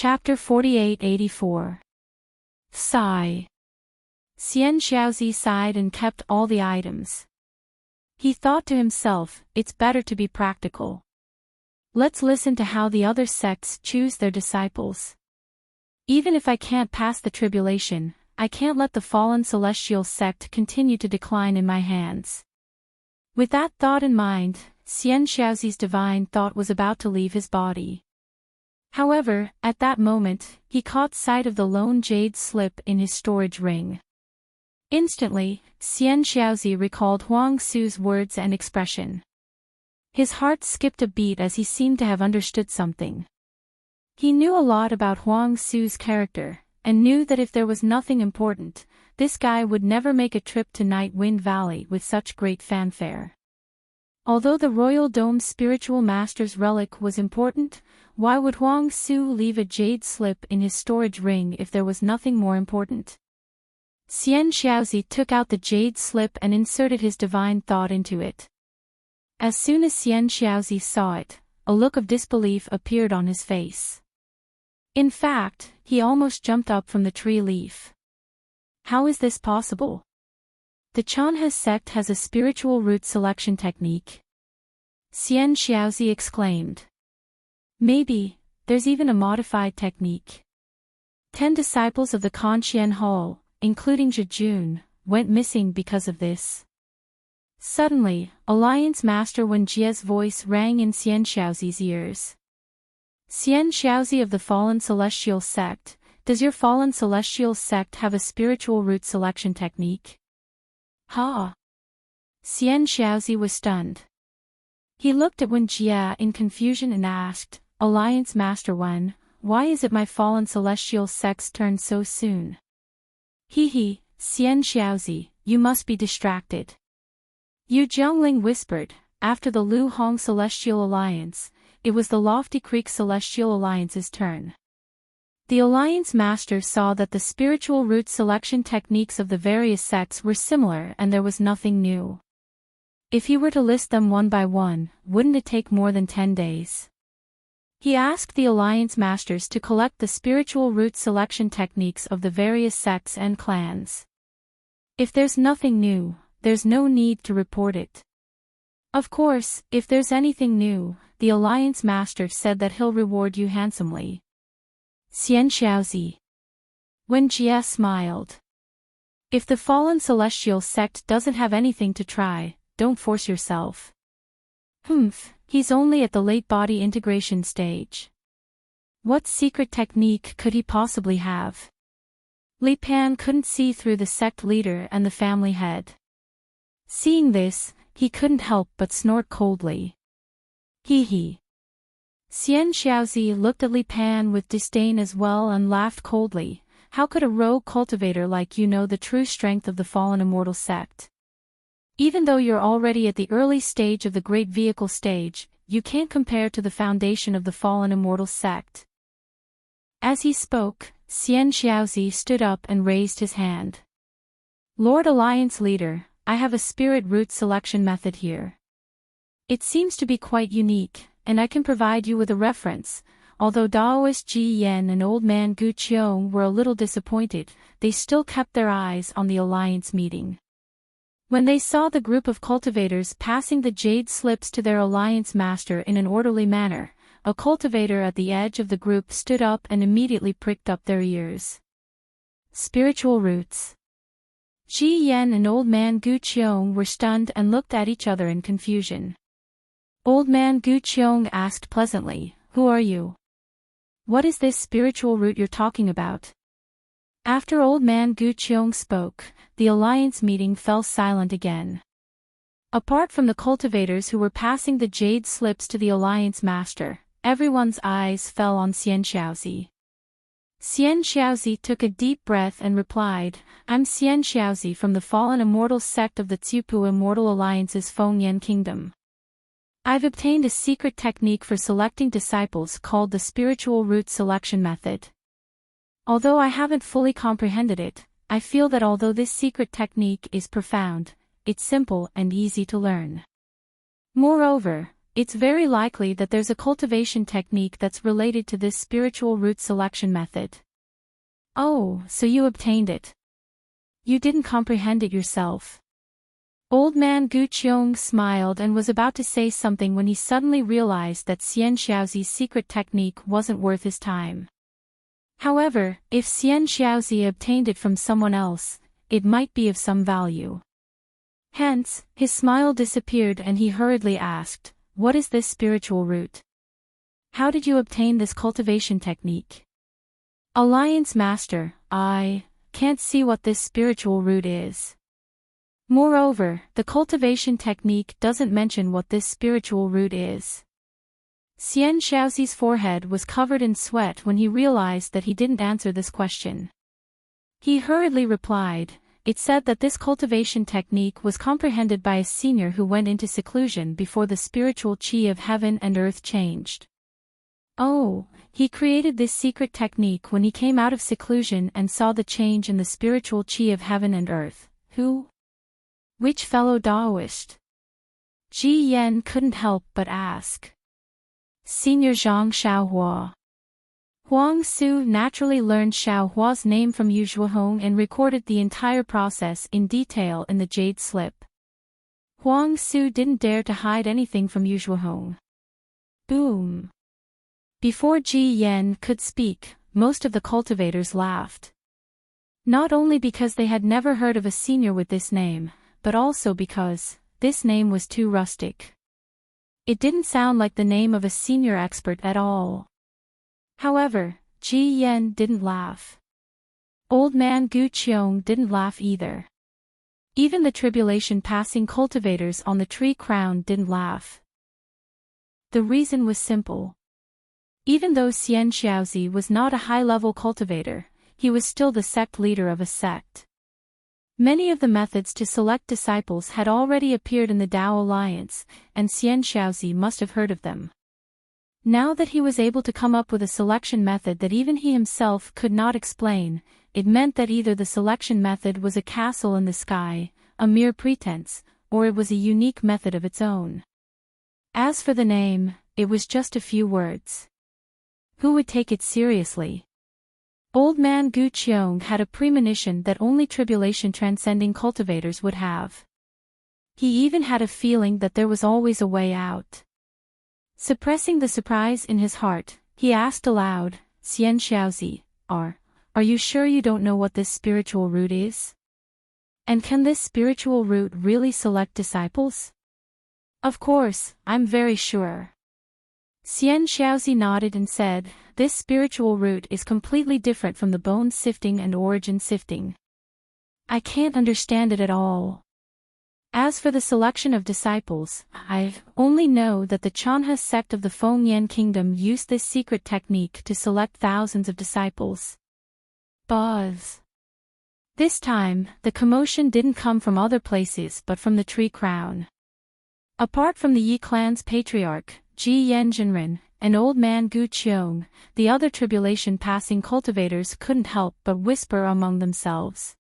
Chapter 4884. Sigh. Xian Xiaozi sighed and kept all the items. He thought to himself, it's better to be practical. Let's listen to how the other sects choose their disciples. Even if I can't pass the tribulation, I can't let the fallen celestial sect continue to decline in my hands. With that thought in mind, Xian Xiaozi's divine thought was about to leave his body. However, at that moment, he caught sight of the lone jade slip in his storage ring. Instantly, Xian Xiaozi recalled Huang Su's words and expression. His heart skipped a beat as he seemed to have understood something. He knew a lot about Huang Su's character, and knew that if there was nothing important, this guy would never make a trip to Night Wind Valley with such great fanfare. Although the Royal Dome's spiritual master's relic was important, why would Huang Su leave a jade slip in his storage ring if there was nothing more important? Xian Xiaozi took out the jade slip and inserted his divine thought into it. As soon as Xian Xiaozi saw it, a look of disbelief appeared on his face. In fact, he almost jumped up from the tree leaf. How is this possible? The Chanhe sect has a spiritual root selection technique. Xian Xiaozi exclaimed. Maybe, there's even a modified technique. 10 disciples of the Conqian Hall, including Zhejun, went missing because of this. Suddenly, Alliance Master Wen Jie's voice rang in Xian Xiaozi's ears. Xian Xiaozi of the Fallen Celestial Sect, does your Fallen Celestial Sect have a spiritual root selection technique? Ha! Xian Xiaozi was stunned. He looked at Wen Jie in confusion and asked, Alliance Master Wen, why is it my Fallen Celestial Sect's turn so soon? He, Xian Xiaozi, you must be distracted. Yu Jiangling whispered, after the Lu Hong Celestial Alliance, it was the Lofty Creek Celestial Alliance's turn. The Alliance Master saw that the spiritual root selection techniques of the various sects were similar and there was nothing new. If he were to list them one by one, wouldn't it take more than 10 days? He asked the Alliance Masters to collect the spiritual root selection techniques of the various sects and clans. If there's nothing new, there's no need to report it. Of course, if there's anything new, the Alliance Master said that he'll reward you handsomely. Xian Xiaozi. Wen Jie smiled. If the Fallen Celestial Sect doesn't have anything to try, don't force yourself. He's only at the late body integration stage. What secret technique could he possibly have? Li Pan couldn't see through the sect leader and the family head. Seeing this, he couldn't help but snort coldly. Hee. Xian Xiaozi looked at Li Pan with disdain as well and laughed coldly. How could a rogue cultivator like you know the true strength of the fallen immortal sect? Even though you're already at the early stage of the great vehicle stage, you can't compare to the foundation of the fallen immortal sect. As he spoke, Xian Xiaozi stood up and raised his hand. Lord Alliance Leader, I have a spirit root selection method here. It seems to be quite unique, and I can provide you with a reference. Although Daoist Ji Yan and Old Man Gu Qiong were a little disappointed, they still kept their eyes on the Alliance meeting. When they saw the group of cultivators passing the jade slips to their Alliance Master in an orderly manner, a cultivator at the edge of the group stood up and immediately pricked up their ears. Spiritual roots. Ji Yan and Old Man Gu Qiong were stunned and looked at each other in confusion. Old Man Gu Qiong asked pleasantly, Who are you? What is this spiritual root you're talking about? After Old Man Gu Qiong spoke, the Alliance meeting fell silent again. Apart from the cultivators who were passing the jade slips to the Alliance Master, everyone's eyes fell on Xian Xiaozi. Xian Xiaozi took a deep breath and replied, I'm Xian Xiaozi from the fallen immortal sect of the Tsiupu Immortal Alliance's Fengyan Kingdom. I've obtained a secret technique for selecting disciples called the spiritual root selection method. Although I haven't fully comprehended it, I feel that although this secret technique is profound, it's simple and easy to learn. Moreover, it's very likely that there's a cultivation technique that's related to this spiritual root selection method. Oh, so you obtained it. You didn't comprehend it yourself. Old man Gu Qiong smiled and was about to say something when he suddenly realized that Xian Xiaozi's secret technique wasn't worth his time. However, if Xian Xiaozi obtained it from someone else, it might be of some value. Hence, his smile disappeared and he hurriedly asked, "What is this spiritual root? How did you obtain this cultivation technique?" Alliance Master, I can't see what this spiritual root is. Moreover, the cultivation technique doesn't mention what this spiritual root is. Xian Xiaozi's forehead was covered in sweat when he realized that he didn't answer this question. He hurriedly replied, "It said that this cultivation technique was comprehended by a senior who went into seclusion before the spiritual qi of heaven and earth changed." Oh, he created this secret technique when he came out of seclusion and saw the change in the spiritual qi of heaven and earth. Who? Which fellow Daoist? Ji Yan couldn't help but ask. Senior Zhang Xiaohua. Huang Su naturally learned Xiaohua's name from Yu Zhuohong and recorded the entire process in detail in the jade slip. Huang Su didn't dare to hide anything from Yu Zhuohong. Boom. Before Ji Yan could speak, most of the cultivators laughed. Not only because they had never heard of a senior with this name, but also because this name was too rustic. It didn't sound like the name of a senior expert at all. However, Ji Yan didn't laugh. Old man Gu Qiong didn't laugh either. Even the tribulation-passing cultivators on the tree crown didn't laugh. The reason was simple. Even though Xian Xiaozi was not a high-level cultivator, he was still the sect leader of a sect. Many of the methods to select disciples had already appeared in the Dao Alliance, and Xian Xiaozi must have heard of them. Now that he was able to come up with a selection method that even he himself could not explain, it meant that either the selection method was a castle in the sky, a mere pretense, or it was a unique method of its own. As for the name, it was just a few words. Who would take it seriously? Old man Gu Qiong had a premonition that only tribulation-transcending cultivators would have. He even had a feeling that there was always a way out. Suppressing the surprise in his heart, he asked aloud, "Xian Xiaozi, are you sure you don't know what this spiritual root is? And can this spiritual root really select disciples?" "Of course, I'm very sure." Xian Xiaozi nodded and said, "This spiritual root is completely different from the bone sifting and origin sifting. I can't understand it at all. As for the selection of disciples, I only know that the Chanhe sect of the Fengyan kingdom used this secret technique to select thousands of disciples." Buzz. This time, the commotion didn't come from other places but from the tree crown. Apart from the Yi clan's patriarch, Ji Yanjinren, and old man Gu Qiong, the other tribulation-passing cultivators couldn't help but whisper among themselves.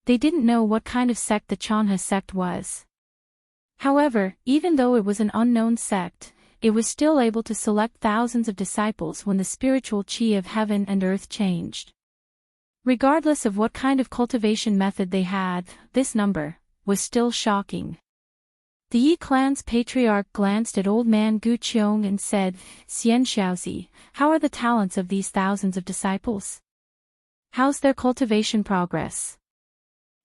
They didn't know what kind of sect the Chanhe sect was. However, even though it was an unknown sect, it was still able to select thousands of disciples when the spiritual qi of heaven and earth changed. Regardless of what kind of cultivation method they had, this number was still shocking. The Yi clan's patriarch glanced at old man Gu Qiong and said, "Xian Xiaozi, how are the talents of these thousands of disciples? How's their cultivation progress?"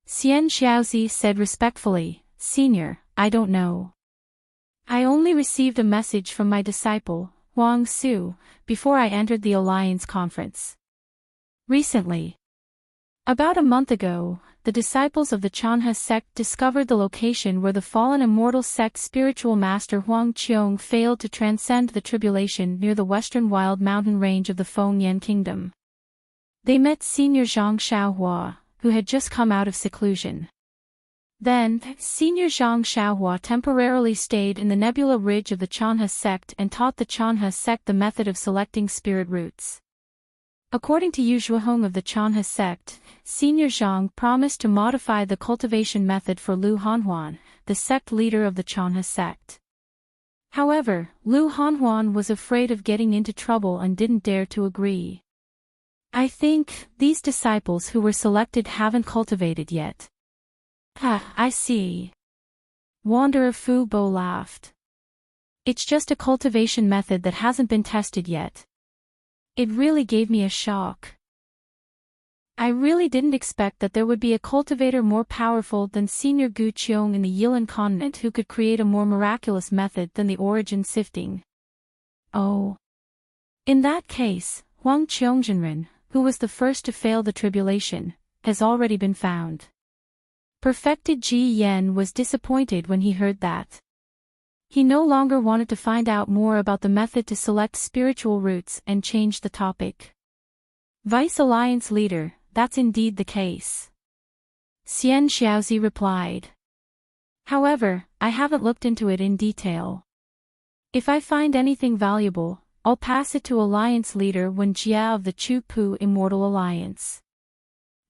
Xian Xiaozi said respectfully, "Senior, I don't know. I only received a message from my disciple, Huang Su, before I entered the Alliance conference. Recently, about a month ago, the disciples of the Chanhe sect discovered the location where the fallen immortal sect spiritual master Huang Qiong failed to transcend the tribulation near the western wild mountain range of the Fengyan kingdom. They met Senior Zhang Xiaohua, who had just come out of seclusion. Then, Senior Zhang Xiaohua temporarily stayed in the nebula ridge of the Chanhe sect and taught the Chanhe sect the method of selecting spirit roots. According to Yu Zhuohong of the Chanhe sect, Senior Zhang promised to modify the cultivation method for Lu Hanhuan, the sect leader of the Chanhe sect. However, Lu Hanhuan was afraid of getting into trouble and didn't dare to agree. I think these disciples who were selected haven't cultivated yet. Ah, I see. Wanderer Fu Bo laughed. It's just a cultivation method that hasn't been tested yet. It really gave me a shock. I really didn't expect that there would be a cultivator more powerful than Senior Gu Qiong in the Yilan continent who could create a more miraculous method than the origin sifting. Oh. In that case, Huang Qiongzhenren, who was the first to fail the tribulation, has already been found. Perfected Ji Yen was disappointed when he heard that. He no longer wanted to find out more about the method to select spiritual roots and change the topic. Vice Alliance Leader, that's indeed the case. Xian Xiaozi replied. However, I haven't looked into it in detail. If I find anything valuable, I'll pass it to Alliance Leader Wen Jia of the Chu Pu Immortal Alliance.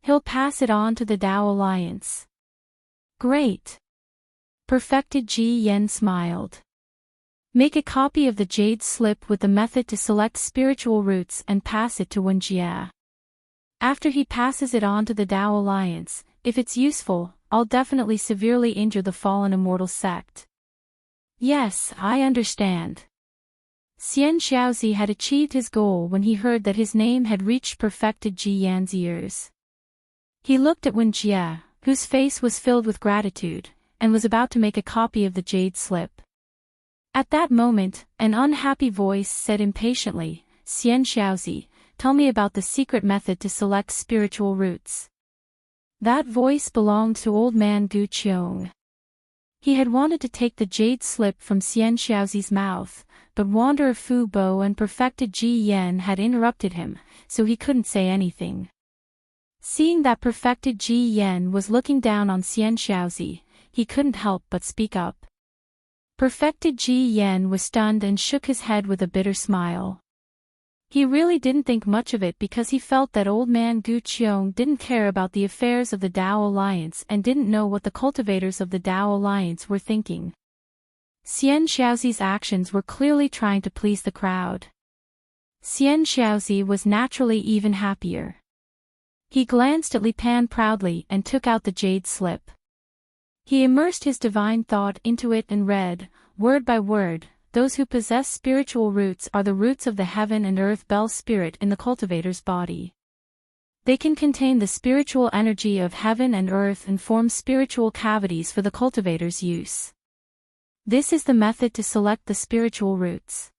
He'll pass it on to the Dao Alliance. Great. Perfected Ji Yen smiled. Make a copy of the jade slip with the method to select spiritual roots and pass it to Wen Jia. After he passes it on to the Dao Alliance, if it's useful, I'll definitely severely injure the fallen immortal sect. Yes, I understand. Xian Xiaozi had achieved his goal when he heard that his name had reached Perfected Ji Yan's ears. He looked at Wen Jia, whose face was filled with gratitude, and was about to make a copy of the jade slip. At that moment, an unhappy voice said impatiently, Xian Xiaozi, tell me about the secret method to select spiritual roots. That voice belonged to old man Gu Qiong. He had wanted to take the jade slip from Xian Xiaozi's mouth, but Wanderer Fu Bo and Perfected Ji Yen had interrupted him, so he couldn't say anything. Seeing that Perfected Ji Yen was looking down on Xian Xiaozi, he couldn't help but speak up. Perfected Ji Yen was stunned and shook his head with a bitter smile. He really didn't think much of it because he felt that old man Gu Qiong didn't care about the affairs of the Dao Alliance and didn't know what the cultivators of the Dao Alliance were thinking. Xian Xiaozi's actions were clearly trying to please the crowd. Xian Xiaozi was naturally even happier. He glanced at Li Pan proudly and took out the jade slip. He immersed his divine thought into it and read, word by word, those who possess spiritual roots are the roots of the heaven and earth bell spirit in the cultivator's body. They can contain the spiritual energy of heaven and earth and form spiritual cavities for the cultivator's use. This is the method to select the spiritual roots.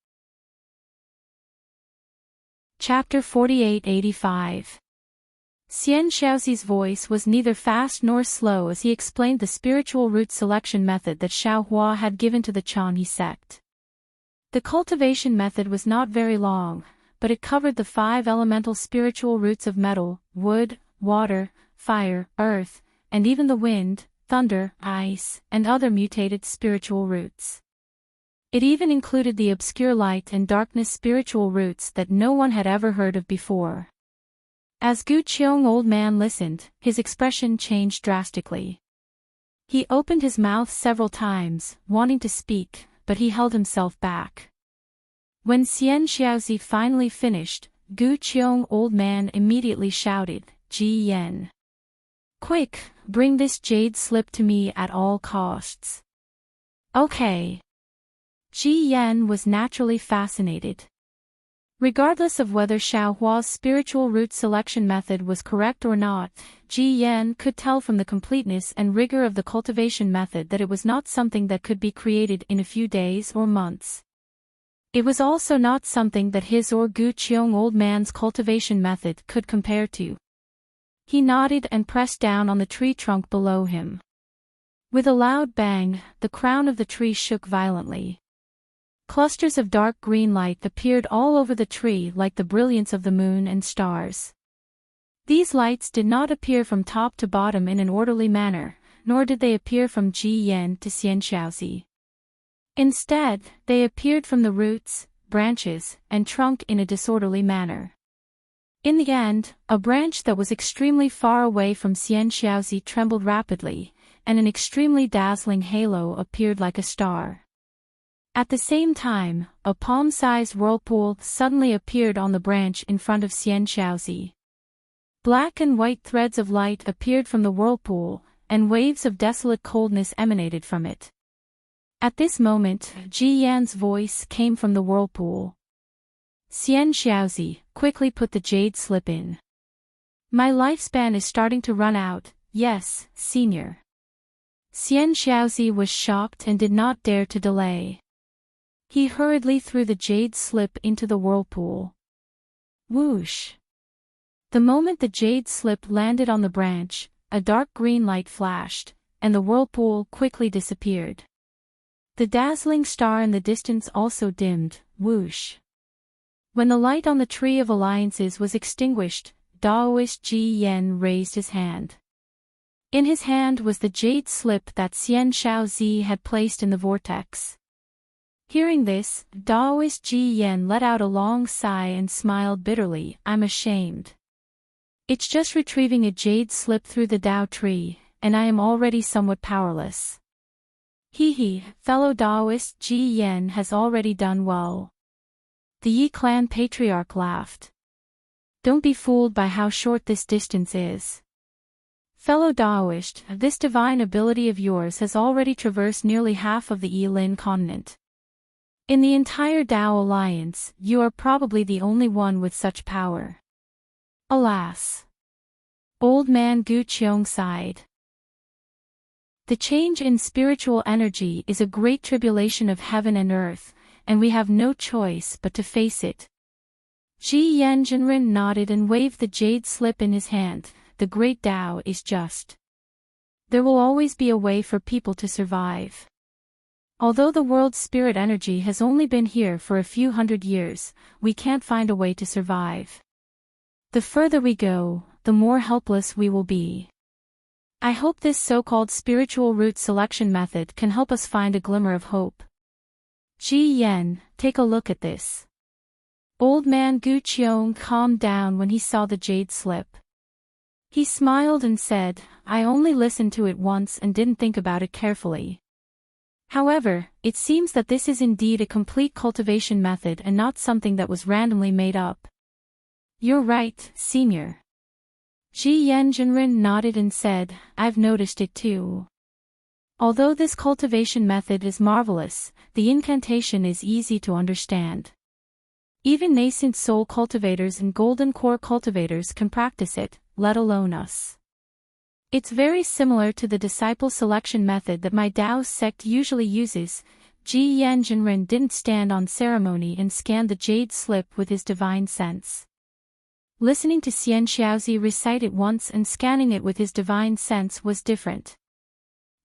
Chapter 4885. Xian Xiaozi's voice was neither fast nor slow as he explained the spiritual root selection method that Xiao Hua had given to the Chanhe sect. The cultivation method was not very long, but it covered the 5 elemental spiritual roots of metal, wood, water, fire, earth, and even the wind, thunder, ice, and other mutated spiritual roots. It even included the obscure light and darkness spiritual roots that no one had ever heard of before. As Gu Qiong old man listened, his expression changed drastically. He opened his mouth several times, wanting to speak, but he held himself back. When Xian Xiaozi finally finished, Gu Qiong old man immediately shouted, Ji Yen. Quick, bring this jade slip to me at all costs. Okay. Ji Yen was naturally fascinated. Regardless of whether Xiao Hua's spiritual root selection method was correct or not, Ji Yen could tell from the completeness and rigor of the cultivation method that it was not something that could be created in a few days or months. It was also not something that his or Gu Qiong old man's cultivation method could compare to. He nodded and pressed down on the tree trunk below him. With a loud bang, the crown of the tree shook violently. Clusters of dark green light appeared all over the tree like the brilliance of the moon and stars. These lights did not appear from top to bottom in an orderly manner, nor did they appear from Ji Yen to Xian Xiaozi. Instead, they appeared from the roots, branches, and trunk in a disorderly manner. In the end, a branch that was extremely far away from Xian Xiaozi trembled rapidly, and an extremely dazzling halo appeared like a star. At the same time, a palm-sized whirlpool suddenly appeared on the branch in front of Xian Xiaozi. Black and white threads of light appeared from the whirlpool, and waves of desolate coldness emanated from it. At this moment, Ji Yan's voice came from the whirlpool. Xian Xiaozi, quickly put the jade slip in. My lifespan is starting to run out, yes, senior. Xian Xiaozi was shocked and did not dare to delay. He hurriedly threw the jade slip into the whirlpool. Whoosh! The moment the jade slip landed on the branch, a dark green light flashed, and the whirlpool quickly disappeared. The dazzling star in the distance also dimmed, whoosh. When the light on the Tree of Alliances was extinguished, Daoist Ji Yan raised his hand. In his hand was the jade slip that Xian Xiaozi had placed in the vortex. Hearing this, Daoist Ji Yan let out a long sigh and smiled bitterly. I'm ashamed. It's just retrieving a jade slip through the Dao tree, and I am already somewhat powerless. Hee, fellow Daoist Ji Yan has already done well. The Yi clan patriarch laughed. Don't be fooled by how short this distance is. Fellow Daoist, this divine ability of yours has already traversed nearly half of the Yilin continent. In the entire Dao Alliance, you are probably the only one with such power. Alas! Old man Gu Qiong sighed. The change in spiritual energy is a great tribulation of heaven and earth, and we have no choice but to face it. Ji Yanjinren nodded and waved the jade slip in his hand. The great Tao is just. There will always be a way for people to survive. Although the world's spirit energy has only been here for a few hundred years, we can't find a way to survive. The further we go, the more helpless we will be. I hope this so-called spiritual root selection method can help us find a glimmer of hope. Ji Yan, take a look at this. Old man Gu Qiong calmed down when he saw the jade slip. He smiled and said, I only listened to it once and didn't think about it carefully. However, it seems that this is indeed a complete cultivation method and not something that was randomly made up. You're right, senior. Ji Yanjinren nodded and said, I've noticed it too. Although this cultivation method is marvelous, the incantation is easy to understand. Even nascent soul cultivators and golden core cultivators can practice it, let alone us. It's very similar to the disciple selection method that my Dao sect usually uses. Ji Yanjinren didn't stand on ceremony and scanned the jade slip with his divine sense. Listening to Xian Xiaozi recite it once and scanning it with his divine sense was different.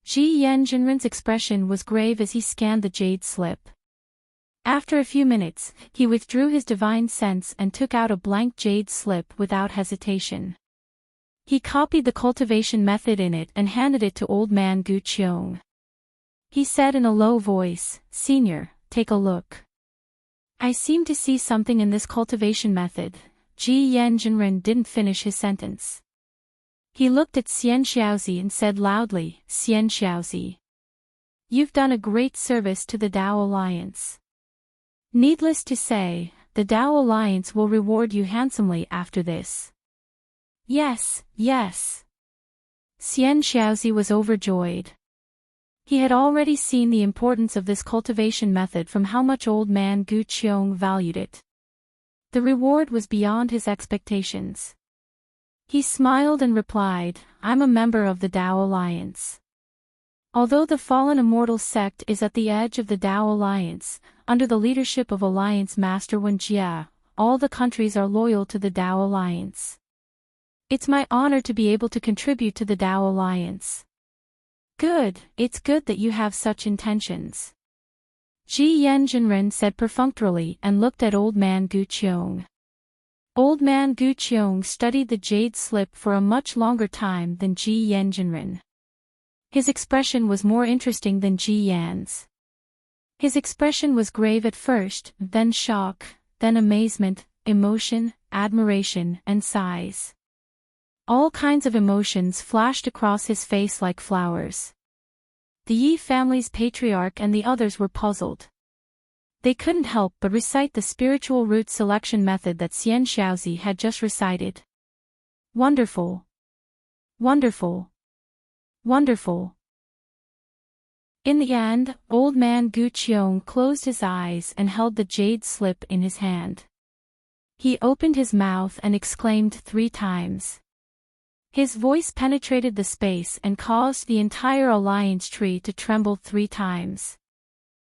Ji Yanjinren's expression was grave as he scanned the jade slip. After a few minutes, he withdrew his divine sense and took out a blank jade slip without hesitation. He copied the cultivation method in it and handed it to old man Gu Qiong. He said in a low voice, Senior, take a look. I seem to see something in this cultivation method. Ji Yanjinren didn't finish his sentence. He looked at Xian Xiaozi and said loudly, Xian Xiaozi. You've done a great service to the Dao Alliance. Needless to say, the Dao Alliance will reward you handsomely after this. Yes, yes. Xian Xiaozi was overjoyed. He had already seen the importance of this cultivation method from how much old man Gu Qiong valued it. The reward was beyond his expectations. He smiled and replied, I'm a member of the Dao Alliance. Although the fallen immortal sect is at the edge of the Dao Alliance, under the leadership of Alliance Master Wen Jia, all the countries are loyal to the Dao Alliance. It's my honor to be able to contribute to the Dao Alliance. Good, it's good that you have such intentions. Ji Yanjinren said perfunctorily and looked at old man Gu Qiong. Old man Gu Qiong studied the jade slip for a much longer time than Ji Yanjinren. His expression was more interesting than Ji Yan's. His expression was grave at first, then shock, then amazement, emotion, admiration, and sighs. All kinds of emotions flashed across his face like flowers. The Yi family's patriarch and the others were puzzled. They couldn't help but recite the spiritual root selection method that Xian Xiaozi had just recited. Wonderful. Wonderful. Wonderful. In the end, old man Gu Qiong closed his eyes and held the jade slip in his hand. He opened his mouth and exclaimed 3 times. His voice penetrated the space and caused the entire alliance tree to tremble 3 times.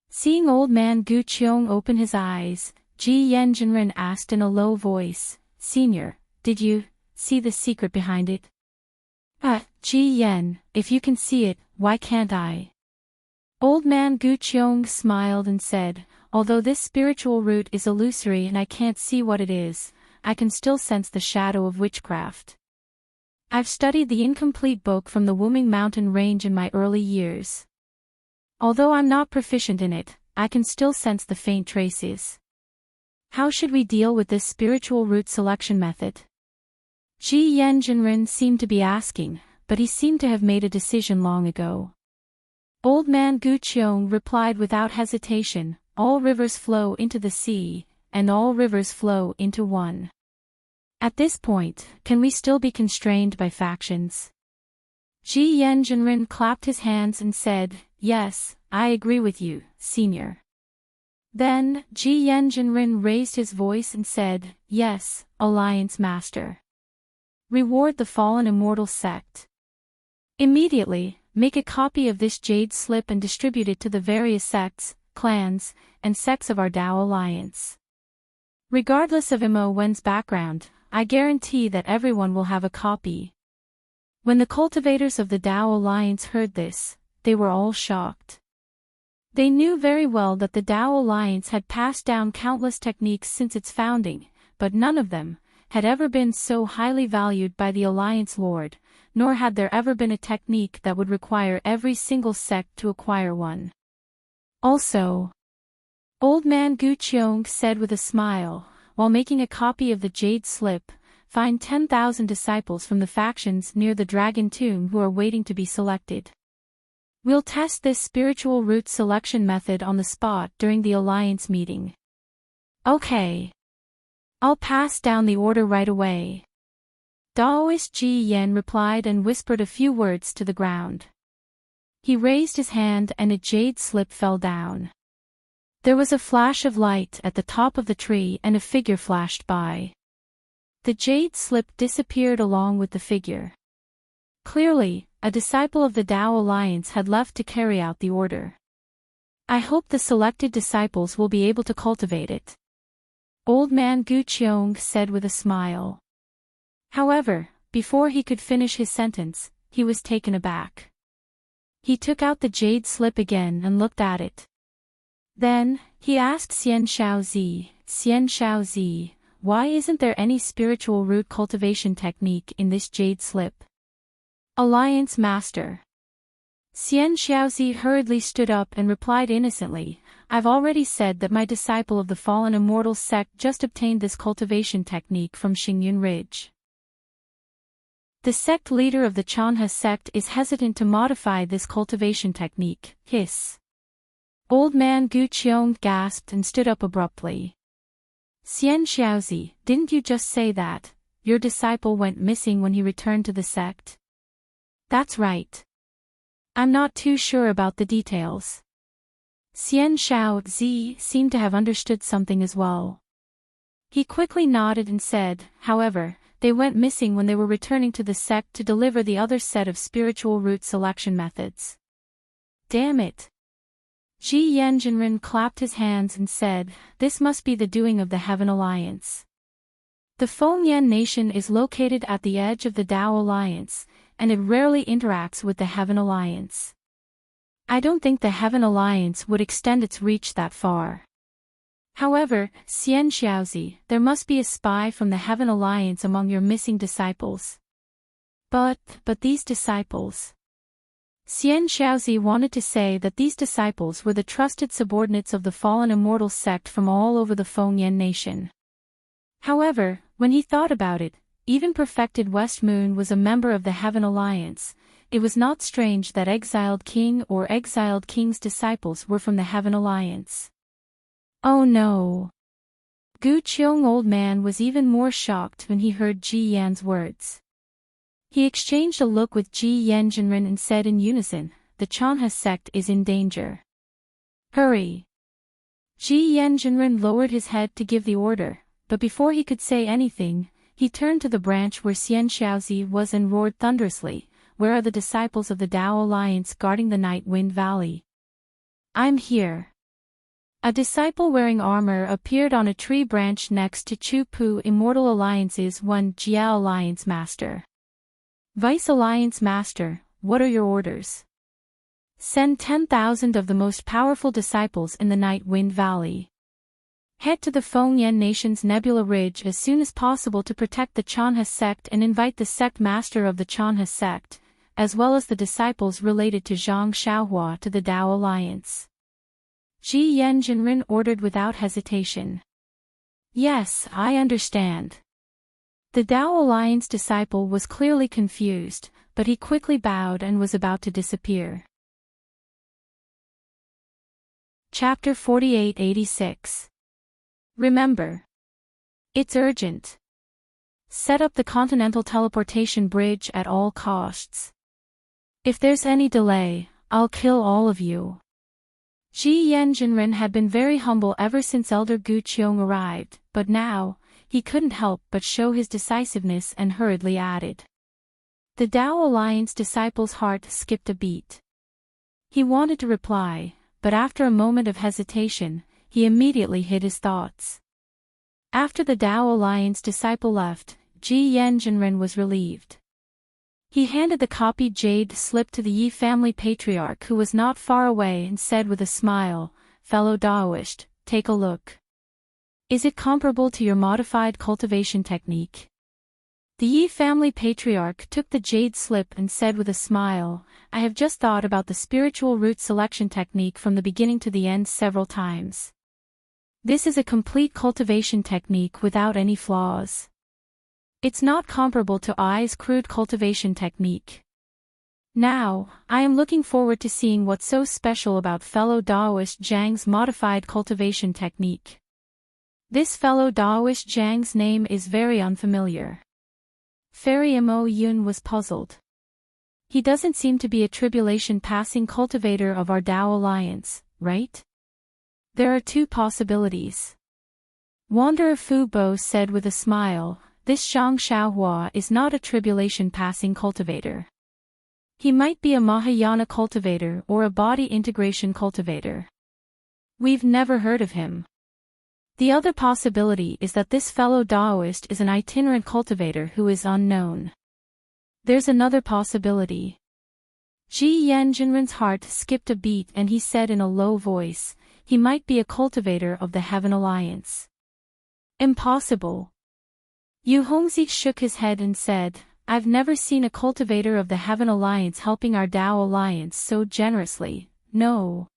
Seeing old man Gu Qiong open his eyes, Ji Yanjinren asked in a low voice, "Senior, did you see the secret behind it?" Ji Yan, if you can see it, why can't I?" Old man Gu Qiong smiled and said, "Although this spiritual root is illusory and I can't see what it is, I can still sense the shadow of witchcraft. I've studied the incomplete book from the Wuming mountain range in my early years. Although I'm not proficient in it, I can still sense the faint traces. How should we deal with this spiritual root selection method?" Ji Yanjinren seemed to be asking, but he seemed to have made a decision long ago. Old man Gu Qiong replied without hesitation, "All rivers flow into the sea, and all rivers flow into one. At this point, can we still be constrained by factions?" Ji Yanjinren clapped his hands and said, "Yes, I agree with you, senior." Then, Ji Yanjinren raised his voice and said, "Yes, Alliance Master. Reward the fallen immortal sect. Immediately, make a copy of this jade slip and distribute it to the various sects, clans, and sects of our Dao Alliance. Regardless of Mo Wen's background, I guarantee that everyone will have a copy." When the cultivators of the Dao Alliance heard this, they were all shocked. They knew very well that the Dao Alliance had passed down countless techniques since its founding, but none of them had ever been so highly valued by the Alliance Lord, nor had there ever been a technique that would require every single sect to acquire one. Also, old man Gu Qiong said with a smile, while making a copy of the jade slip, "Find 10,000 disciples from the factions near the dragon tomb who are waiting to be selected. We'll test this spiritual root selection method on the spot during the Alliance meeting." "Okay. I'll pass down the order right away." Daoist Ji Yan replied and whispered a few words to the ground. He raised his hand and a jade slip fell down. There was a flash of light at the top of the tree and a figure flashed by. The jade slip disappeared along with the figure. Clearly, a disciple of the Dao Alliance had left to carry out the order. "I hope the selected disciples will be able to cultivate it," old man Gu Qiong said with a smile. However, before he could finish his sentence, he was taken aback. He took out the jade slip again and looked at it. Then, he asked Xian Xiaozi, "Why isn't there any spiritual root cultivation technique in this jade slip?" "Alliance Master." Xian Xiaozi hurriedly stood up and replied innocently, "I've already said that my disciple of the fallen immortal sect just obtained this cultivation technique from Xingyun Ridge. The sect leader of the Chanhe sect is hesitant to modify this cultivation technique." Hiss. Old man Gu Qiong gasped and stood up abruptly. "Xian Xiaozi, didn't you just say that your disciple went missing when he returned to the sect?" "That's right. I'm not too sure about the details." Xian Xiaozi seemed to have understood something as well. He quickly nodded and said, "However, they went missing when they were returning to the sect to deliver the other set of spiritual root selection methods." "Damn it." Ji Yanjinren clapped his hands and said, "This must be the doing of the Heaven Alliance. The Fengyan Nation is located at the edge of the Dao Alliance, and it rarely interacts with the Heaven Alliance. I don't think the Heaven Alliance would extend its reach that far. However, Xian Xiaozi, there must be a spy from the Heaven Alliance among your missing disciples." But these disciples. Xian Xiaozi wanted to say that these disciples were the trusted subordinates of the fallen immortal sect from all over the Fengyan Nation. However, when he thought about it, even perfected West Moon was a member of the Heaven Alliance. It was not strange that Exiled King or Exiled King's disciples were from the Heaven Alliance. Oh no. Gu Qiong old man was even more shocked when he heard Ji Yan's words. He exchanged a look with Ji Yanjinren and said in unison, the Chanha sect is in danger. Hurry! Ji Yanjinren lowered his head to give the order, but before he could say anything, he turned to the branch where Xian Xiaozi was and roared thunderously, where are the disciples of the Dao Alliance guarding the Night Wind Valley? I'm here. A disciple wearing armor appeared on a tree branch next to Chu Pu Immortal Alliance's one Jia Alliance Master. Vice Alliance Master, what are your orders? Send 10,000 of the most powerful disciples in the Night Wind Valley. Head to the Fengyan Nation's Nebula Ridge as soon as possible to protect the Chanha sect and invite the sect master of the Chanha sect, as well as the disciples related to Zhang Xiaohua to the Dao Alliance. Ji Yanjinren ordered without hesitation. Yes, I understand. The Dao Alliance disciple was clearly confused, but he quickly bowed and was about to disappear. Chapter 4886. Remember. It's urgent. Set up the Continental Teleportation Bridge at all costs. If there's any delay, I'll kill all of you. Ji Yanjinren had been very humble ever since Elder Gu Qiong arrived, but now, he couldn't help but show his decisiveness and hurriedly added. The Dao Alliance disciple's heart skipped a beat. He wanted to reply, but after a moment of hesitation, he immediately hid his thoughts. After the Dao Alliance disciple left, Ji Yanjinren was relieved. He handed the copied jade slip to the Yi family patriarch who was not far away and said with a smile, fellow Daoist, take a look. Is it comparable to your modified cultivation technique? The Yi family patriarch took the jade slip and said with a smile, I have just thought about the spiritual root selection technique from the beginning to the end several times. This is a complete cultivation technique without any flaws. It's not comparable to Ai's crude cultivation technique. Now, I am looking forward to seeing what's so special about fellow Daoist Zhang's modified cultivation technique. This fellow Daoist Zhang's name is very unfamiliar. Fairy Mo Yun was puzzled. He doesn't seem to be a tribulation-passing cultivator of our Dao Alliance, right? There are two possibilities. Wanderer Fu Bo said with a smile, this Zhang Xiaohua is not a tribulation-passing cultivator. He might be a Mahayana cultivator or a body integration cultivator. We've never heard of him. The other possibility is that this fellow Daoist is an itinerant cultivator who is unknown. There's another possibility. Ji Yanjinren's heart skipped a beat and he said in a low voice, he might be a cultivator of the Heaven Alliance. Impossible. Yu Hongzi shook his head and said, I've never seen a cultivator of the Heaven Alliance helping our Dao Alliance so generously, no.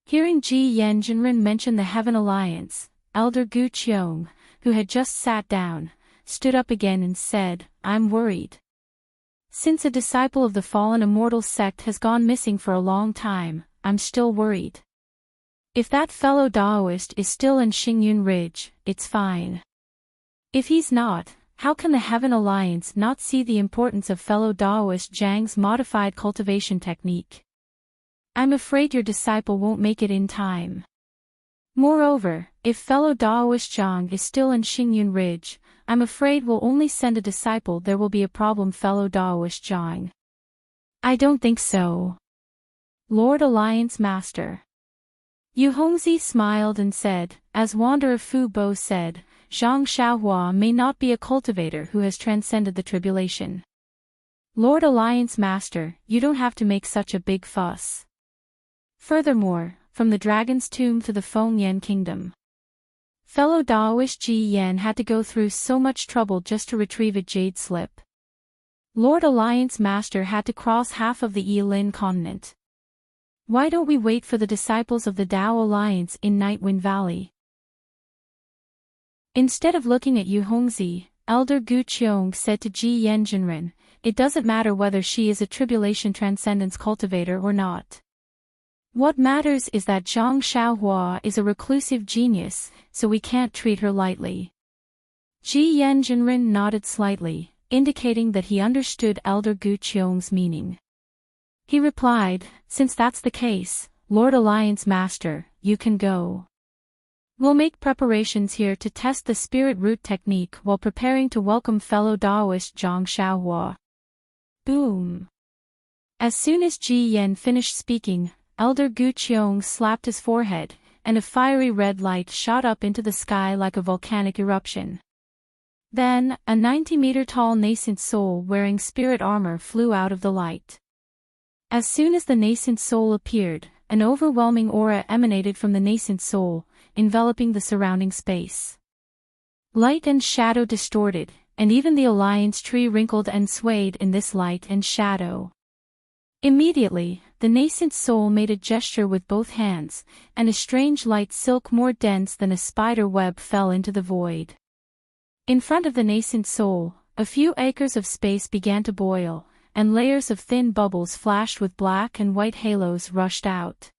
Hearing Ji Yanjinren mention the Heaven Alliance, Elder Gu Qiong, who had just sat down, stood up again and said, I'm worried. Since a disciple of the fallen immortal sect has gone missing for a long time, I'm still worried. If that fellow Daoist is still in Xingyun Ridge, it's fine. If he's not, how can the Heaven Alliance not see the importance of fellow Daoist Zhang's modified cultivation technique? I'm afraid your disciple won't make it in time. Moreover, if fellow Daoist Zhang is still in Xingyun Ridge, I'm afraid we'll only send a disciple. There will be a problem, fellow Daoist Zhang. I don't think so. Lord Alliance Master. Yu Hongzi smiled and said, as Wanderer Fu Bo said, Zhang Xiaohua may not be a cultivator who has transcended the tribulation. Lord Alliance Master, you don't have to make such a big fuss. Furthermore, from the Dragon's Tomb to the Fengyan Kingdom, fellow Daoist Ji Yan had to go through so much trouble just to retrieve a jade slip. Lord Alliance Master had to cross half of the Yilin continent. Why don't we wait for the disciples of the Dao Alliance in Nightwind Valley? Instead of looking at Yu Hongzi, Elder Gu Qiong said to Ji Yanjinren, it doesn't matter whether she is a tribulation transcendence cultivator or not. What matters is that Zhang Xiaohua is a reclusive genius, so we can't treat her lightly. Ji Yanjinren nodded slightly, indicating that he understood Elder Gu Qiong's meaning. He replied, since that's the case, Lord Alliance Master, you can go. We'll make preparations here to test the spirit root technique while preparing to welcome fellow Daoist Zhang Xiaohua. Boom. As soon as Ji Yan finished speaking, Elder Gu Qiong slapped his forehead, and a fiery red light shot up into the sky like a volcanic eruption. Then, a 90-meter-tall nascent soul wearing spirit armor flew out of the light. As soon as the nascent soul appeared, an overwhelming aura emanated from the nascent soul, enveloping the surrounding space. Light and shadow distorted, and even the alliance tree wrinkled and swayed in this light and shadow. Immediately, the nascent soul made a gesture with both hands, and a strange light silk more dense than a spider web fell into the void. In front of the nascent soul, a few acres of space began to boil, and layers of thin bubbles flashed with black and white halos rushed out.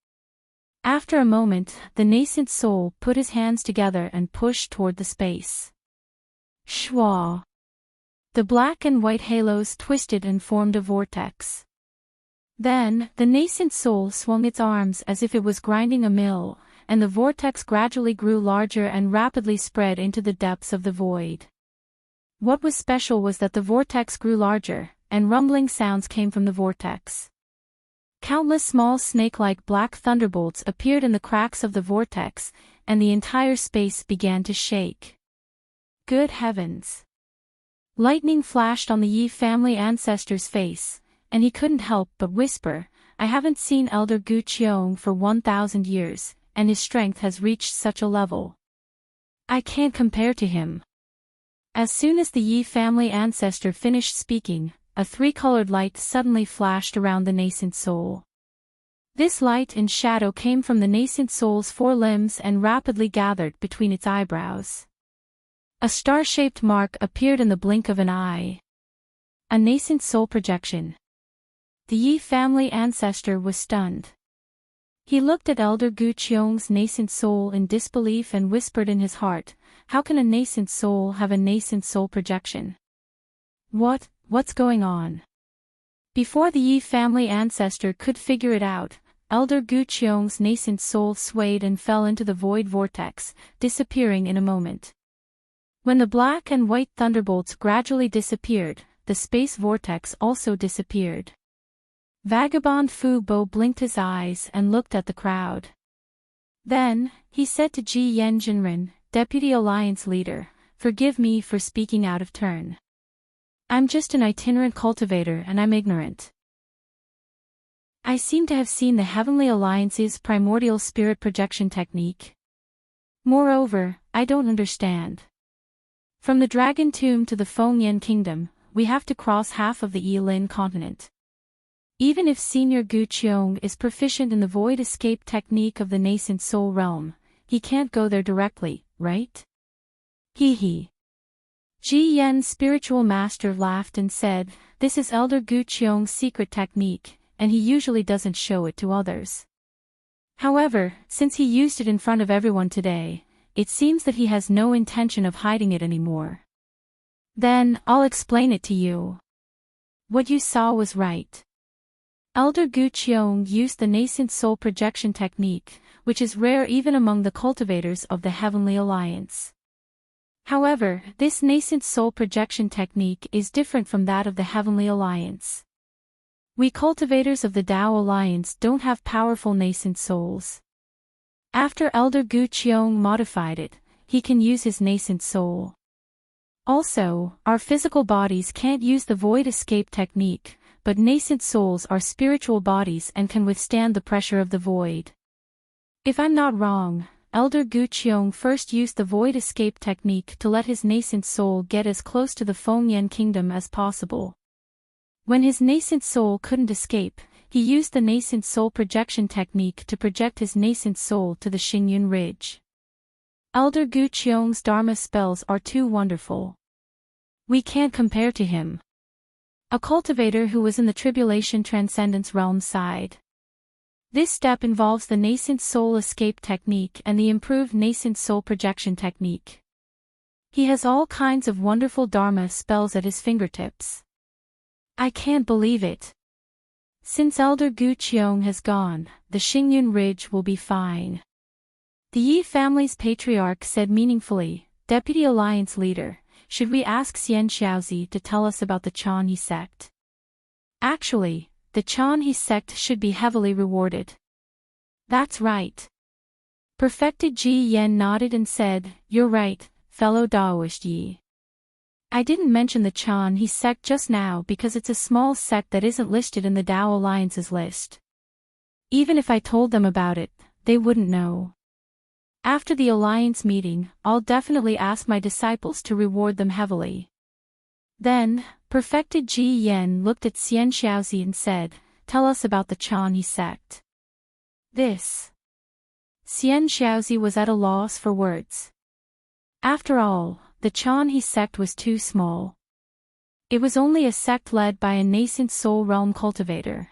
After a moment, the nascent soul put his hands together and pushed toward the space. Shwa! The black and white halos twisted and formed a vortex. Then, the nascent soul swung its arms as if it was grinding a mill, and the vortex gradually grew larger and rapidly spread into the depths of the void. What was special was that the vortex grew larger, and rumbling sounds came from the vortex. Countless small snake-like black thunderbolts appeared in the cracks of the vortex, and the entire space began to shake. Good heavens! Lightning flashed on the Yi family ancestor's face, and he couldn't help but whisper, I haven't seen Elder Gu Qiong for 1,000 years, and his strength has reached such a level. I can't compare to him. As soon as the Yi family ancestor finished speaking, a three-colored light suddenly flashed around the nascent soul. This light and shadow came from the nascent soul's four limbs and rapidly gathered between its eyebrows. A star-shaped mark appeared in the blink of an eye. A nascent soul projection. The Yi family ancestor was stunned. He looked at Elder Gu Qiong's nascent soul in disbelief and whispered in his heart, how can a nascent soul have a nascent soul projection? What's going on? Before the Yi family ancestor could figure it out, Elder Gu Qiong's nascent soul swayed and fell into the void vortex, disappearing in a moment. When the black and white thunderbolts gradually disappeared, the space vortex also disappeared. Vagabond Fu Bo blinked his eyes and looked at the crowd. Then, he said to Ji Yanjinren, Deputy Alliance Leader, forgive me for speaking out of turn. I'm just an itinerant cultivator and I'm ignorant. I seem to have seen the Heavenly Alliance's primordial spirit projection technique. Moreover, I don't understand. From the Dragon Tomb to the Fengyan Kingdom, we have to cross half of the Yilin continent. Even if Senior Gu Qiong is proficient in the void escape technique of the nascent soul realm, he can't go there directly, right? Hee. Ji Yen's spiritual master laughed and said, this is Elder Gu Qiong's secret technique, and he usually doesn't show it to others. However, since he used it in front of everyone today, it seems that he has no intention of hiding it anymore. Then, I'll explain it to you. What you saw was right. Elder Gu Qiong used the nascent soul projection technique, which is rare even among the cultivators of the Heavenly Alliance. However, this nascent soul projection technique is different from that of the Heavenly Alliance. We cultivators of the Tao Alliance don't have powerful nascent souls. After Elder Gu Qiong modified it, he can use his nascent soul. Also, our physical bodies can't use the void escape technique, but nascent souls are spiritual bodies and can withstand the pressure of the void. If I'm not wrong, Elder Gu Qiong first used the void escape technique to let his nascent soul get as close to the Fengyan Kingdom as possible. When his nascent soul couldn't escape, he used the nascent soul projection technique to project his nascent soul to the Xingyun Ridge. Elder Gu Qiong's Dharma spells are too wonderful. We can't compare to him. A cultivator who was in the Tribulation Transcendence realm sighed. This step involves the nascent soul escape technique and the improved nascent soul projection technique. He has all kinds of wonderful Dharma spells at his fingertips. I can't believe it. Since Elder Gu Qiong has gone, the Xingyun Ridge will be fine. The Yi family's patriarch said meaningfully, Deputy Alliance Leader, should we ask Xian Xiaozi to tell us about the Chanhe sect? Actually, the Chanhe sect should be heavily rewarded. That's right. Perfected Ji Yen nodded and said, You're right, fellow Daoist Yi. I didn't mention the Chanhe sect just now because it's a small sect that isn't listed in the Dao Alliance's list. Even if I told them about it, they wouldn't know. After the Alliance meeting, I'll definitely ask my disciples to reward them heavily. Then, Perfected Ji Yen looked at Xian Xiaozi and said, Tell us about the Chanhe sect. This. Xian Xiaozi was at a loss for words. After all, the Chanhe sect was too small. It was only a sect led by a nascent soul realm cultivator.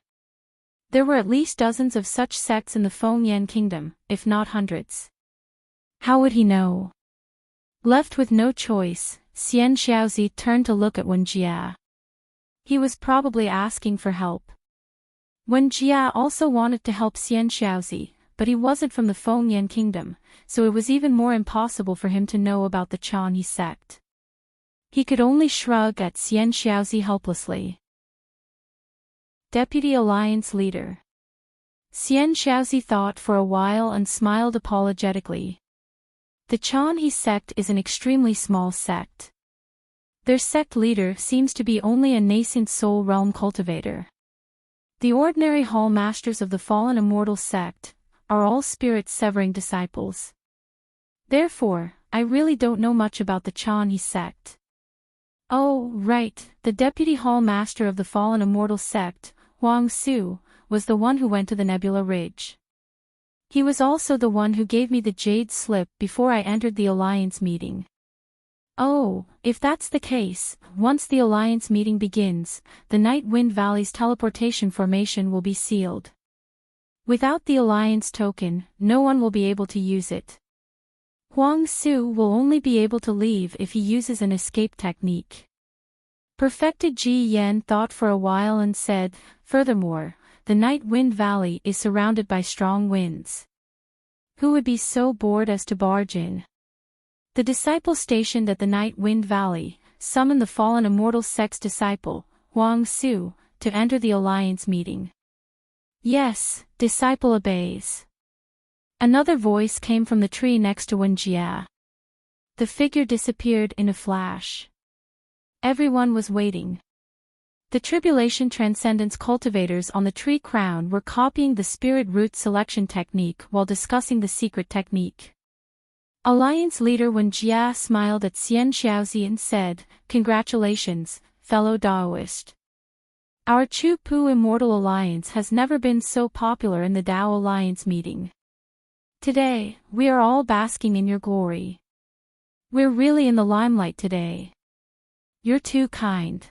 There were at least dozens of such sects in the Fengyan kingdom, if not hundreds. How would he know? Left with no choice, Xian Xiaozi turned to look at Wen Jia. He was probably asking for help. Wen Jia also wanted to help Xian Xiaozi, but he wasn't from the Fengyan kingdom, so it was even more impossible for him to know about the Chanhe sect. He could only shrug at Xian Xiaozi helplessly. Deputy Alliance Leader. Xian Xiaozi thought for a while and smiled apologetically. The Chanhe sect is an extremely small sect. Their sect leader seems to be only a nascent soul realm cultivator. The ordinary hall masters of the fallen immortal sect are all spirit-severing disciples. Therefore, I really don't know much about the Chanhe sect. Oh, right, the deputy hall master of the fallen immortal sect, Huang Su, was the one who went to the Nebula Ridge. He was also the one who gave me the jade slip before I entered the Alliance meeting. Oh, if that's the case, once the Alliance meeting begins, the Night Wind Valley's teleportation formation will be sealed. Without the Alliance token, no one will be able to use it. Huang Su will only be able to leave if he uses an escape technique. Perfected Ji Yen thought for a while and said, Furthermore, the Night Wind Valley is surrounded by strong winds. Who would be so bored as to barge in? The disciple stationed at the Night Wind Valley summoned the fallen immortal sect's disciple, Huang Su, to enter the Alliance meeting. Yes, disciple obeys. Another voice came from the tree next to Wen Jia. The figure disappeared in a flash. Everyone was waiting. The Tribulation Transcendence cultivators on the tree crown were copying the spirit root selection technique while discussing the secret technique. Alliance leader Wen Jia smiled at Xian Xiaozi and said, Congratulations, fellow Daoist. Our Chu Pu Immortal Alliance has never been so popular in the Dao Alliance meeting. Today, we are all basking in your glory. We're really in the limelight today. You're too kind.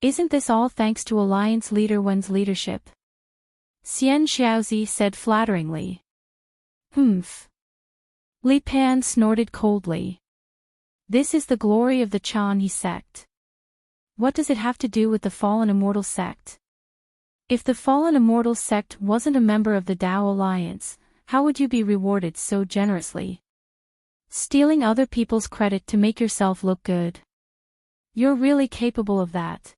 Isn't this all thanks to Alliance leader Wen's leadership? Xian Xiaozi said flatteringly. Humph. Li Pan snorted coldly. This is the glory of the Chanhe sect. What does it have to do with the fallen immortal sect? If the fallen immortal sect wasn't a member of the Dao Alliance, how would you be rewarded so generously? Stealing other people's credit to make yourself look good. You're really capable of that.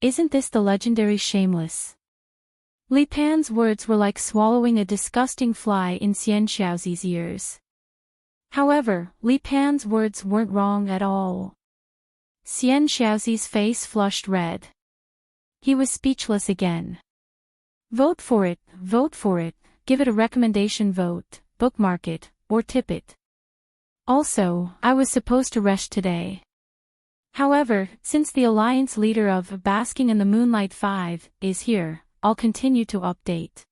Isn't this the legendary Shameless? Li Pan's words were like swallowing a disgusting fly in Xian Xiaozi's ears. However, Li Pan's words weren't wrong at all. Xian Xiaozi's face flushed red. He was speechless again. Vote for it, give it a recommendation vote, bookmark it, or tip it. Also, I was supposed to rest today. However, since the Alliance leader of Basking in the Moonlight 5 is here, I'll continue to update.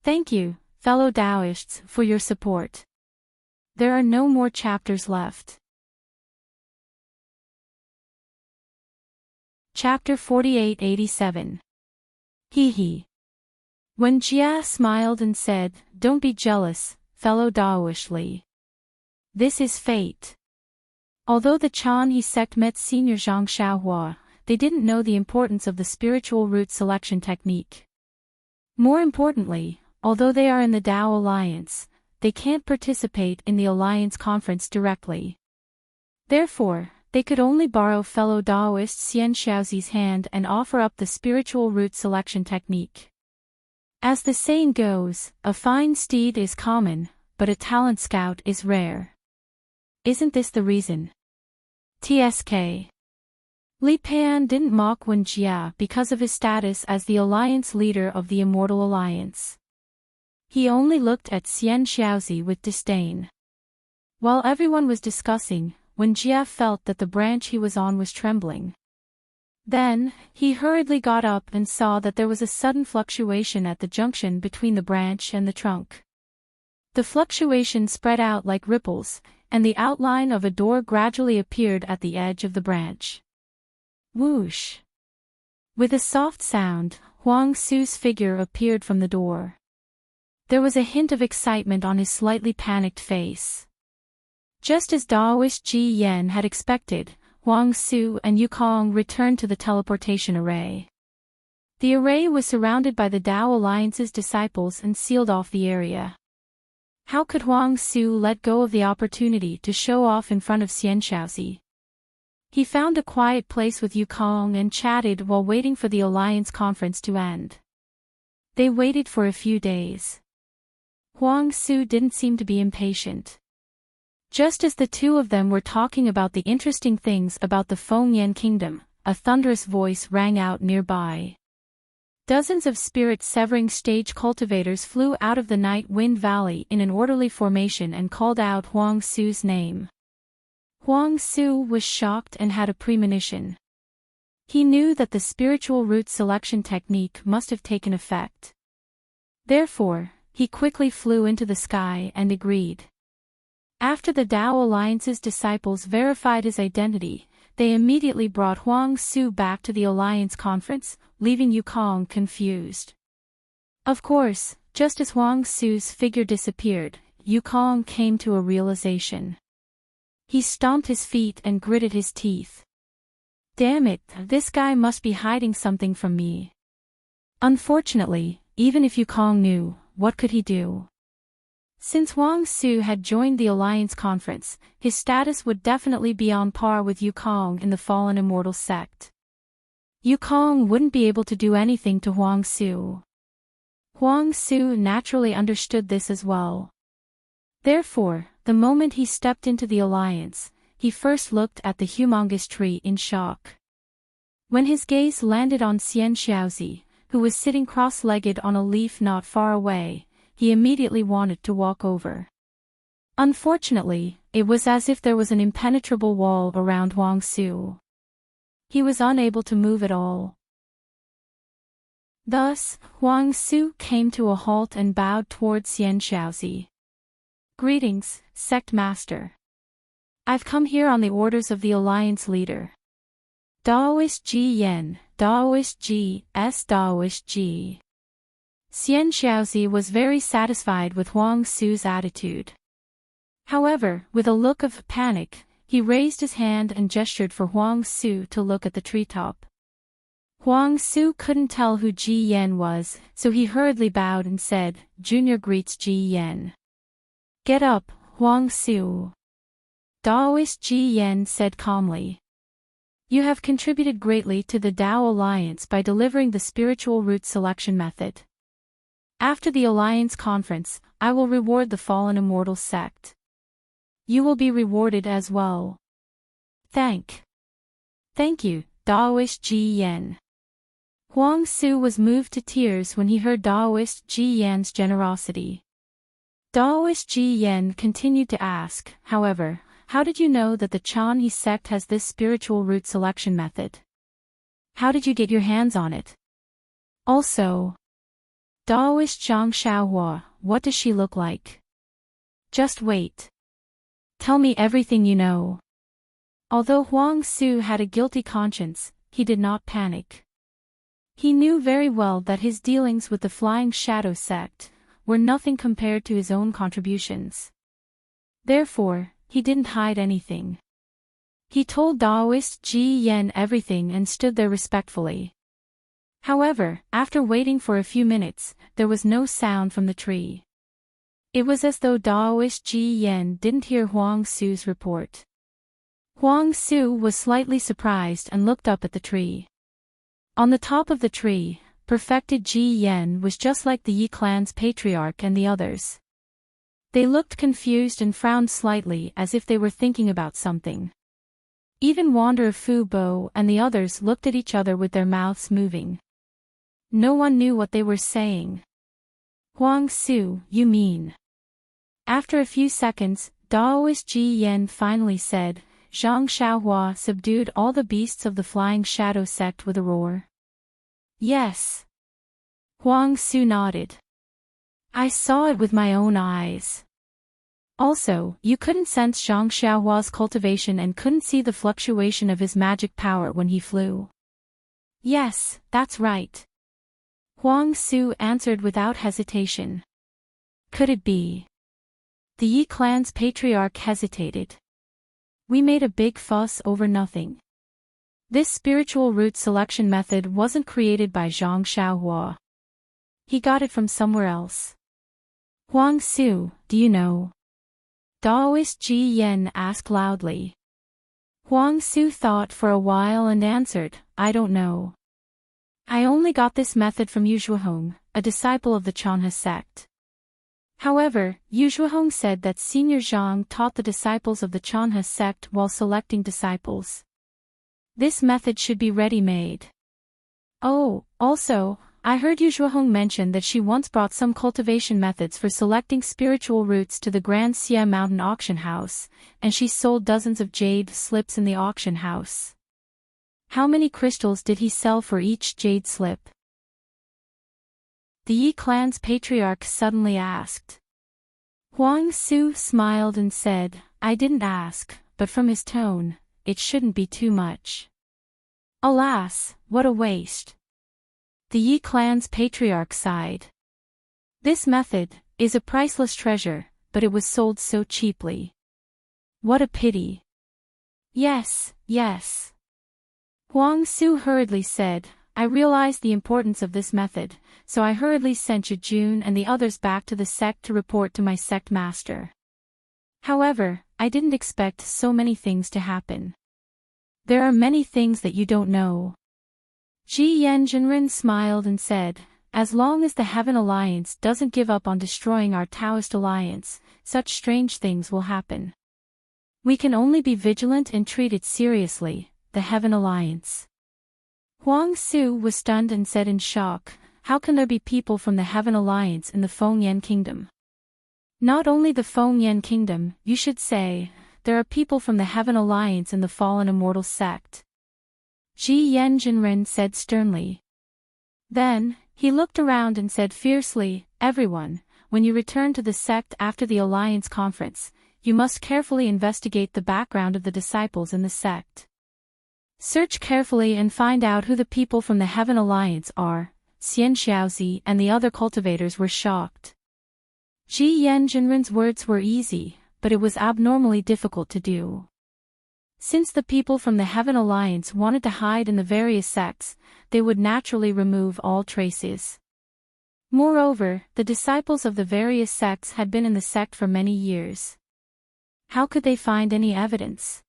Thank you, fellow Daoists, for your support. There are no more chapters left. Chapter 4887. Hee hee. When Jia smiled and said, "Don't be jealous, fellow Daoist Li. This is fate." Although the Chan-He sect met Senior Zhang Xiaohua, they didn't know the importance of the spiritual root selection technique. More importantly, although they are in the Dao Alliance, they can't participate in the Alliance conference directly. Therefore, they could only borrow fellow Daoist Xian Xiaozi's hand and offer up the spiritual root selection technique. As the saying goes, a fine steed is common, but a talent scout is rare. Isn't this the reason? TSK. Li Peian didn't mock Wen Jia because of his status as the alliance leader of the Immortal Alliance. He only looked at Xian Xiaozi with disdain. While everyone was discussing, Wen Jia felt that the branch he was on was trembling. Then, he hurriedly got up and saw that there was a sudden fluctuation at the junction between the branch and the trunk. The fluctuation spread out like ripples, and the outline of a door gradually appeared at the edge of the branch. Whoosh! With a soft sound, Huang Su's figure appeared from the door. There was a hint of excitement on his slightly panicked face. Just as Daoist Ji Yan had expected, Huang Su and Yukong returned to the teleportation array. The array was surrounded by the Dao Alliance's disciples and sealed off the area. How could Huang Su let go of the opportunity to show off in front of Xian Xiaozi? He found a quiet place with Yukong and chatted while waiting for the Alliance conference to end. They waited for a few days. Huang Su didn't seem to be impatient. Just as the two of them were talking about the interesting things about the Fengyan kingdom, a thunderous voice rang out nearby. Dozens of spirit-severing stage cultivators flew out of the Night Wind Valley in an orderly formation and called out Huang Su's name. Huang Su was shocked and had a premonition. He knew that the spiritual root selection technique must have taken effect. Therefore, he quickly flew into the sky and agreed. After the Dao Alliance's disciples verified his identity, they immediately brought Huang Su back to the Alliance conference, leaving Yukong confused. Of course, just as Huang Su's figure disappeared, Yukong came to a realization. He stomped his feet and gritted his teeth. Damn it, this guy must be hiding something from me. Unfortunately, even if Yukong knew, what could he do? Since Huang Su had joined the Alliance conference, his status would definitely be on par with Yukong in the Fallen Immortal sect. Yukong wouldn't be able to do anything to Huang Su. Huang Su naturally understood this as well. Therefore, the moment he stepped into the Alliance, he first looked at the humongous tree in shock. When his gaze landed on Xian Xiaozi, who was sitting cross-legged on a leaf not far away, he immediately wanted to walk over. Unfortunately, it was as if there was an impenetrable wall around Huang Su. He was unable to move at all. Thus, Huang Su came to a halt and bowed towards Xian Xiaozi. "Greetings, Sect Master. I've come here on the orders of the Alliance leader. Daoist Ji Yan, Daoist Ji, Daoist Ji." Xian Xiaozi was very satisfied with Huang Su's attitude. However, with a look of panic, he raised his hand and gestured for Huang Su to look at the treetop. Huang Su couldn't tell who Ji Yan was, so he hurriedly bowed and said, "Junior greets Ji Yan." "Get up, Huang Su." Daoist Ji Yan said calmly. "You have contributed greatly to the Dao Alliance by delivering the spiritual root selection method. After the Alliance conference, I will reward the Fallen Immortal sect. You will be rewarded as well." Thank you, Daoist Ji Yan." Huang Su was moved to tears when he heard Daoist Ji Yan's generosity. Daoist Ji Yan continued to ask, however, "How did you know that the Chan-He sect has this spiritual root selection method? How did you get your hands on it? Also, Daoist Zhang Xiaohua, what does she look like? Just wait. Tell me everything you know." Although Huang Su had a guilty conscience, he did not panic. He knew very well that his dealings with the Flying Shadow sect were nothing compared to his own contributions. Therefore, he didn't hide anything. He told Daoist Ji Yen everything and stood there respectfully. However, after waiting for a few minutes, there was no sound from the tree. It was as though Daoist Ji Yen didn't hear Huang Su's report. Huang Su was slightly surprised and looked up at the tree. On the top of the tree, perfected Ji Yen was just like the Yi clan's patriarch and the others. They looked confused and frowned slightly as if they were thinking about something. Even Wanderer Fu Bo and the others looked at each other with their mouths moving. No one knew what they were saying. Huang Su, you mean? After a few seconds, Daoist Ji Yen finally said, Zhang Xiaohua subdued all the beasts of the Flying Shadow sect with a roar. Yes. Huang Su nodded. I saw it with my own eyes. Also, you couldn't sense Zhang Xiaohua's cultivation and couldn't see the fluctuation of his magic power when he flew. Yes, that's right. Huang Su answered without hesitation. Could it be? The Yi clan's patriarch hesitated. We made a big fuss over nothing. This spiritual root selection method wasn't created by Zhang Xiaohua. He got it from somewhere else. Huang Su, do you know? Daoist Ji Yen asked loudly. Huang Su thought for a while and answered, I don't know. I only got this method from Yu Zhuohong, a disciple of the Chanhe sect. However, Yu Zhuohong said that Senior Zhang taught the disciples of the Chanhe sect while selecting disciples. This method should be ready-made. Oh, also, I heard Yu Zhuohong mention that she once brought some cultivation methods for selecting spiritual roots to the Grand Xie Mountain auction house, and she sold dozens of jade slips in the auction house. How many crystals did he sell for each jade slip? The Yi clan's patriarch suddenly asked. Huang Su smiled and said, I didn't ask, but from his tone, it shouldn't be too much. Alas, what a waste. The Yi clan's patriarch sighed. This method is a priceless treasure, but it was sold so cheaply. What a pity. Yes, yes. Huang Su hurriedly said, I realized the importance of this method, so I hurriedly sent Yu Jun and the others back to the sect to report to my sect master. However, I didn't expect so many things to happen. There are many things that you don't know. Ji Yen Jinren smiled and said, as long as the Heaven Alliance doesn't give up on destroying our Taoist alliance, such strange things will happen. We can only be vigilant and treat it seriously, the Heaven Alliance. Huang Su was stunned and said in shock, how can there be people from the Heaven Alliance in the Fengyan Kingdom? Not only the Fengyan Kingdom, you should say, there are people from the Heaven Alliance in the Fallen Immortal sect. Ji Yen Jinren said sternly. Then, he looked around and said fiercely, everyone, when you return to the sect after the Alliance conference, you must carefully investigate the background of the disciples in the sect. Search carefully and find out who the people from the Heaven Alliance are. Xian Xiaozi and the other cultivators were shocked. Ji Yen Jinren's words were easy, but it was abnormally difficult to do. Since the people from the Heaven Alliance wanted to hide in the various sects, they would naturally remove all traces. Moreover, the disciples of the various sects had been in the sect for many years. How could they find any evidence?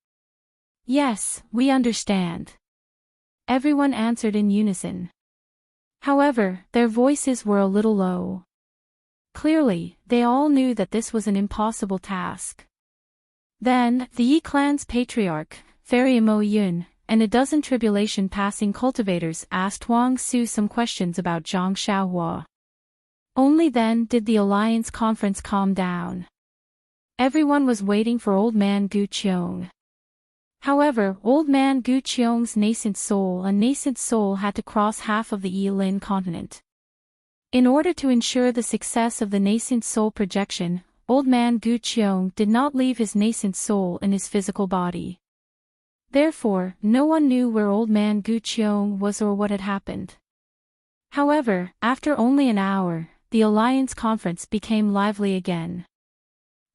Yes, we understand. Everyone answered in unison. However, their voices were a little low. Clearly, they all knew that this was an impossible task. Then, the Yi clan's patriarch, Fairy Mo Yun, and a dozen tribulation-passing cultivators asked Huang Su some questions about Zhang Xiaohua. Only then did the Alliance conference calm down. Everyone was waiting for Old Man Gu Qiong. However, Old Man Gu Qiong's nascent soul had to cross half of the Yilin continent. In order to ensure the success of the nascent soul projection, Old Man Gu Qiong did not leave his nascent soul in his physical body. Therefore, no one knew where Old Man Gu Qiong was or what had happened. However, after only an hour, the Alliance Conference became lively again.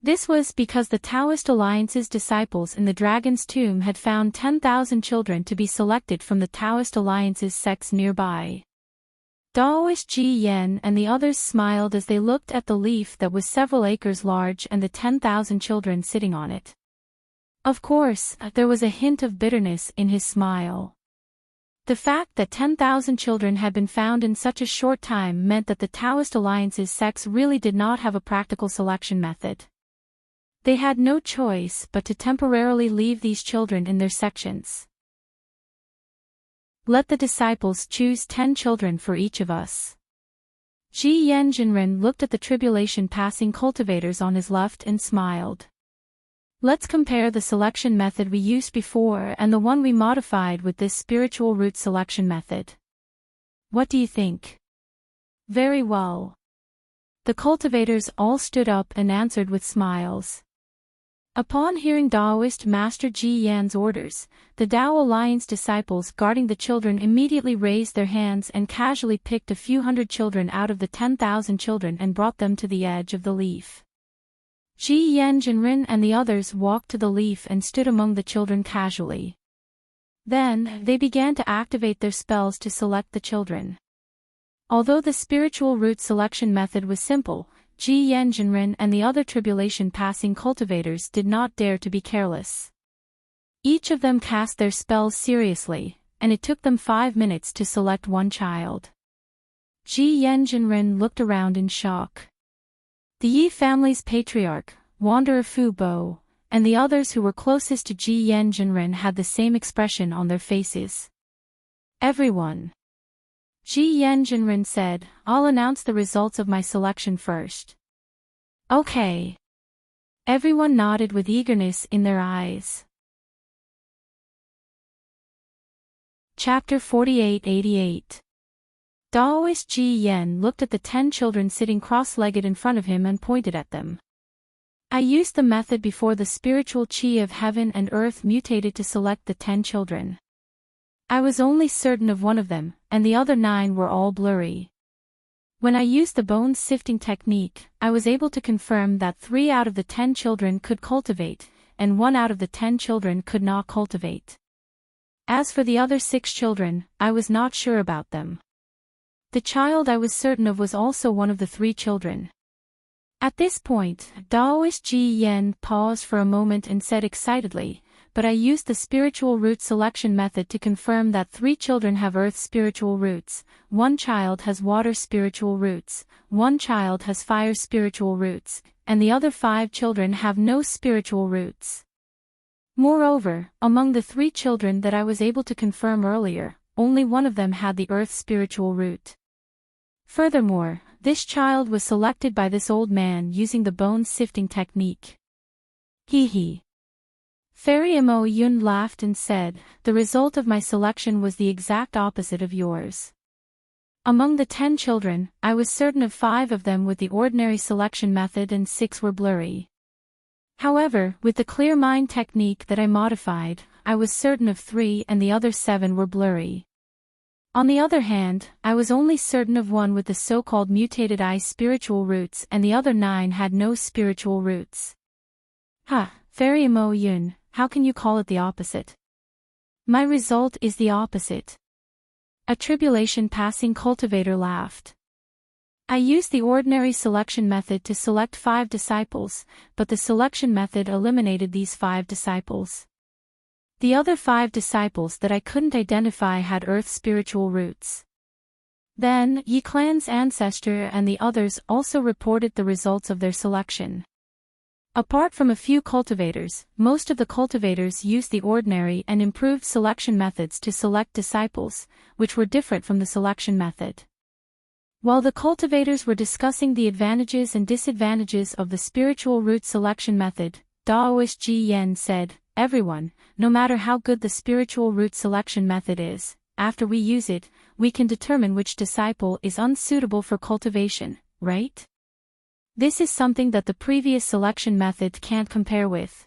This was because the Taoist Alliance's disciples in the Dragon's Tomb had found 10,000 children to be selected from the Taoist Alliance's sects nearby. Daoist Ji Yen and the others smiled as they looked at the leaf that was several acres large and the 10,000 children sitting on it. Of course, there was a hint of bitterness in his smile. The fact that 10,000 children had been found in such a short time meant that the Taoist Alliance's sects really did not have a practical selection method. They had no choice but to temporarily leave these children in their sections. Let the disciples choose 10 children for each of us. Ji Yen Jinren looked at the tribulation-passing cultivators on his left and smiled. Let's compare the selection method we used before and the one we modified with this spiritual root selection method. What do you think? Very well. The cultivators all stood up and answered with smiles. Upon hearing Taoist Master Ji Yan's orders, the Tao Alliance disciples guarding the children immediately raised their hands and casually picked a few hundred children out of the 10,000 children and brought them to the edge of the leaf. Ji Yen Jinren and the others walked to the leaf and stood among the children casually. Then, they began to activate their spells to select the children. Although the spiritual root selection method was simple, Ji Yen Jinren and the other tribulation-passing cultivators did not dare to be careless. Each of them cast their spells seriously, and it took them 5 minutes to select one child. Ji Yen Jinren looked around in shock. The Yi family's patriarch, Wanderer Fu Bo, and the others who were closest to Ji Yen Jinren had the same expression on their faces. Everyone. Ji Yen Jinren said, I'll announce the results of my selection first. Okay. Everyone nodded with eagerness in their eyes. Chapter 4888. Daoist Ji Yen looked at the 10 children sitting cross-legged in front of him and pointed at them. I used the method before the spiritual chi of heaven and earth mutated to select the 10 children. I was only certain of one of them, and the other 9 were all blurry. When I used the bone sifting technique, I was able to confirm that 3 out of the 10 children could cultivate, and 1 out of the 10 children could not cultivate. As for the other 6 children, I was not sure about them. The child I was certain of was also one of the 3 children. At this point, Daoist Ji Yen paused for a moment and said excitedly, but I used the spiritual root selection method to confirm that 3 children have earth spiritual roots, 1 child has water spiritual roots, 1 child has fire spiritual roots, and the other 5 children have no spiritual roots. Moreover, among the 3 children that I was able to confirm earlier, only one of them had the earth spiritual root. Furthermore, this child was selected by this old man using the bone sifting technique. Hee hee. Fairy Mo Yun laughed and said, the result of my selection was the exact opposite of yours. Among the 10 children, I was certain of 5 of them with the ordinary selection method and 6 were blurry. However, with the clear mind technique that I modified, I was certain of 3 and the other 7 were blurry. On the other hand, I was only certain of 1 with the so-called mutated eye spiritual roots and the other 9 had no spiritual roots. Fairy Mo Yun, how can you call it the opposite? My result is the opposite. A tribulation-passing cultivator laughed. I used the ordinary selection method to select 5 disciples, but the selection method eliminated these 5 disciples. The other 5 disciples that I couldn't identify had earth spiritual roots. Then, Yi Clan's ancestor and the others also reported the results of their selection. Apart from a few cultivators, most of the cultivators used the ordinary and improved selection methods to select disciples, which were different from the selection method. While the cultivators were discussing the advantages and disadvantages of the spiritual root selection method, Daoist Ji Yen said, everyone, no matter how good the spiritual root selection method is, after we use it, we can determine which disciple is unsuitable for cultivation, right? This is something that the previous selection method can't compare with.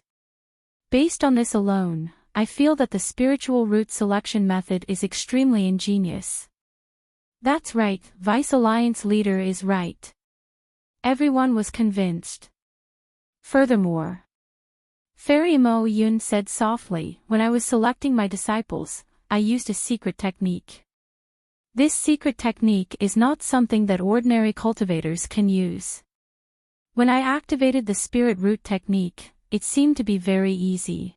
Based on this alone, I feel that the spiritual root selection method is extremely ingenious. That's right, Vice Alliance leader is right. Everyone was convinced. Furthermore, Fairy Mo Yun said softly, when I was selecting my disciples, I used a secret technique. This secret technique is not something that ordinary cultivators can use. When I activated the spirit root technique, it seemed to be very easy.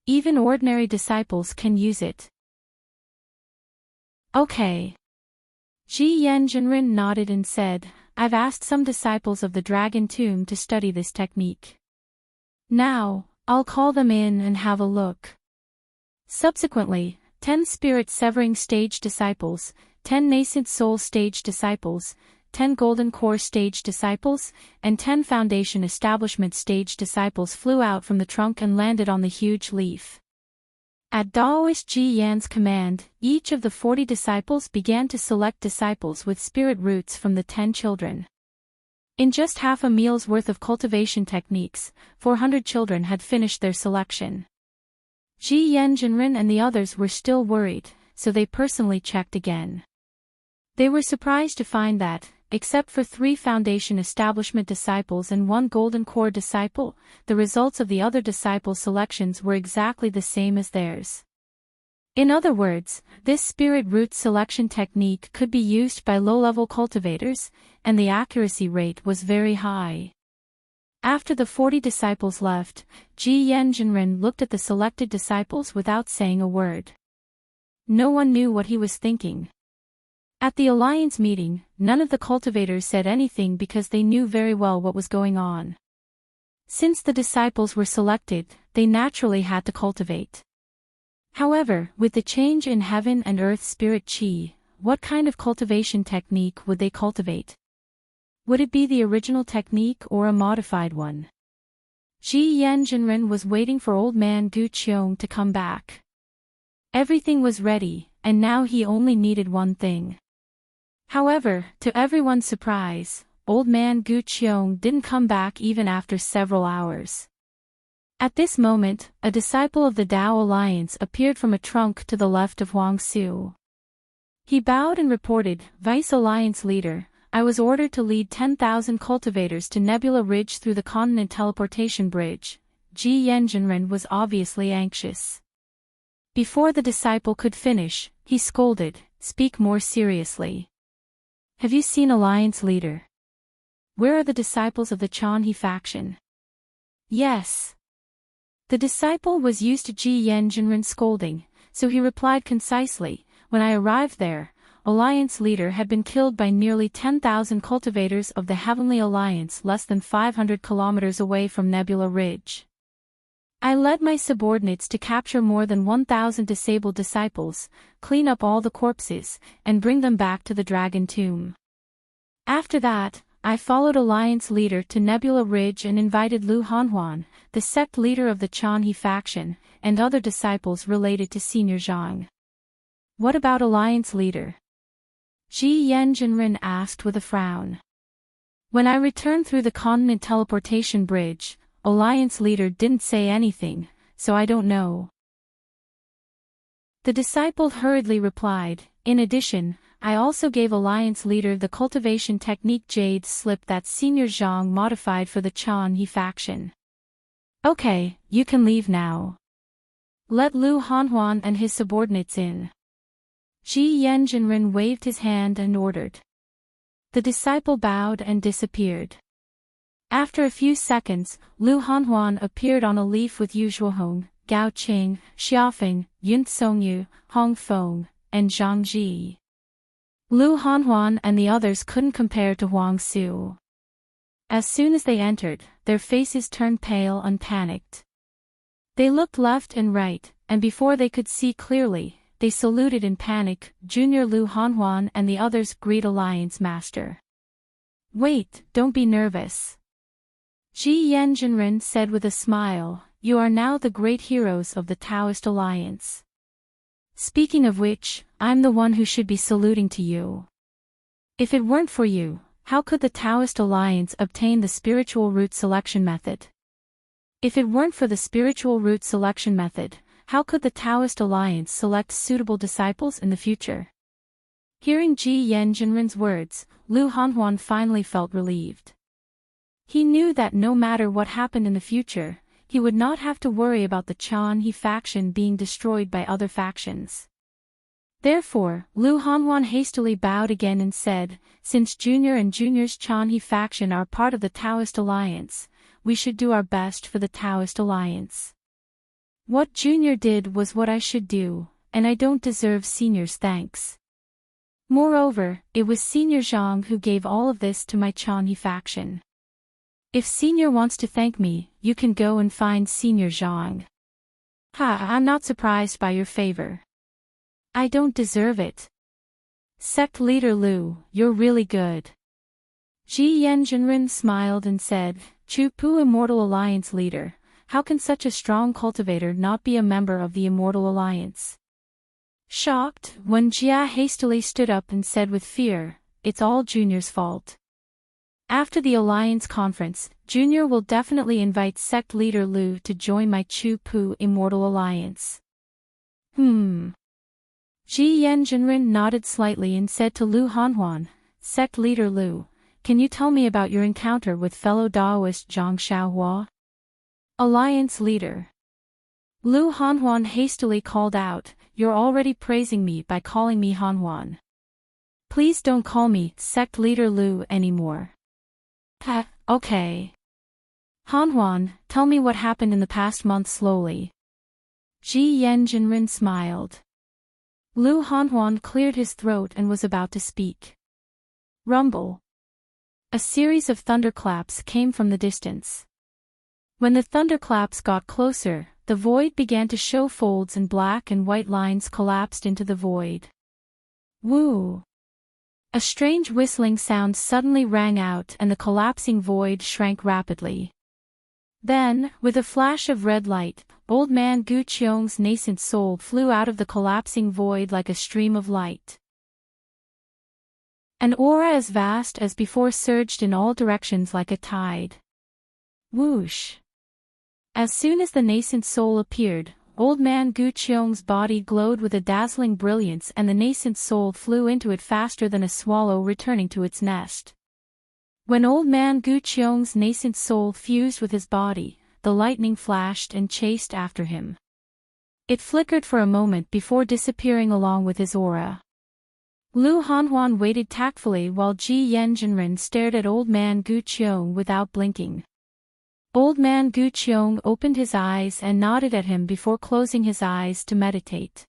Even ordinary disciples can use it. Okay. Ji Yanjinren nodded and said, I've asked some disciples of the Dragon Tomb to study this technique. Now, I'll call them in and have a look. Subsequently, 10 Spirit Severing Stage Disciples, 10 Nascent Soul Stage Disciples, 10 Golden Core Stage Disciples, and 10 Foundation Establishment Stage Disciples flew out from the trunk and landed on the huge leaf. At Daoist Ji Yan's command, each of the 40 disciples began to select disciples with spirit roots from the 10 children. In just half a meal's worth of cultivation techniques, 400 children had finished their selection. Ji Yanjinren and the others were still worried, so they personally checked again. They were surprised to find that, except for 3 Foundation Establishment disciples and 1 Golden Core disciple, the results of the other disciple selections were exactly the same as theirs. In other words, this spirit root selection technique could be used by low-level cultivators, and the accuracy rate was very high. After the 40 disciples left, Ji Yanjinren looked at the selected disciples without saying a word. No one knew what he was thinking. At the Alliance meeting, none of the cultivators said anything because they knew very well what was going on. Since the disciples were selected, they naturally had to cultivate. However, with the change in heaven and earth spirit chi, what kind of cultivation technique would they cultivate? Would it be the original technique or a modified one? Ji Yanjinren was waiting for old man Gu Qiong to come back. Everything was ready, and now he only needed one thing. However, to everyone's surprise, old man Gu Qiong didn't come back even after several hours. At this moment, a disciple of the Tao Alliance appeared from a trunk to the left of Huang Su. He bowed and reported, Vice Alliance leader, I was ordered to lead 10,000 cultivators to Nebula Ridge through the Continent Teleportation Bridge. Ji Yanjinren was obviously anxious. Before the disciple could finish, he scolded, speak more seriously. Have you seen Alliance leader? Where are the disciples of the Chanhe faction? Yes. The disciple was used to Ji Yanjinren's scolding, so he replied concisely, when I arrived there, Alliance leader had been killed by nearly 10,000 cultivators of the Heavenly Alliance less than 500 kilometers away from Nebula Ridge. I led my subordinates to capture more than 1,000 disabled disciples, clean up all the corpses, and bring them back to the Dragon Tomb. After that, I followed Alliance leader to Nebula Ridge and invited Lu Hanhuan, the sect leader of the Chanhe faction, and other disciples related to Senior Zhang. What about Alliance leader? Ji Yanjinren asked with a frown. When I returned through the Continent Teleportation Bridge, Alliance leader didn't say anything, so I don't know. The disciple hurriedly replied, in addition, I also gave Alliance leader the cultivation technique Jade Slip that Senior Zhang modified for the Chanhe faction. Okay, you can leave now. Let Lu Hanhuan and his subordinates in. Ji Yanjinren waved his hand and ordered. The disciple bowed and disappeared. After a few seconds, Lu Hanhuan appeared on a leaf with Yu Zhuohong, Gao Qing, Xiaofeng, Yun Songyu, Hong Feng, and Zhang Ji. Lu Hanhuan and the others couldn't compare to Huang Su. As soon as they entered, their faces turned pale and panicked. They looked left and right, and before they could see clearly, they saluted in panic. Junior Lu Hanhuan and the others greet Alliance Master. Wait, don't be nervous. Ji Yanjinren said with a smile, you are now the great heroes of the Taoist Alliance. Speaking of which, I'm the one who should be saluting to you. If it weren't for you, how could the Taoist Alliance obtain the spiritual root selection method? If it weren't for the spiritual root selection method, how could the Taoist Alliance select suitable disciples in the future? Hearing Ji Yanjinren's words, Lu Hanhuan finally felt relieved. He knew that no matter what happened in the future, he would not have to worry about the Chanhe faction being destroyed by other factions. Therefore, Lu Hanhuan hastily bowed again and said, "Since Junior and Junior's Chanhe faction are part of the Taoist Alliance, we should do our best for the Taoist Alliance. What Junior did was what I should do, and I don't deserve Senior's thanks. Moreover, it was Senior Zhang who gave all of this to my Chanhe faction. If Senior wants to thank me, you can go and find Senior Zhang." I'm not surprised by your favor. I don't deserve it. Sect Leader Lu, you're really good. Ji Yanjinren smiled and said, "Chu Pu Immortal Alliance Leader, how can such a strong cultivator not be a member of the Immortal Alliance?" Shocked, Wen Jia hastily stood up and said with fear, "It's all Junior's fault. After the Alliance Conference, Junior will definitely invite Sect Leader Lu to join my Chu Pu Immortal Alliance." Ji Yanjinren nodded slightly and said to Lu Hanhuan, "Sect Leader Lu, can you tell me about your encounter with fellow Daoist Zhang Xiaohua?" Alliance Leader Lu Hanhuan hastily called out, "You're already praising me by calling me Hanhuan. Please don't call me Sect Leader Lu anymore." Okay. Hanhuan, tell me what happened in the past month slowly. Ji Yanjinren smiled. Lu Hanhuan cleared his throat and was about to speak. Rumble. A series of thunderclaps came from the distance. When the thunderclaps got closer, the void began to show folds and black and white lines collapsed into the void. Woo! A strange whistling sound suddenly rang out and the collapsing void shrank rapidly. Then, with a flash of red light, Old Man Gu Qiong's nascent soul flew out of the collapsing void like a stream of light. An aura as vast as before surged in all directions like a tide. Whoosh! As soon as the nascent soul appeared, Old Man Gu Qiong's body glowed with a dazzling brilliance and the nascent soul flew into it faster than a swallow returning to its nest. When Old Man Gu Qiong's nascent soul fused with his body, the lightning flashed and chased after him. It flickered for a moment before disappearing along with his aura. Lu Hanhuan waited tactfully while Ji Yanjinren stared at Old Man Gu Qiong without blinking. Old Man Gu Qiong opened his eyes and nodded at him before closing his eyes to meditate.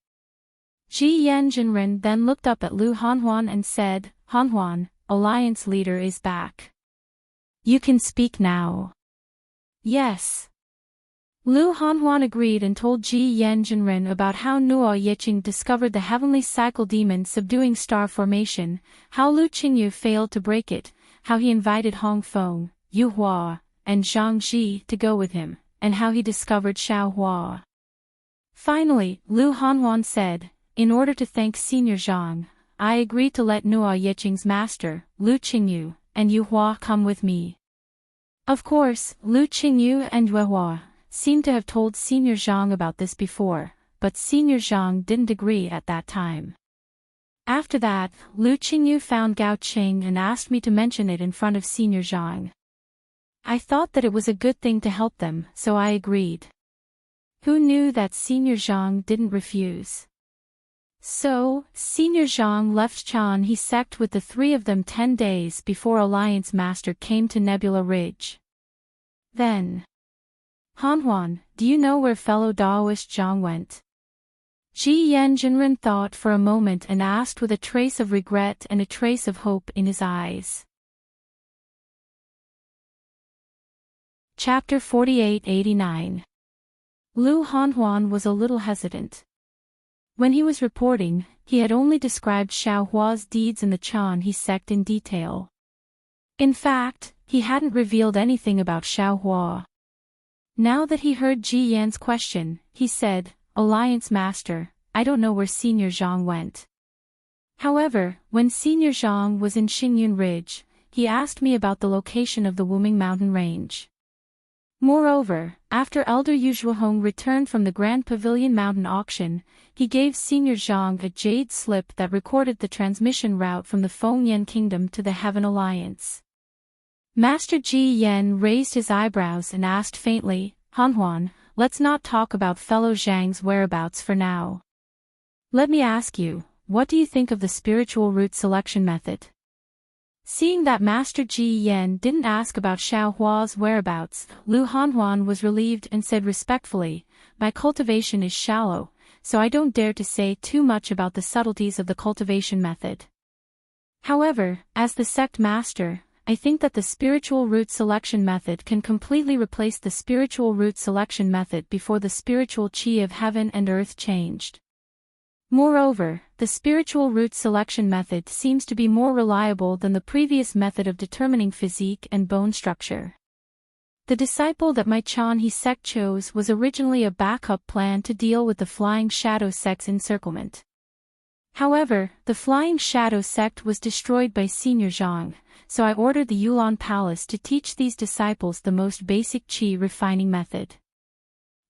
Ji Yanjinren then looked up at Lu Hanhuan and said, "Hanhuan, Alliance Leader is back. You can speak now." "Yes." Lu Hanhuan agreed and told Ji Yanjinren about how Nuo Yiqing discovered the heavenly cycle demon subduing star formation, how Lu Qingyu failed to break it, how he invited Hong Feng, Yu Hua, and Zhang Ji to go with him, and how he discovered Xiao Hua. Finally, Lu Hanhuan said, "In order to thank Senior Zhang, I agreed to let Nuo Yiqing's master, Lu Qingyu, and Yu Hua come with me." Of course, Lu Qingyu and Yu Hua seemed to have told Senior Zhang about this before, but Senior Zhang didn't agree at that time. After that, Lu Qingyu found Gao Qing and asked me to mention it in front of Senior Zhang. I thought that it was a good thing to help them, so I agreed. Who knew that Senior Zhang didn't refuse? So, Senior Zhang left Chanhe sect with the three of them 10 days before Alliance Master came to Nebula Ridge. Then, "Hanhuan, do you know where fellow Daoist Zhang went?" Ji Yanjinren thought for a moment and asked with a trace of regret and a trace of hope in his eyes. Chapter 48-89. Lu Hanhuan was a little hesitant. When he was reporting, he had only described Xiao Hua's deeds in the Chanhe sect in detail. In fact, he hadn't revealed anything about Xiao Hua. Now that he heard Ji Yan's question, he said, "Alliance Master, I don't know where Senior Zhang went. However, when Senior Zhang was in Xingyun Ridge, he asked me about the location of the Wuming mountain range. Moreover, after Elder Yuzhuahong returned from the Grand Pavilion Mountain auction, he gave Senior Zhang a jade slip that recorded the transmission route from the Fengyan Kingdom to the Heaven Alliance. Master Ji Yen raised his eyebrows and asked faintly, "Hanhuan, let's not talk about fellow Zhang's whereabouts for now. Let me ask you, what do you think of the spiritual root selection method?" Seeing that Master Ji Yen didn't ask about Xiao Hua's whereabouts, Lu Hanhuan was relieved and said respectfully, "My cultivation is shallow, so I don't dare to say too much about the subtleties of the cultivation method. However, as the sect master, I think that the spiritual root selection method can completely replace the spiritual root selection method before the spiritual qi of heaven and earth changed. Moreover, the spiritual root selection method seems to be more reliable than the previous method of determining physique and bone structure. The disciple that my Chanhe sect chose was originally a backup plan to deal with the Flying Shadow sect's encirclement. However, the Flying Shadow sect was destroyed by Senior Zhang, so I ordered the Yulan Palace to teach these disciples the most basic qi refining method.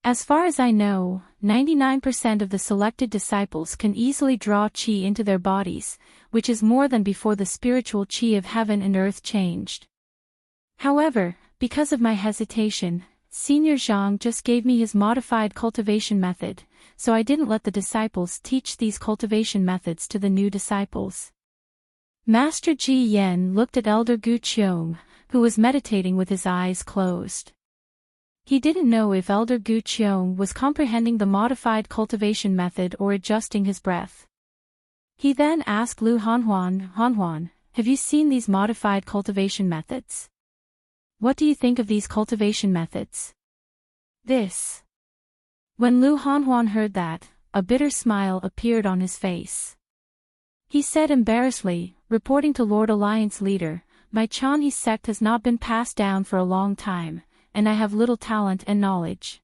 As far as I know, 99% of the selected disciples can easily draw qi into their bodies, which is more than before the spiritual qi of heaven and earth changed. However, because of my hesitation, Senior Zhang just gave me his modified cultivation method, so I didn't let the disciples teach these cultivation methods to the new disciples." Master Ji Yen looked at Elder Gu Qiong, who was meditating with his eyes closed. He didn't know if Elder Gu Qiong was comprehending the modified cultivation method or adjusting his breath. He then asked Lu Hanhuan, "Hanhuan, have you seen these modified cultivation methods? What do you think of these cultivation methods?" When Lu Hanhuan heard that, a bitter smile appeared on his face. He said embarrassedly, reporting to Lord Alliance Leader, "My Chanhe sect has not been passed down for a long time, and I have little talent and knowledge.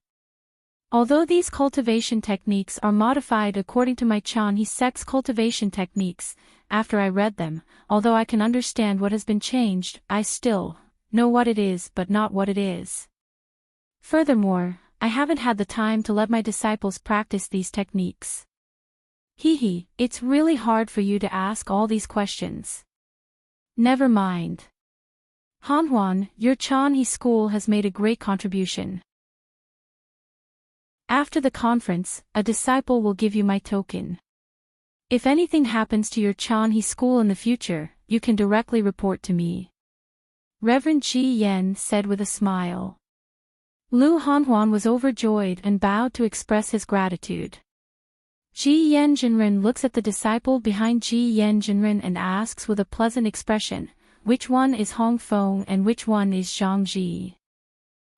Although these cultivation techniques are modified according to my Chanhe sect's cultivation techniques, after I read them, although I can understand what has been changed, I still know what it is but not what it is. Furthermore, I haven't had the time to let my disciples practice these techniques." It's really hard for you to ask all these questions. Never mind. Hanhuan, your Chanhe school has made a great contribution. After the conference, a disciple will give you my token. If anything happens to your Chanhe school in the future, you can directly report to me. Reverend Ji Yen said with a smile. Lu Hanhuan was overjoyed and bowed to express his gratitude. Ji Yen Jinren looks at the disciple behind Ji Yen Jinren and asks with a pleasant expression, "Which one is Hong Feng and which one is Zhang Ji?"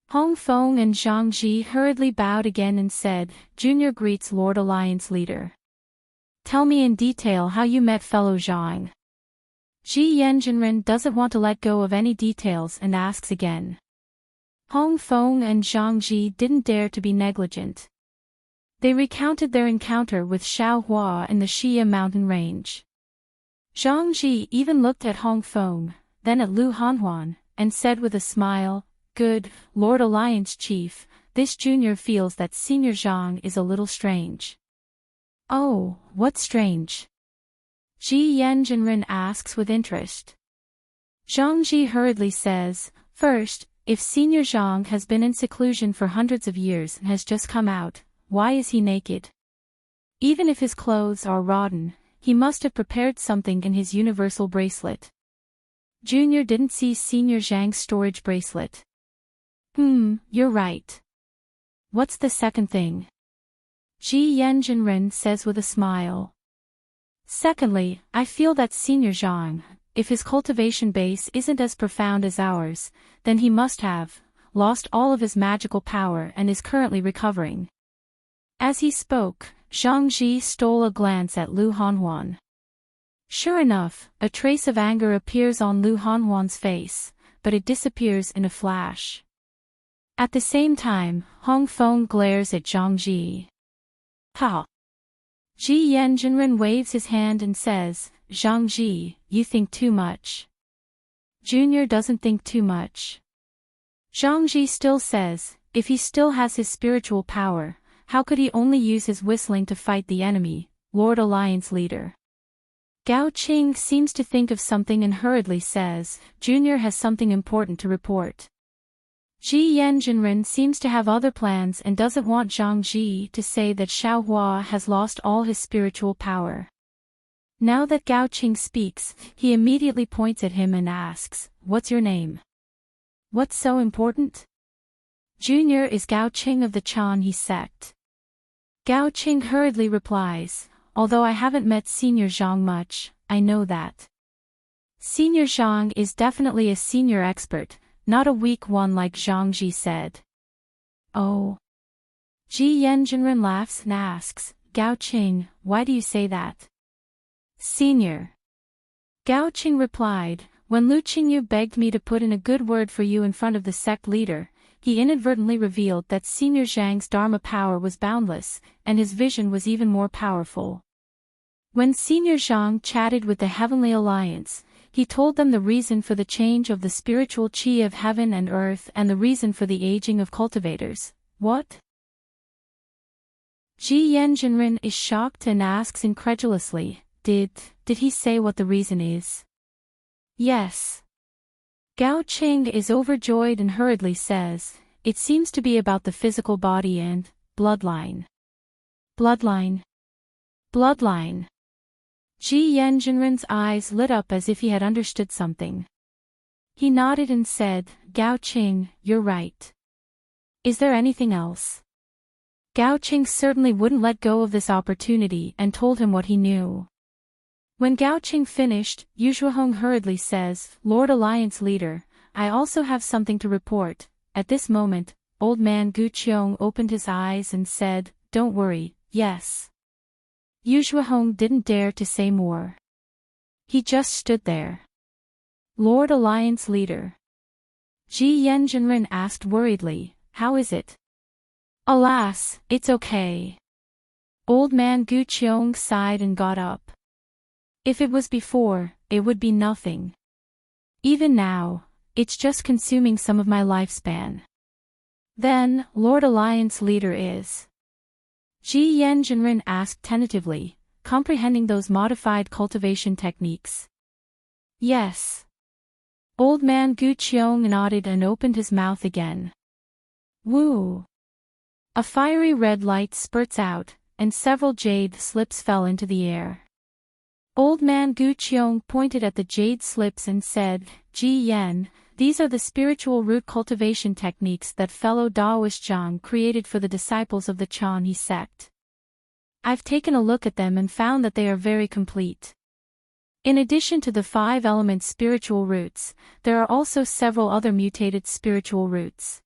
Hong Feng and Zhang Ji hurriedly bowed again and said, "Junior greets Lord Alliance Leader. Tell me in detail how you met fellow Zhang." Ji Yen Jinren doesn't want to let go of any details and asks again. Hong Feng and Zhang Ji didn't dare to be negligent. They recounted their encounter with Xiao Hua in the Xia mountain range. Zhang Ji even looked at Hong Feng, then at Lu Hanhuan, and said with a smile, "Good, Lord Alliance Chief, this junior feels that Senior Zhang is a little strange." "Oh, what's strange?" Ji Yen Jinren asks with interest. Zhang Ji hurriedly says, "First, if Senior Zhang has been in seclusion for hundreds of years and has just come out, why is he naked? Even if his clothes are rotten, he must have prepared something in his universal bracelet. Junior didn't see Senior Zhang's storage bracelet." You're right. What's the second thing?" Ji Yen Jinren says with a smile. "Secondly, I feel that Senior Zhang, if his cultivation base isn't as profound as ours, then he must have lost all of his magical power and is currently recovering." As he spoke, Zhang Ji stole a glance at Lu Hanhuan. Sure enough, a trace of anger appears on Lu Hanhuan's face, but it disappears in a flash. At the same time, Hong Feng glares at Zhang Ji. "Ha!" Ji Yen Jinren waves his hand and says, "Zhang Ji, you think too much." "Junior doesn't think too much." Zhangji still says, if he still has his spiritual power, how could he only use his whistling to fight the enemy, Lord Alliance leader? Gao Qing seems to think of something and hurriedly says, Junior has something important to report. Ji Yanjinren seems to have other plans and doesn't want Zhang Ji to say that Xiaohua has lost all his spiritual power. Now that Gao Qing speaks, he immediately points at him and asks, what's your name? What's so important? Junior is Gao Qing of the Chanhe sect. Gao Qing hurriedly replies, although I haven't met Senior Zhang much, I know that. Senior Zhang is definitely a senior expert, not a weak one like Zhang Ji said. Oh. Ji Yanjinren laughs and asks, Gao Qing, why do you say that? Senior. Gao Qing replied, when Lu Qingyu begged me to put in a good word for you in front of the sect leader, he inadvertently revealed that Senior Zhang's Dharma power was boundless, and his vision was even more powerful. When Senior Zhang chatted with the Heavenly Alliance, he told them the reason for the change of the spiritual qi of heaven and earth and the reason for the aging of cultivators. What? Ji Yanjinren is shocked and asks incredulously, Did he say what the reason is? Yes. Gao Qing is overjoyed and hurriedly says, it seems to be about the physical body and bloodline. Bloodline. Bloodline. Ji Yanjinren's eyes lit up as if he had understood something. He nodded and said, Gao Qing, you're right. Is there anything else? Gao Qing certainly wouldn't let go of this opportunity and told him what he knew. When Gao Qing finished, Yu Zhuhong hurriedly says, Lord Alliance leader, I also have something to report. At this moment, old man Gu Qiong opened his eyes and said, don't worry, yes. Yu Zhuhong didn't dare to say more. He just stood there. Lord Alliance leader. Ji Yanjinren asked worriedly, how is it? Alas, it's okay. Old man Gu Qiong sighed and got up. If it was before, it would be nothing. Even now, it's just consuming some of my lifespan. Then, Lord Alliance leader is. Ji Yanjinren asked tentatively, comprehending those modified cultivation techniques. Yes. Old man Gu Qiong nodded and opened his mouth again. Woo! A fiery red light spurts out, and several jade slips fell into the air. Old man Gu Qiong pointed at the jade slips and said, Ji Yan, these are the spiritual root cultivation techniques that fellow Daoist Zhang created for the disciples of the Chanhe sect. I've taken a look at them and found that they are very complete. In addition to the 5-element spiritual roots, there are also several other mutated spiritual roots.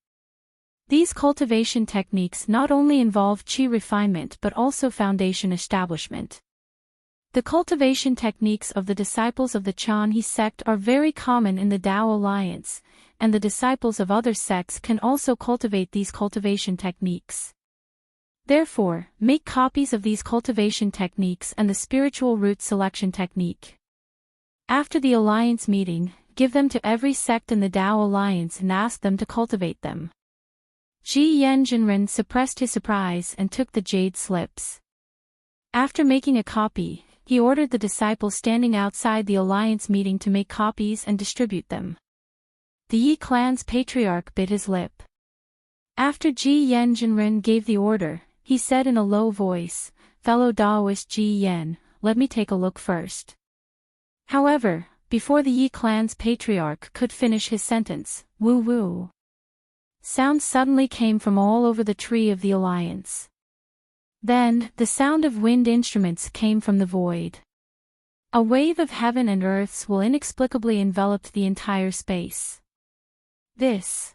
These cultivation techniques not only involve qi refinement but also foundation establishment. The cultivation techniques of the disciples of the Chanhe sect are very common in the Tao Alliance, and the disciples of other sects can also cultivate these cultivation techniques. Therefore, make copies of these cultivation techniques and the spiritual root selection technique. After the Alliance meeting, give them to every sect in the Tao Alliance and ask them to cultivate them. Ji Yanjinren suppressed his surprise and took the jade slips. After making a copy, he ordered the disciples standing outside the Alliance meeting to make copies and distribute them. The Yi clan's patriarch bit his lip. After Ji Yanjinren gave the order, he said in a low voice, Fellow Daoist Ji Yan, let me take a look first. However, before the Yi clan's patriarch could finish his sentence, woo-woo. Sound suddenly came from all over the tree of the Alliance. Then, the sound of wind instruments came from the void. A wave of heaven and earth's will inexplicably enveloped the entire space. This.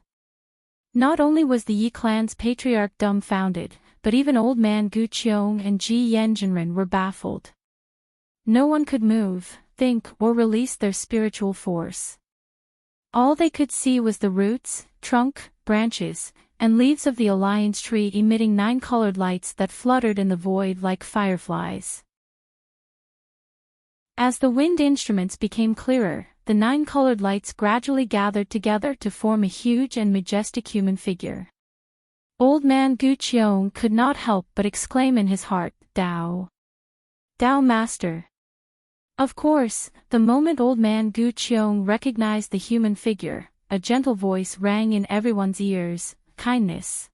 Not only was the Yi clan's patriarch dumbfounded, but even old man Gu Qiong and Ji Yanjinren were baffled. No one could move, think, or release their spiritual force. All they could see was the roots, trunk, branches, and leaves of the Alliance tree emitting 9-colored lights that fluttered in the void like fireflies. As the wind instruments became clearer, the 9 colored lights gradually gathered together to form a huge and majestic human figure. Old man Gu Qiong could not help but exclaim in his heart, Dao. Dao Master. Of course, the moment old man Gu Qiong recognized the human figure, a gentle voice rang in everyone's ears, kindness.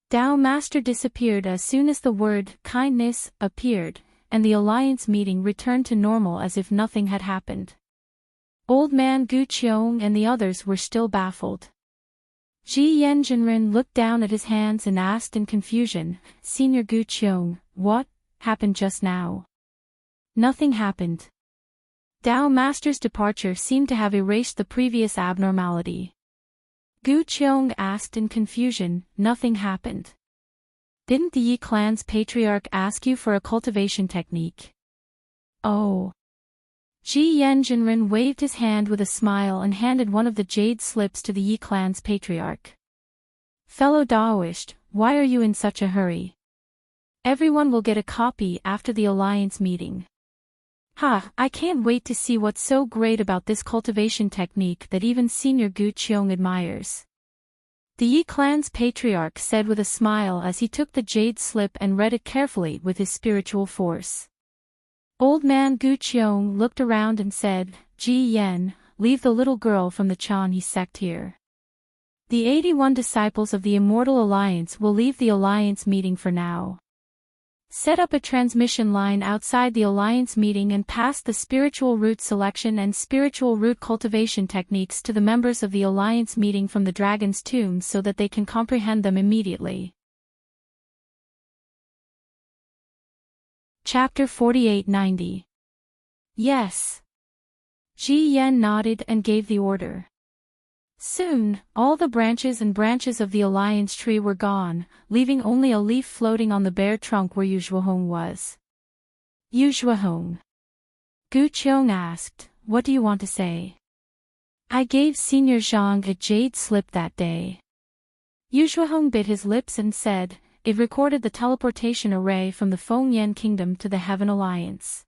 Dao Master disappeared as soon as the word kindness appeared, and the alliance meeting returned to normal as if nothing had happened. Old man Gu Qiong and the others were still baffled. Ji Yanjinren looked down at his hands and asked in confusion, Senior Gu Qiong, what happened just now? Nothing happened. Dao Master's departure seemed to have erased the previous abnormality. Gu Qiong asked in confusion, nothing happened. Didn't the Yi clan's patriarch ask you for a cultivation technique? Oh. Ji Yanjinren waved his hand with a smile and handed one of the jade slips to the Yi clan's patriarch. Fellow Daoist, why are you in such a hurry? Everyone will get a copy after the alliance meeting. I can't wait to see what's so great about this cultivation technique that even Senior Gu Qiong admires. The Yi clan's patriarch said with a smile as he took the jade slip and read it carefully with his spiritual force. Old man Gu Qiong looked around and said, Ji Yan, leave the little girl from the Chanhe sect here. The 81 disciples of the Immortal Alliance will leave the Alliance meeting for now. Set up a transmission line outside the Alliance meeting and pass the spiritual root selection and spiritual root cultivation techniques to the members of the Alliance meeting from the Dragon's Tomb so that they can comprehend them immediately. Chapter 4890. Yes. Ji Yan nodded and gave the order. Soon, all the branches of the Alliance tree were gone, leaving only a leaf floating on the bare trunk where Yu Zhuohong was. Yu Zhuohong. Gu Qiong asked, what do you want to say? I gave Senior Zhang a jade slip that day. Yu Zhuohong bit his lips and said, it recorded the teleportation array from the Fengyan Kingdom to the Heaven Alliance.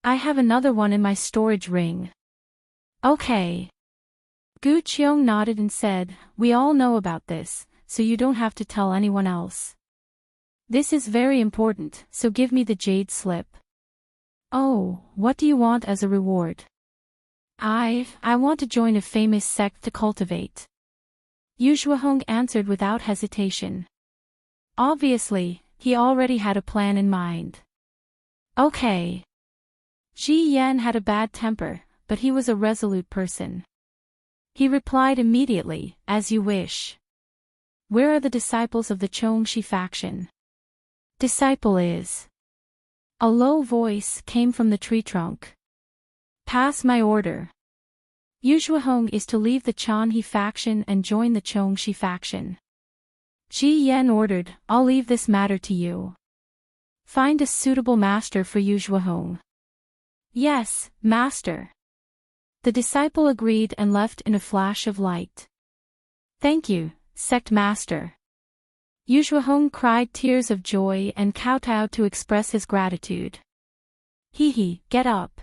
I have another one in my storage ring. Okay. Gu Qiong nodded and said, we all know about this, so you don't have to tell anyone else. This is very important, so give me the jade slip. Oh, what do you want as a reward? I want to join a famous sect to cultivate. Yu Zhuohong answered without hesitation. Obviously, he already had a plan in mind. Okay. Ji Yan had a bad temper, but he was a resolute person. He replied immediately, as you wish. Where are the disciples of the Chongxi faction? Disciple is. A low voice came from the tree trunk. Pass my order. Yu Zhuohong is to leave the Chanhe faction and join the Chongxi faction. Ji Yan ordered, I'll leave this matter to you. Find a suitable master for Yu Zhuohong. Yes, master. The disciple agreed and left in a flash of light. Thank you, sect master. Yu Zhuohong cried tears of joy and kowtowed to express his gratitude. Get up.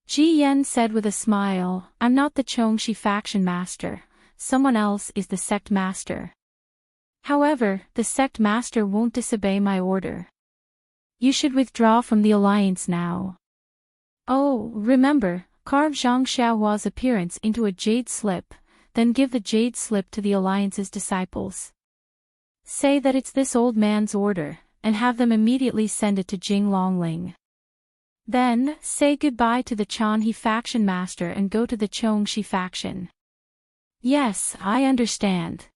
Ji Yan said with a smile, I'm not the Chongxi faction master, someone else is the sect master. However, the sect master won't disobey my order. You should withdraw from the alliance now. Oh, remember, carve Zhang Xiaohua's appearance into a jade slip, then give the jade slip to the alliance's disciples. Say that it's this old man's order, and have them immediately send it to Jing Longling. Then, say goodbye to the Chanhe faction master and go to the Chongxi faction. Yes, I understand.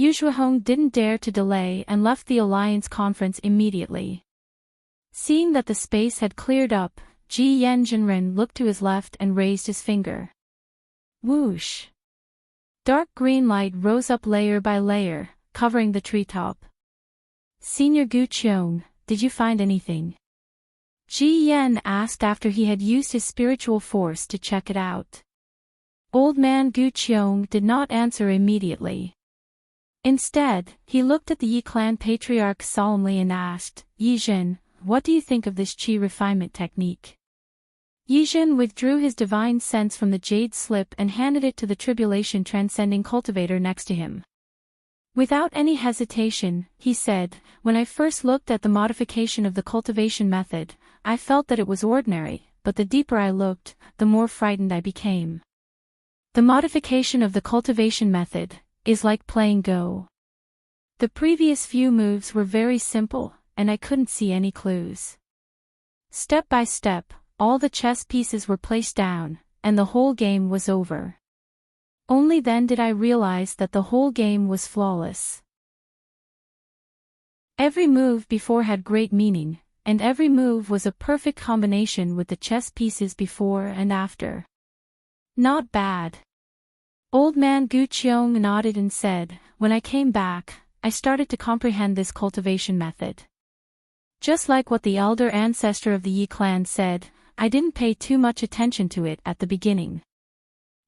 Yu Zhuohong didn't dare to delay and left the alliance conference immediately. Seeing that the space had cleared up, Ji Yanjinren looked to his left and raised his finger. Whoosh! Dark green light rose up layer by layer, covering the treetop. Senior Gu Qiong, did you find anything? Ji Yan asked after he had used his spiritual force to check it out. Old man Gu Qiong did not answer immediately. Instead, he looked at the Yi clan patriarch solemnly and asked, Yi Zhen, what do you think of this qi refinement technique? Yizhen withdrew his divine sense from the jade slip and handed it to the tribulation-transcending cultivator next to him. Without any hesitation, he said, "When I first looked at the modification of the cultivation method, I felt that it was ordinary, but the deeper I looked, the more frightened I became. The modification of the cultivation method is like playing Go. The previous few moves were very simple, and I couldn't see any clues. Step by step, all the chess pieces were placed down, and the whole game was over. Only then did I realize that the whole game was flawless. Every move before had great meaning, and every move was a perfect combination with the chess pieces before and after. Not bad." Old man Gu Qiong nodded and said, "When I came back, I started to comprehend this cultivation method. Just like what the elder ancestor of the Yi clan said, I didn't pay too much attention to it at the beginning.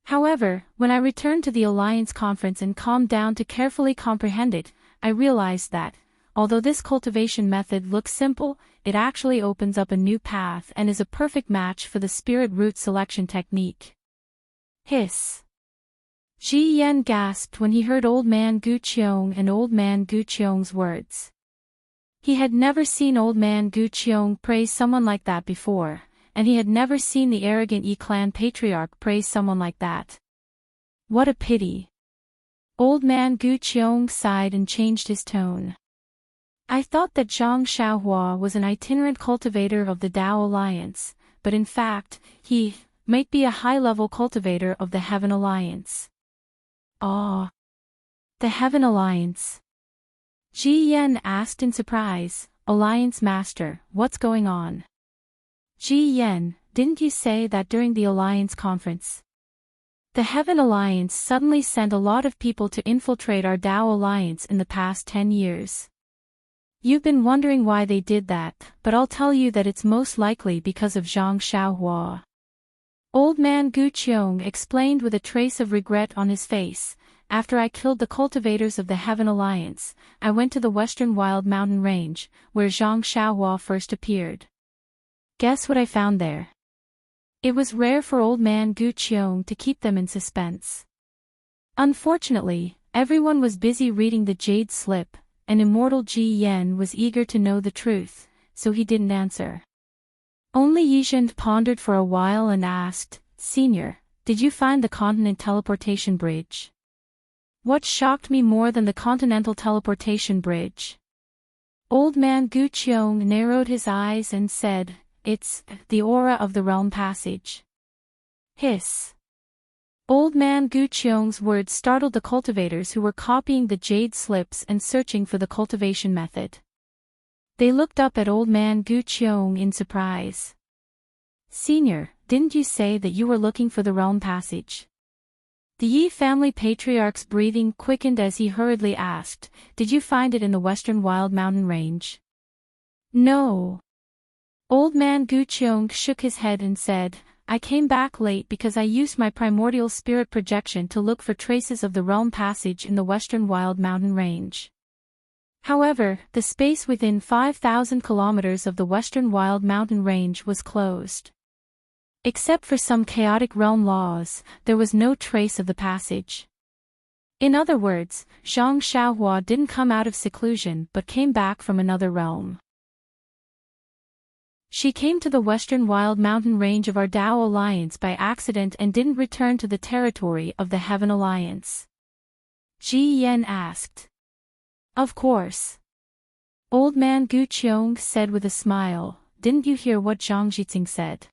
However, when I returned to the Alliance conference and calmed down to carefully comprehend it, I realized that, although this cultivation method looks simple, it actually opens up a new path and is a perfect match for the spirit root selection technique." Hiss. Ji Yen gasped when he heard Old Man Gu Qiong and Old Man Gu Qiong's words. He had never seen Old Man Gu Qiong praise someone like that before, and he had never seen the arrogant Yi clan patriarch praise someone like that. What a pity. Old Man Gu Qiong sighed and changed his tone. "I thought that Zhang Xiaohua was an itinerant cultivator of the Tao Alliance, but in fact, he might be a high-level cultivator of the Heaven Alliance." "Ah. The Heaven Alliance?" Ji Yen asked in surprise. "Alliance Master, what's going on?" "Ji Yen, didn't you say that during the Alliance conference? The Heaven Alliance suddenly sent a lot of people to infiltrate our Tao Alliance in the past 10 years. You've been wondering why they did that, but I'll tell you that it's most likely because of Zhang Xiaohua." Old man Gu Qiong explained with a trace of regret on his face. "After I killed the cultivators of the Heaven Alliance, I went to the western wild mountain range, where Zhang Xiaohua first appeared. Guess what I found there?" It was rare for Old man Gu Qiong to keep them in suspense. Unfortunately, everyone was busy reading the jade slip, and immortal Ji Yen was eager to know the truth, so he didn't answer. Only Yizhen pondered for a while and asked, "Senior, did you find the continent teleportation bridge?" "What shocked me more than the continental teleportation bridge?" Old man Gu Qiong narrowed his eyes and said, "It's the aura of the realm passage." Hiss. Old man Gu Qiong's words startled the cultivators who were copying the jade slips and searching for the cultivation method. They looked up at Old man Gu Qiong in surprise. "Senior, didn't you say that you were looking for the realm passage?" The Yi family patriarch's breathing quickened as he hurriedly asked, "Did you find it in the western wild mountain range?" "No." Old man Gu Qiong shook his head and said, "I came back late because I used my primordial spirit projection to look for traces of the realm passage in the western wild mountain range. However, the space within 5,000 kilometers of the western wild mountain range was closed. Except for some chaotic realm laws, there was no trace of the passage. In other words, Zhang Xiaohua didn't come out of seclusion but came back from another realm. She came to the western wild mountain range of our Tao Alliance by accident and didn't return to the territory of the Heaven Alliance?" Ji Yen asked. "Of course." Old man Gu Qiong said with a smile, "Didn't you hear what Zhang Zhixing said?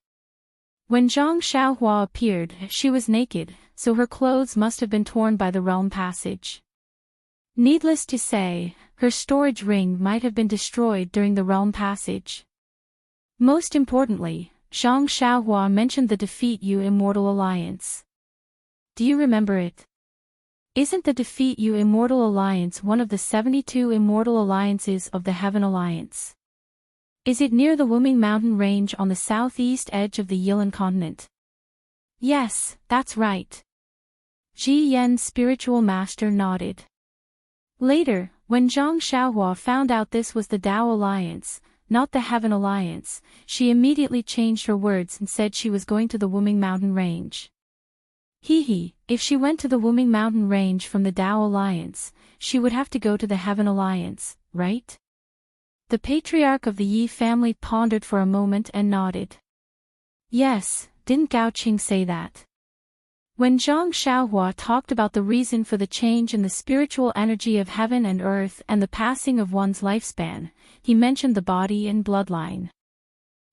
When Zhang Xiaohua appeared, she was naked, so her clothes must have been torn by the realm passage. Needless to say, her storage ring might have been destroyed during the realm passage. Most importantly, Zhang Xiaohua mentioned the Defeat You Immortal Alliance. Do you remember it? Isn't the Defeat You Immortal Alliance one of the 72 immortal alliances of the Heaven Alliance? Is it near the Wuming mountain range on the southeast edge of the Yilan continent?" "Yes, that's right." Ji Yen's spiritual master nodded. Later, when Zhang Xiaohua found out this was the Tao Alliance, not the Heaven Alliance. She immediately changed her words and said she was going to the Wuming Mountain Range. If she went to the Wuming Mountain Range from the Tao Alliance, she would have to go to the Heaven Alliance, right? The patriarch of the Yi family pondered for a moment and nodded. Yes, didn't Gao Qing say that? When Zhang Xiaohua talked about the reason for the change in the spiritual energy of heaven and earth and the passing of one's lifespan, he mentioned the body and bloodline.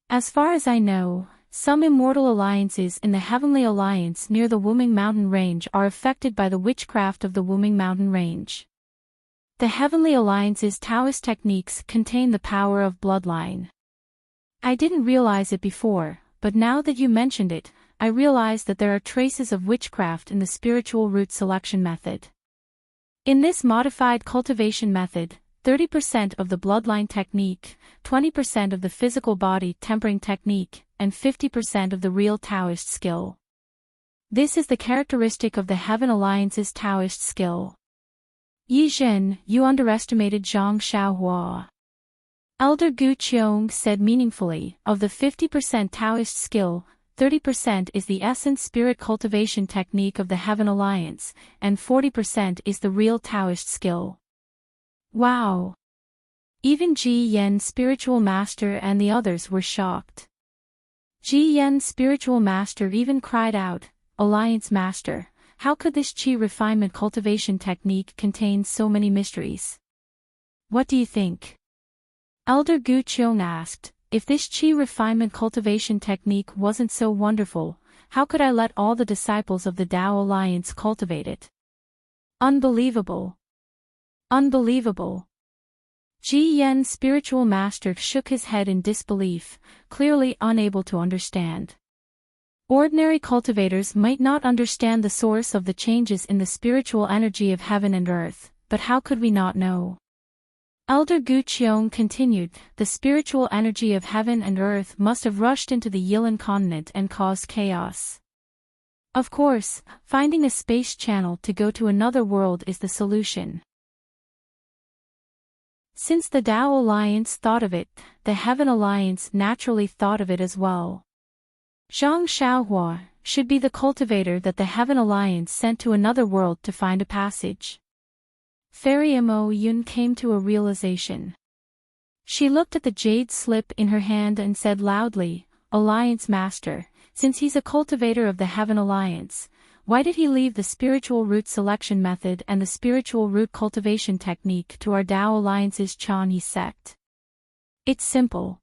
As far as I know, some immortal alliances in the Heavenly Alliance near the Wuming Mountain Range are affected by the witchcraft of the Wuming Mountain Range. The Heavenly Alliance's Taoist techniques contain the power of bloodline. I didn't realize it before, but now that you mentioned it, I realize that there are traces of witchcraft in the spiritual root selection method. In this modified cultivation method, 30% of the bloodline technique, 20% of the physical body tempering technique, and 50% of the real Taoist skill. This is the characteristic of the Heaven Alliance's Taoist skill. Yi Zhen, you underestimated Zhang Xiaohua. Elder Gu Qiong said meaningfully, of the 50% Taoist skill, 30% is the essence spirit cultivation technique of the Heaven Alliance, and 40% is the real Taoist skill. Wow! Even Ji Yen spiritual master and the others were shocked. Ji Yen spiritual master even cried out, Alliance master, how could this Qi refinement cultivation technique contain so many mysteries? What do you think? Elder Gu Qiong asked, if this Qi refinement cultivation technique wasn't so wonderful, how could I let all the disciples of the Tao Alliance cultivate it? Unbelievable! Unbelievable! Ji Yen spiritual master shook his head in disbelief, clearly unable to understand. Ordinary cultivators might not understand the source of the changes in the spiritual energy of heaven and earth, but how could we not know? Elder Gu Qiong continued, the spiritual energy of heaven and earth must have rushed into the Yilan continent and caused chaos. Of course, finding a space channel to go to another world is the solution. Since the Tao Alliance thought of it, the Heaven Alliance naturally thought of it as well. Zhang Xiaohua should be the cultivator that the Heaven Alliance sent to another world to find a passage. Fairy Mo Yun came to a realization. She looked at the jade slip in her hand and said loudly, Alliance Master, since he's a cultivator of the Heaven Alliance, why did he leave the spiritual root selection method and the spiritual root cultivation technique to our Tao Alliance's Chanyi sect? It's simple.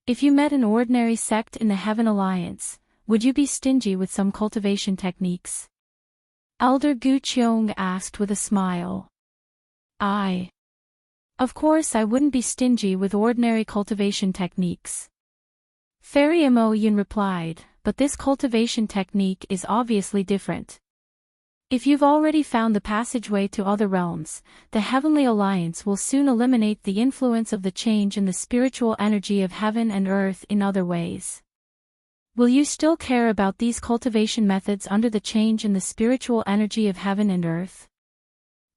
If you met an ordinary sect in the Heaven Alliance, would you be stingy with some cultivation techniques? Elder Gu Qiong asked with a smile. Of course I wouldn't be stingy with ordinary cultivation techniques. Fairy Mo Yun replied, but this cultivation technique is obviously different. If you've already found the passageway to other realms, the Heavenly Alliance will soon eliminate the influence of the change in the spiritual energy of heaven and earth in other ways. Will you still care about these cultivation methods under the change in the spiritual energy of heaven and earth?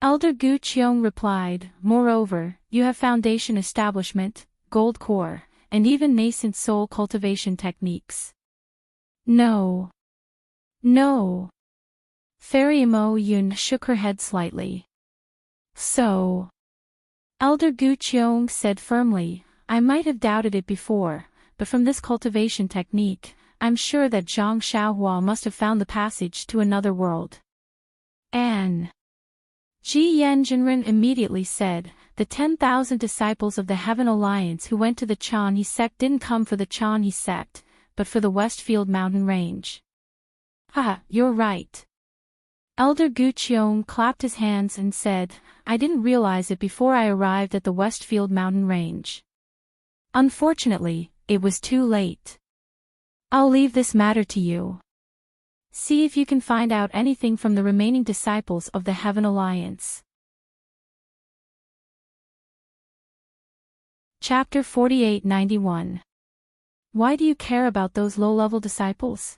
Elder Gu Qiong replied, moreover, you have foundation establishment, gold core, and even nascent soul cultivation techniques. No. Fairy Mo Yun shook her head slightly. So. Elder Gu Qiong said firmly, I might have doubted it before, but from this cultivation technique, I'm sure that Zhang Xiaohua must have found the passage to another world. Ji Yen Jinren immediately said, the 10,000 disciples of the Heaven Alliance who went to the Chanyi sect didn't come for the Chanyi sect, but for the Westfield Mountain Range. You're right. Elder Gu Qiong clapped his hands and said, I didn't realize it before I arrived at the Westfield Mountain Range. Unfortunately, it was too late. I'll leave this matter to you. See if you can find out anything from the remaining disciples of the Heaven Alliance. Chapter 4891. Why do you care about those low-level disciples?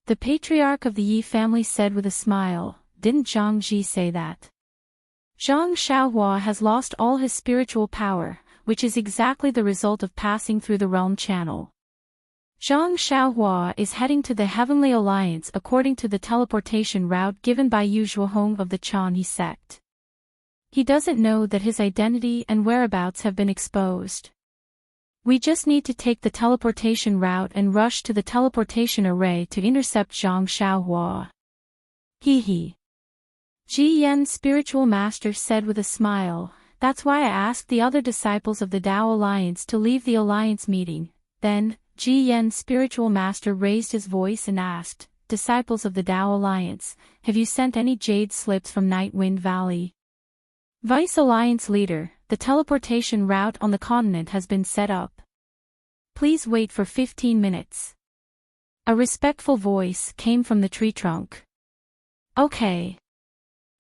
The patriarch of the Yi family said with a smile, didn't Zhang Ji say that? Zhang Xiaohua has lost all his spiritual power, which is exactly the result of passing through the realm channel. Zhang Xiaohua is heading to the Heavenly Alliance according to the teleportation route given by Yu Zhuohong of the Chanhe sect. He doesn't know that his identity and whereabouts have been exposed. We just need to take the teleportation route and rush to the teleportation array to intercept Zhang Xiaohua. Hee hee. Ji Yan, spiritual master, said with a smile, "That's why I asked the other disciples of the Tao Alliance to leave the Alliance meeting." Then, Ji Yan, spiritual master, raised his voice and asked, "Disciples of the Tao Alliance, have you sent any jade slips from Nightwind Valley?" Vice Alliance leader, the teleportation route on the continent has been set up. Please wait for 15 minutes. A respectful voice came from the tree trunk. Okay.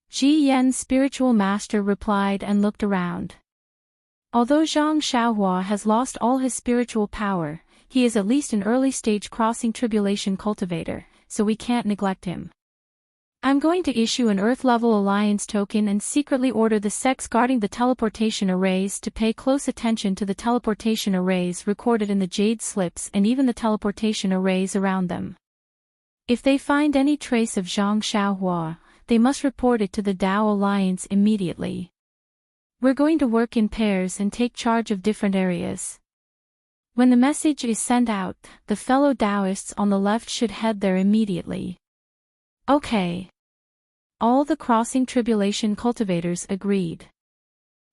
Ji Yan, spiritual master, replied and looked around. Although Zhang Xiaohua has lost all his spiritual power, he is at least an early-stage crossing tribulation cultivator, so we can't neglect him. I'm going to issue an Earth-level Alliance token and secretly order the sects guarding the teleportation arrays to pay close attention to the teleportation arrays recorded in the jade slips and even the teleportation arrays around them. If they find any trace of Zhang Xiaohua, they must report it to the Tao Alliance immediately. We're going to work in pairs and take charge of different areas. When the message is sent out, the fellow Taoists on the left should head there immediately. Okay. All the crossing tribulation cultivators agreed.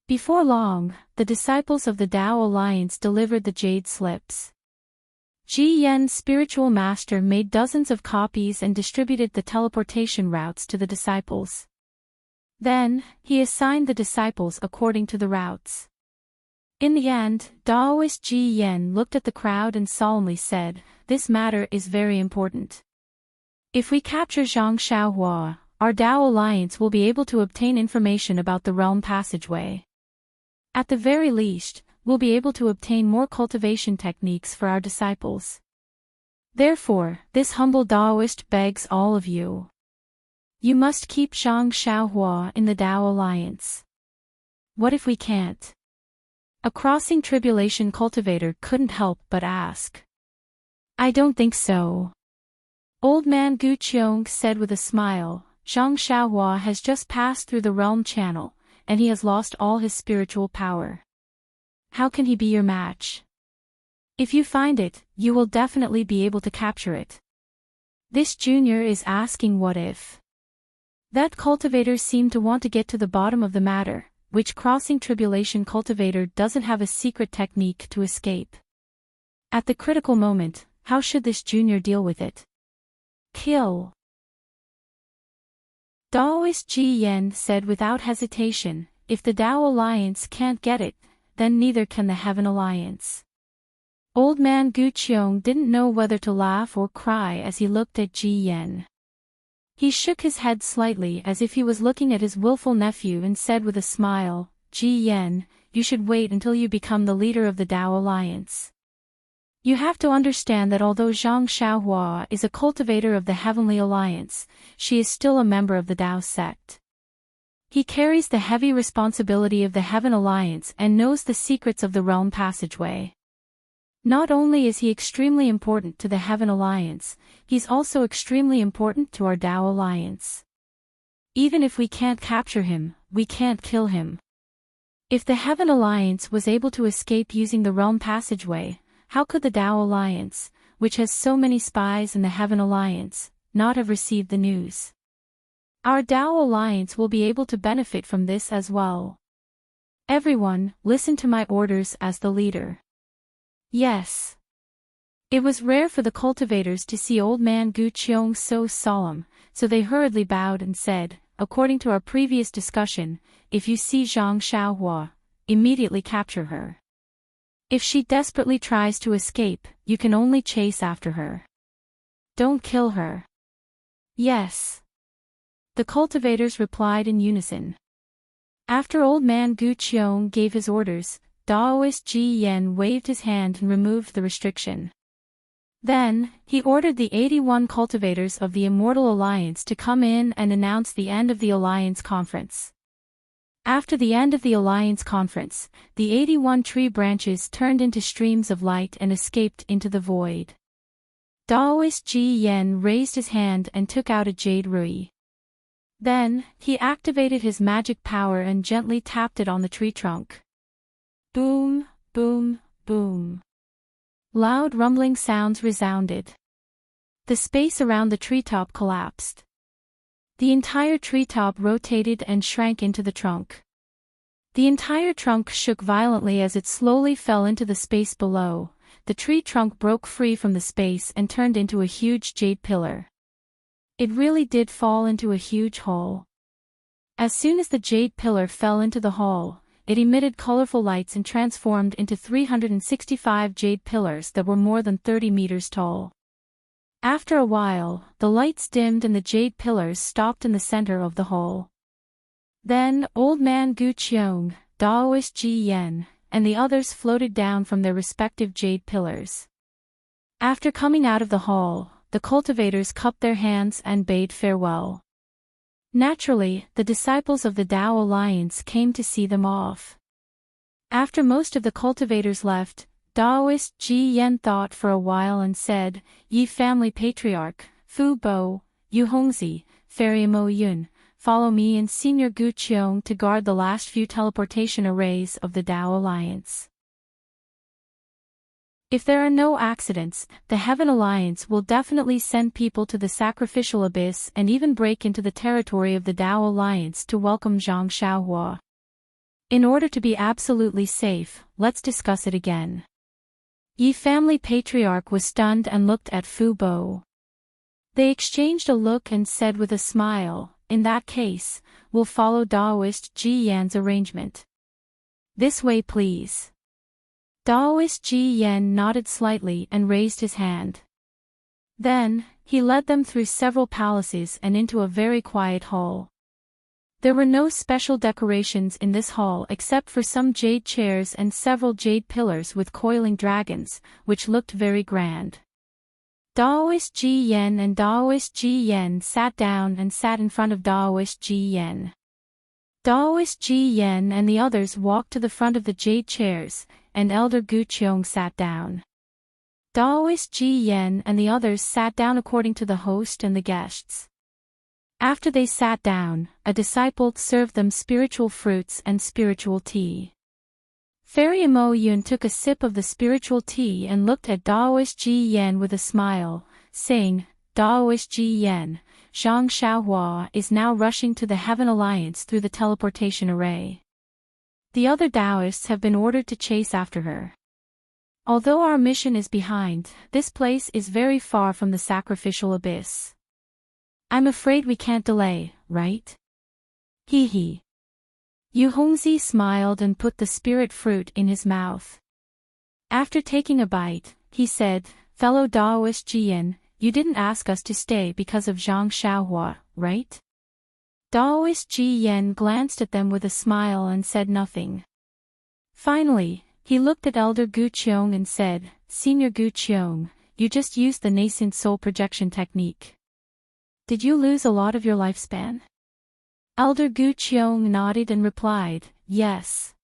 Before long, the disciples of the Tao Alliance delivered the jade slips. Ji Yan, spiritual master, made dozens of copies and distributed the teleportation routes to the disciples. Then, he assigned the disciples according to the routes. In the end, Taoist Ji Yan looked at the crowd and solemnly said, "This matter is very important. If we capture Zhang Xiaohua, our Tao Alliance will be able to obtain information about the realm passageway. At the very least, we'll be able to obtain more cultivation techniques for our disciples. Therefore, this humble Taoist begs all of you. You must keep Zhang Xiaohua in the Tao Alliance." What if we can't? A crossing tribulation cultivator couldn't help but ask. I don't think so. Old man Gu Qiong said with a smile, Zhang Xiaohua has just passed through the realm channel, and he has lost all his spiritual power. How can he be your match? If you find it, you will definitely be able to capture it. This junior is asking what if. That cultivator seemed to want to get to the bottom of the matter. Which crossing tribulation cultivator doesn't have a secret technique to escape? At the critical moment, how should this junior deal with it? Kill. Taoist Ji Yan said without hesitation, if the Tao Alliance can't get it, then neither can the Heaven Alliance. Old man Gu Qiong didn't know whether to laugh or cry as he looked at Ji Yan. He shook his head slightly as if he was looking at his willful nephew and said with a smile, Ji Yan, you should wait until you become the leader of the Tao Alliance. You have to understand that although Zhang Xiaohua is a cultivator of the Heavenly Alliance, she is still a member of the Tao sect. He carries the heavy responsibility of the Heaven Alliance and knows the secrets of the realm passageway. Not only is he extremely important to the Heaven Alliance, he's also extremely important to our Tao Alliance. Even if we can't capture him, we can't kill him. If the Heaven Alliance was able to escape using the realm passageway, how could the Tao Alliance, which has so many spies in the Heaven Alliance, not have received the news? Our Tao Alliance will be able to benefit from this as well. Everyone, listen to my orders as the leader. Yes. It was rare for the cultivators to see old man Gu Qiong so solemn, so they hurriedly bowed and said, according to our previous discussion, if you see Zhang Xiaohua, immediately capture her. If she desperately tries to escape, you can only chase after her. Don't kill her. Yes. The cultivators replied in unison. After old man Gu Qiong gave his orders, Taoist Ji Yan waved his hand and removed the restriction. Then, he ordered the 81 cultivators of the Immortal Alliance to come in and announce the end of the Alliance conference. After the end of the Alliance conference, the 81 tree branches turned into streams of light and escaped into the void. Daoist Ji Yen raised his hand and took out a jade rui. Then, he activated his magic power and gently tapped it on the tree trunk. Boom, boom, boom. Loud rumbling sounds resounded. The space around the treetop collapsed. The entire treetop rotated and shrank into the trunk. The entire trunk shook violently as it slowly fell into the space below. The tree trunk broke free from the space and turned into a huge jade pillar. It really did fall into a huge hole. As soon as the jade pillar fell into the hole, it emitted colorful lights and transformed into 365 jade pillars that were more than 30 meters tall. After a while, the lights dimmed and the jade pillars stopped in the center of the hole. Then, Old Man Gu Qiong, Daoist Ji Yen, and the others floated down from their respective jade pillars. After coming out of the hall, the cultivators cupped their hands and bade farewell. Naturally, the disciples of the Tao Alliance came to see them off. After most of the cultivators left, Daoist Ji Yen thought for a while and said, "Ye family patriarch, Fu Bo, Yu Hongzi, Fairy Mo Yun, follow me and Senior Gu Qiong to guard the last few teleportation arrays of the Tao Alliance. If there are no accidents, the Heaven Alliance will definitely send people to the sacrificial abyss and even break into the territory of the Tao Alliance to welcome Zhang Xiaohua. In order to be absolutely safe, let's discuss it again." Yi family patriarch was stunned and looked at Fu Bo. They exchanged a look and said with a smile, "In that case, we'll follow Daoist Ji Yan's arrangement. This way please." Daoist Ji Yan nodded slightly and raised his hand. Then, he led them through several palaces and into a very quiet hall. There were no special decorations in this hall except for some jade chairs and several jade pillars with coiling dragons, which looked very grand. Daoist Ji Yan and Daoist Ji Yan sat down and sat in front of Daoist Ji Yan. Daoist Ji Yan and the others walked to the front of the jade chairs, and Elder Gu Qiong sat down. Daoist Ji Yan and the others sat down according to the host and the guests. After they sat down, a disciple served them spiritual fruits and spiritual tea. Fairy Mo Yun took a sip of the spiritual tea and looked at Daoist Ji Yan with a smile, saying, "Daoist Ji Yan, Zhang Xiaohua is now rushing to the Heaven Alliance through the teleportation array. The other Taoists have been ordered to chase after her. Although our mission is behind, this place is very far from the sacrificial abyss. I'm afraid we can't delay, right?" Hee hee. Yu Hongzi smiled and put the spirit fruit in his mouth. After taking a bite, he said, "Fellow Daoist Jian, you didn't ask us to stay because of Zhang Xiaohua, right?" Daoist Ji Yan glanced at them with a smile and said nothing. Finally, he looked at Elder Gu Qiong and said, "Senior Gu Qiong, you just used the nascent soul projection technique. Did you lose a lot of your lifespan?" Elder Gu Qiong nodded and replied, "Yes.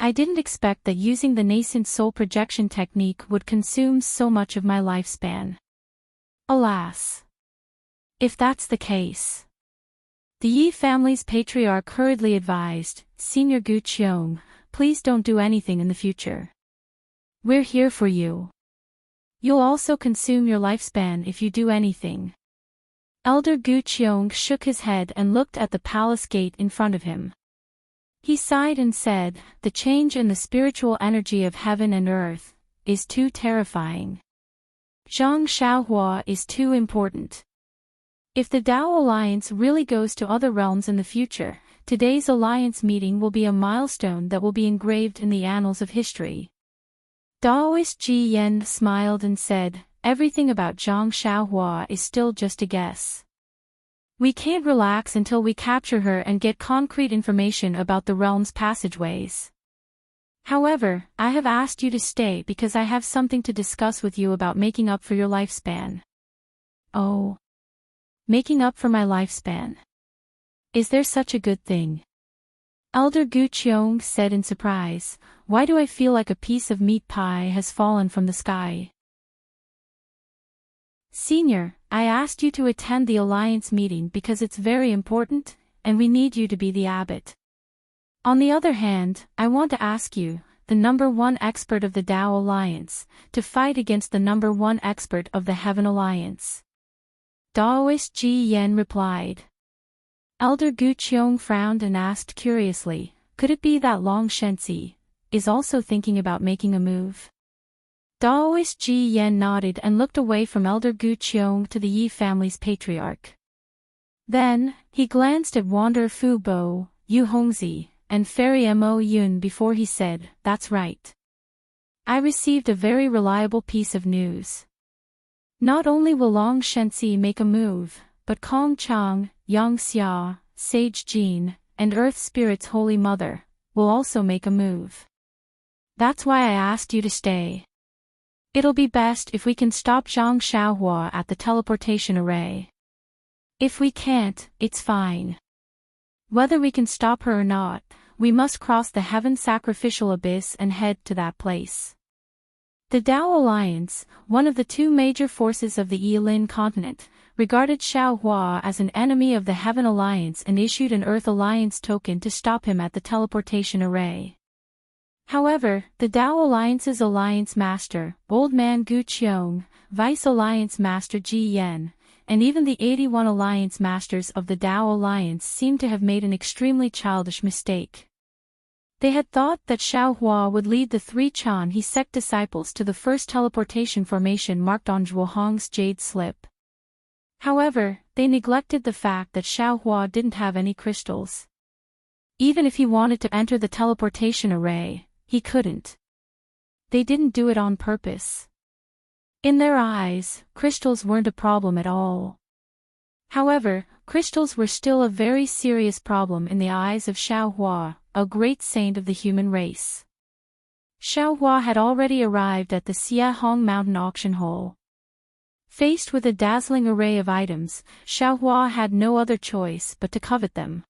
I didn't expect that using the nascent soul projection technique would consume so much of my lifespan. Alas. If that's the case." The Yi family's patriarch hurriedly advised, "Senior Gu Qiong, please don't do anything in the future. We're here for you. You'll also consume your lifespan if you do anything." Elder Gu Qiong shook his head and looked at the palace gate in front of him. He sighed and said, "The change in the spiritual energy of heaven and earth is too terrifying. Zhang Xiaohua is too important. If the Tao Alliance really goes to other realms in the future, today's Alliance meeting will be a milestone that will be engraved in the annals of history." Daoist Ji Yan smiled and said, "Everything about Zhang Xiaohua is still just a guess. We can't relax until we capture her and get concrete information about the realm's passageways. However, I have asked you to stay because I have something to discuss with you about making up for your lifespan." "Oh. Making up for my lifespan. Is there such a good thing?" Elder Gu Qiong said in surprise, "Why do I feel like a piece of meat pie has fallen from the sky?" Senior, I asked you to attend the Alliance meeting because it's very important, and we need you to be the abbot. On the other hand, I want to ask you, the #1 expert of the Tao Alliance, to fight against the #1 expert of the Heaven Alliance. Daoist Ji Yen replied. Elder Gu Qiong frowned and asked curiously, could it be that Long Shenxi is also thinking about making a move? Daoist Ji Yen nodded and looked away from Elder Gu Qiong to the Yi family's patriarch. Then, he glanced at Wanderer Fu Bo, Yu Hongzi, and Fairy Mo Yun before he said, "That's right. I received a very reliable piece of news. Not only will Long Shenxi make a move, but Kong Chang, Yang Xia, Sage Jean, and Earth Spirit's Holy Mother will also make a move. That's why I asked you to stay. It'll be best if we can stop Zhang Xiaohua at the teleportation array. If we can't, it's fine. Whether we can stop her or not, we must cross the Heaven Sacrificial Abyss and head to that place." The Tao Alliance, one of the two major forces of the Yilin continent, regarded Xiaohua as an enemy of the Heaven Alliance and issued an Earth Alliance token to stop him at the teleportation array. However, the Tao Alliance's Alliance Master, Old Man Gu Qiong, Vice Alliance Master Ji Yen, and even the 81 Alliance Masters of the Tao Alliance seemed to have made an extremely childish mistake. They had thought that Xiaohua would lead the 3 Chan He sect disciples to the first teleportation formation marked on Zhuohong's jade slip. However, they neglected the fact that Xiaohua didn't have any crystals. Even if he wanted to enter the teleportation array, he couldn't. They didn't do it on purpose. In their eyes, crystals weren't a problem at all. However, crystals were still a very serious problem in the eyes of Xiaohua, a great saint of the human race. Xiaohua had already arrived at the Xiahong Mountain auction hall. Faced with a dazzling array of items, Xiaohua had no other choice but to covet them.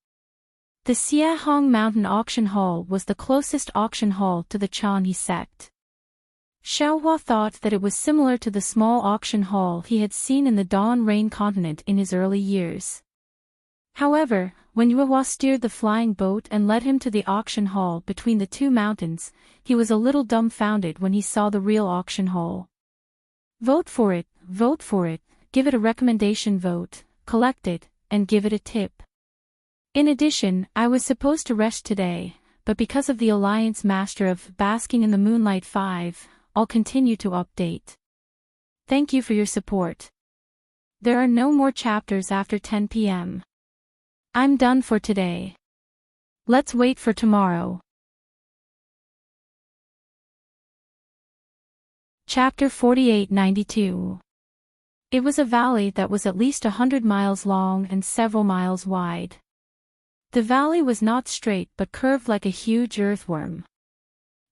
The Xiahong Mountain auction hall was the closest auction hall to the Chan He sect. Xiaohua thought that it was similar to the small auction hall he had seen in the Dawn Rain continent in his early years. However, when Yuehua steered the flying boat and led him to the auction hall between the two mountains, he was a little dumbfounded when he saw the real auction hall. Vote for it, give it a recommendation vote, collect it, and give it a tip. In addition, I was supposed to rest today, but because of the Alliance Master of Basking in the Moonlight 5, I'll continue to update. Thank you for your support. There are no more chapters after 10 p.m. I'm done for today. Let's wait for tomorrow. Chapter 4892. It was a valley that was at least 100 miles long and several miles wide. The valley was not straight but curved like a huge earthworm.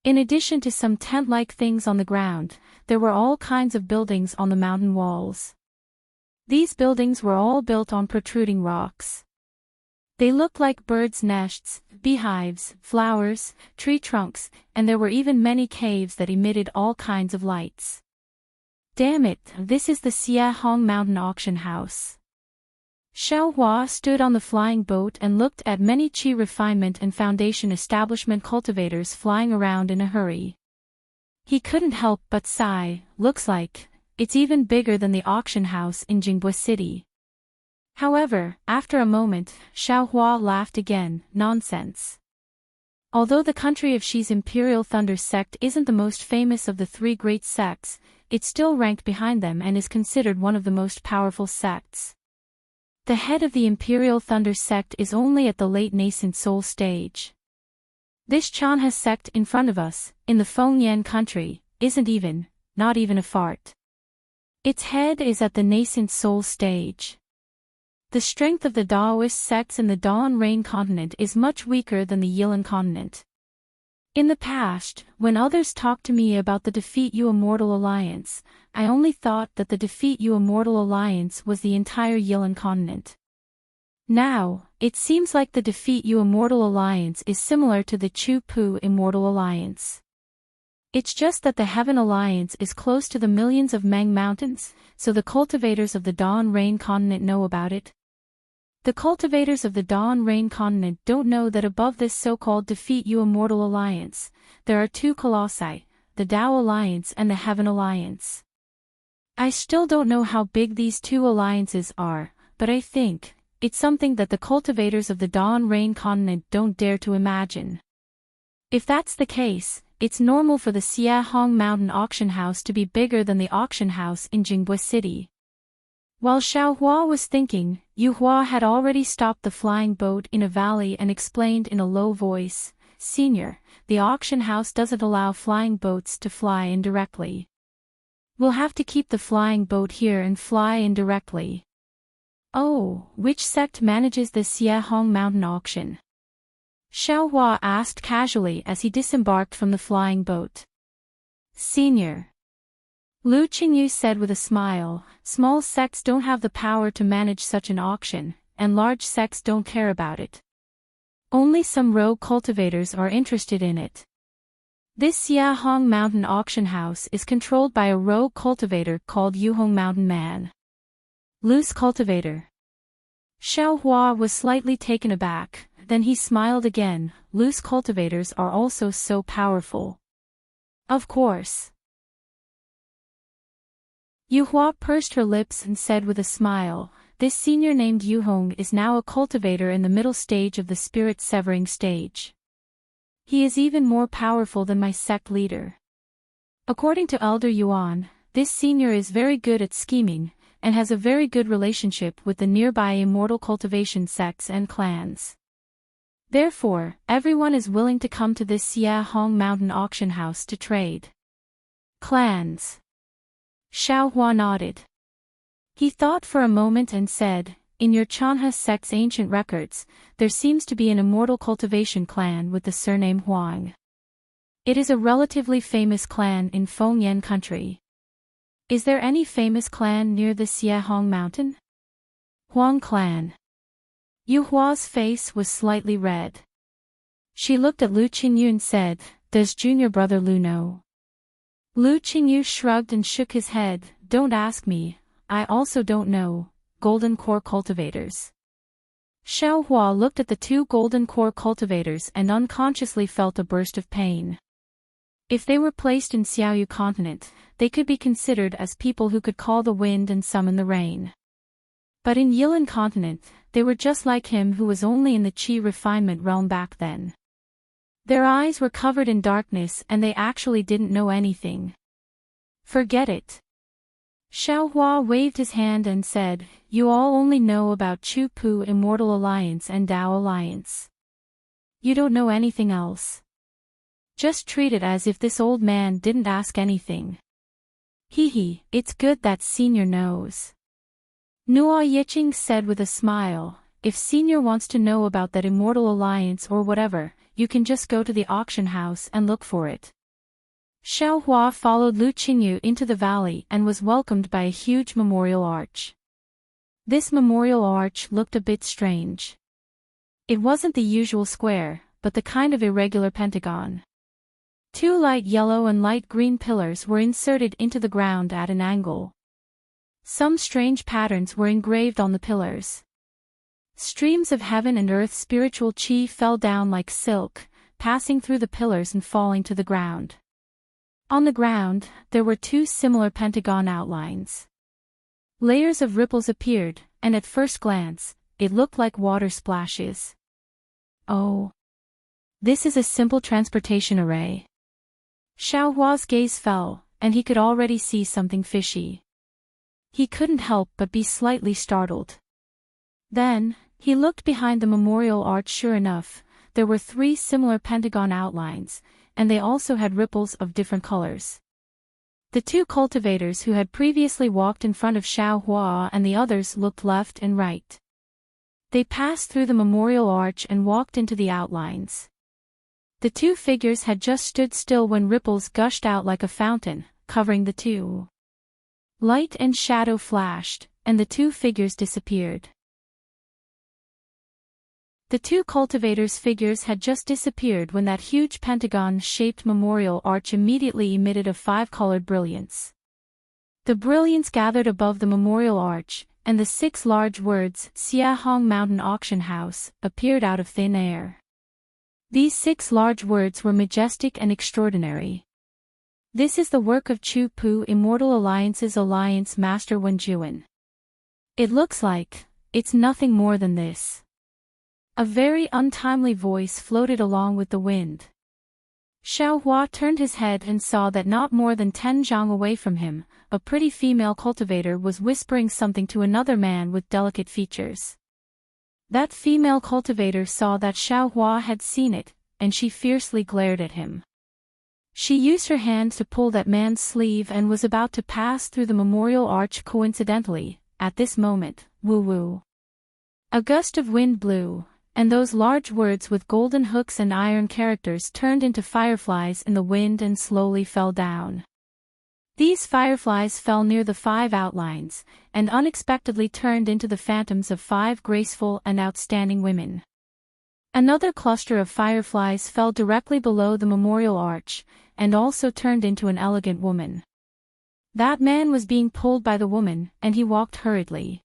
In addition to some tent-like things on the ground, there were all kinds of buildings on the mountain walls. These buildings were all built on protruding rocks. They looked like birds' nests, beehives, flowers, tree trunks, and there were even many caves that emitted all kinds of lights. Damn it, this is the Xiahong Mountain Auction House. Xiaohua stood on the flying boat and looked at many Qi refinement and foundation establishment cultivators flying around in a hurry. He couldn't help but sigh, looks like it's even bigger than the auction house in Jingbei City. However, after a moment, Xiaohua laughed again, nonsense. Although the country of Xi's Imperial Thunder sect isn't the most famous of the 3 great sects, it's still ranked behind them and is considered one of the most powerful sects. The head of the Imperial Thunder sect is only at the late nascent soul stage. This Chanha sect in front of us, in the Fengyan country, not even a fart. Its head is at the nascent soul stage. The strength of the Daoist sects in the Dawn Rain continent is much weaker than the Yilin continent. In the past, when others talked to me about the Defeat You Immortal Alliance, I only thought that the Defeat You Immortal Alliance was the entire Yilin continent. Now, it seems like the Defeat You Immortal Alliance is similar to the Chu Pu Immortal Alliance. It's just that the Heaven Alliance is close to the millions of Meng Mountains, so the cultivators of the Dawn Rain Continent know about it. The cultivators of the Dawn Rain Continent don't know that above this so-called Defeat You Immortal Alliance, there are two colossi, the Tao Alliance and the Heaven Alliance. I still don't know how big these two alliances are, but I think it's something that the cultivators of the Dawn Rain Continent don't dare to imagine. If that's the case, it's normal for the Xiahong Mountain Auction House to be bigger than the auction house in Jingbei City. While Xiaohua was thinking, Yuhua had already stopped the flying boat in a valley and explained in a low voice, "Senior, the auction house doesn't allow flying boats to fly in directly. We'll have to keep the flying boat here and fly indirectly." "Oh, which sect manages the Xiahong Mountain auction?" Xiaohua asked casually as he disembarked from the flying boat. "Senior," Lu Qingyu said with a smile, "small sects don't have the power to manage such an auction, and large sects don't care about it. Only some rogue cultivators are interested in it. This Xiahong Mountain auction house is controlled by a rogue cultivator called Yuhong Mountain Man." "Loose cultivator." Xiaohua was slightly taken aback, then he smiled again. "Loose cultivators are also so powerful." "Of course." Yuhua pursed her lips and said with a smile, "This senior named Yuhong is now a cultivator in the middle stage of the spirit severing stage. He is even more powerful than my sect leader. According to Elder Yuan, this senior is very good at scheming, and has a very good relationship with the nearby immortal cultivation sects and clans. Therefore, everyone is willing to come to this Xiahong Mountain auction house to trade." "Clans." Xiaohua nodded. He thought for a moment and said, "In your Chanhe sect's ancient records, there seems to be an immortal cultivation clan with the surname Huang. It is a relatively famous clan in Fengyan country. Is there any famous clan near the Xiahong Mountain?" "Huang clan." Yuhua's face was slightly red. She looked at Lu Qingyu and said, "Does junior brother Lu know?" Lu Qingyu shrugged and shook his head, "Don't ask me, I also don't know." Golden Core Cultivators. Xiaohua looked at the two Golden Core Cultivators and unconsciously felt a burst of pain. If they were placed in Xiaoyu Continent, they could be considered as people who could call the wind and summon the rain. But in Yilan Continent, they were just like him who was only in the Qi refinement realm back then. Their eyes were covered in darkness and they actually didn't know anything. "Forget it." Xiaohua waved his hand and said, "You all only know about Chu Pu Immortal Alliance and Tao Alliance. You don't know anything else. Just treat it as if this old man didn't ask anything." "Hee, it's good that senior knows." Nuo Yiqing said with a smile, "If senior wants to know about that Immortal Alliance or whatever, you can just go to the auction house and look for it." Xiaohua followed Lu Qingyu into the valley and was welcomed by a huge memorial arch. This memorial arch looked a bit strange. It wasn't the usual square, but the kind of irregular pentagon. Two light yellow and light green pillars were inserted into the ground at an angle. Some strange patterns were engraved on the pillars. Streams of heaven and earth spiritual qi fell down like silk, passing through the pillars and falling to the ground. On the ground, there were two similar pentagon outlines. Layers of ripples appeared, and at first glance, it looked like water splashes. "Oh. This is a simple transportation array." Xiaohua's gaze fell, and he could already see something fishy. He couldn't help but be slightly startled. Then, he looked behind the memorial arch. Sure enough, there were three similar pentagon outlines, and they also had ripples of different colors. The two cultivators who had previously walked in front of Xiaohua and the others looked left and right. They passed through the memorial arch and walked into the outlines. The two figures had just stood still when ripples gushed out like a fountain, covering the two. Light and shadow flashed, and the two figures disappeared. The two cultivators' figures had just disappeared when that huge pentagon-shaped memorial arch immediately emitted a five-colored brilliance. The brilliance gathered above the memorial arch, and the 6 large words, Xiahong Mountain Auction House, appeared out of thin air. These 6 large words were majestic and extraordinary. This is the work of Chu Pu, Immortal Alliance's Alliance Master Wenjuan. It looks like it's nothing more than this. A very untimely voice floated along with the wind. Xiaohua turned his head and saw that not more than 10 zhang away from him, a pretty female cultivator was whispering something to another man with delicate features. That female cultivator saw that Xiaohua had seen it, and she fiercely glared at him. She used her hand to pull that man's sleeve and was about to pass through the memorial arch coincidentally. At this moment, woo-woo. A gust of wind blew, and those large words with golden hooks and iron characters turned into fireflies in the wind and slowly fell down. These fireflies fell near the 5 outlines, and unexpectedly turned into the phantoms of 5 graceful and outstanding women. Another cluster of fireflies fell directly below the memorial arch, and also turned into an elegant woman. That man was being pulled by the woman, and he walked hurriedly.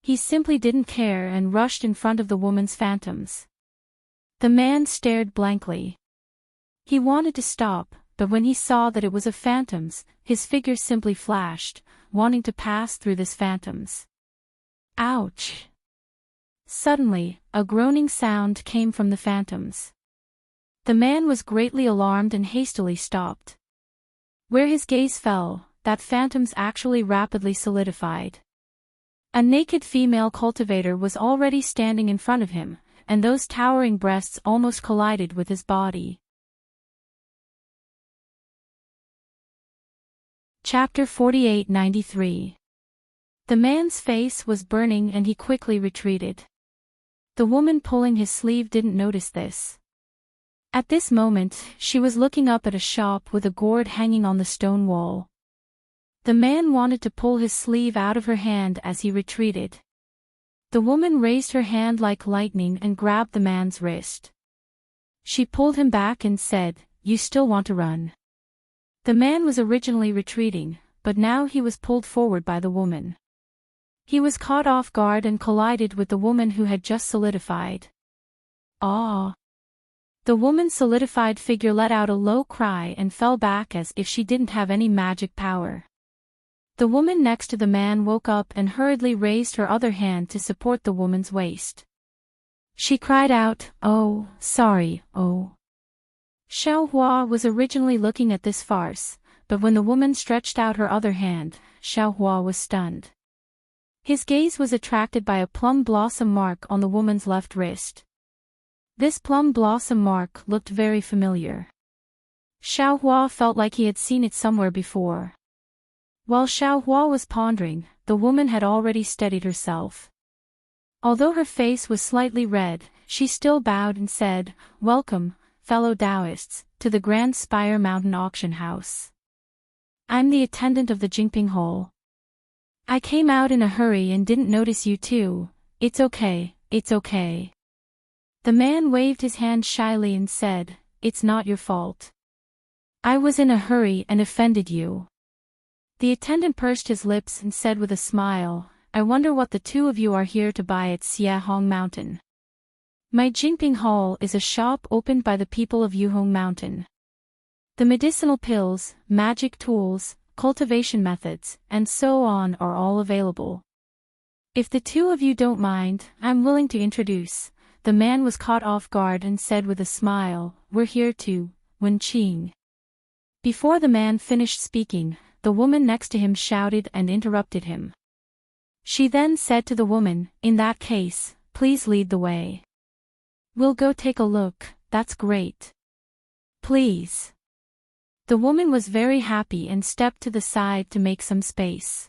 He simply didn't care and rushed in front of the woman's phantoms. The man stared blankly. He wanted to stop, but when he saw that it was a phantom's, his figure simply flashed, wanting to pass through this phantom's. Ouch! Suddenly, a groaning sound came from the phantoms. The man was greatly alarmed and hastily stopped. Where his gaze fell, that phantoms actually rapidly solidified. A naked female cultivator was already standing in front of him, and those towering breasts almost collided with his body. Chapter 48-93. The man's face was burning and he quickly retreated. The woman pulling his sleeve didn't notice this. At this moment, she was looking up at a shop with a gourd hanging on the stone wall. The man wanted to pull his sleeve out of her hand as he retreated. The woman raised her hand like lightning and grabbed the man's wrist. She pulled him back and said, "You still want to run?" The man was originally retreating, but now he was pulled forward by the woman. He was caught off guard and collided with the woman who had just solidified. Ah! The woman's solidified figure let out a low cry and fell back as if she didn't have any magic power. The woman next to the man woke up and hurriedly raised her other hand to support the woman's waist. She cried out, "Oh, sorry, oh." Xiaohua was originally looking at this farce, but when the woman stretched out her other hand, Xiaohua was stunned. His gaze was attracted by a plum blossom mark on the woman's left wrist. This plum blossom mark looked very familiar. Xiaohua felt like he had seen it somewhere before. While Xiaohua was pondering, the woman had already steadied herself. Although her face was slightly red, she still bowed and said, "Welcome, fellow Taoists, to the Grand Spire Mountain Auction House. I'm the attendant of the Jingping Hall. I came out in a hurry and didn't notice you too. It's okay, it's okay." The man waved his hand shyly and said, "It's not your fault. I was in a hurry and offended you." The attendant pursed his lips and said with a smile, "I wonder what the two of you are here to buy at Xiahong Mountain. My Jingping Hall is a shop opened by the people of Yuhong Mountain. The medicinal pills, magic tools, cultivation methods, and so on are all available. If the two of you don't mind, I'm willing to introduce." The man was caught off guard and said with a smile, "We're here to, Wenqing." Before the man finished speaking, the woman next to him shouted and interrupted him. She then said to the woman, "In that case, please lead the way. We'll go take a look, that's great. Please." The woman was very happy and stepped to the side to make some space.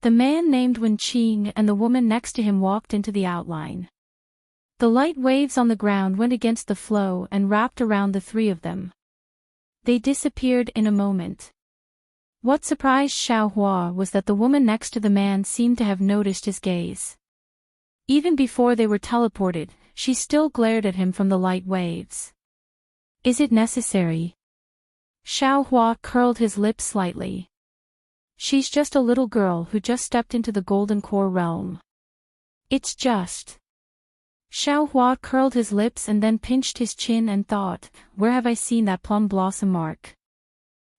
The man named Wenqing and the woman next to him walked into the outline. The light waves on the ground went against the flow and wrapped around the three of them. They disappeared in a moment. What surprised Xiaohua was that the woman next to the man seemed to have noticed his gaze. Even before they were teleported, she still glared at him from the light waves. Is it necessary? Xiao Hua curled his lips slightly. She's just a little girl who just stepped into the Golden Core realm. It's just. Xiao Hua curled his lips and then pinched his chin and thought, where have I seen that plum blossom mark?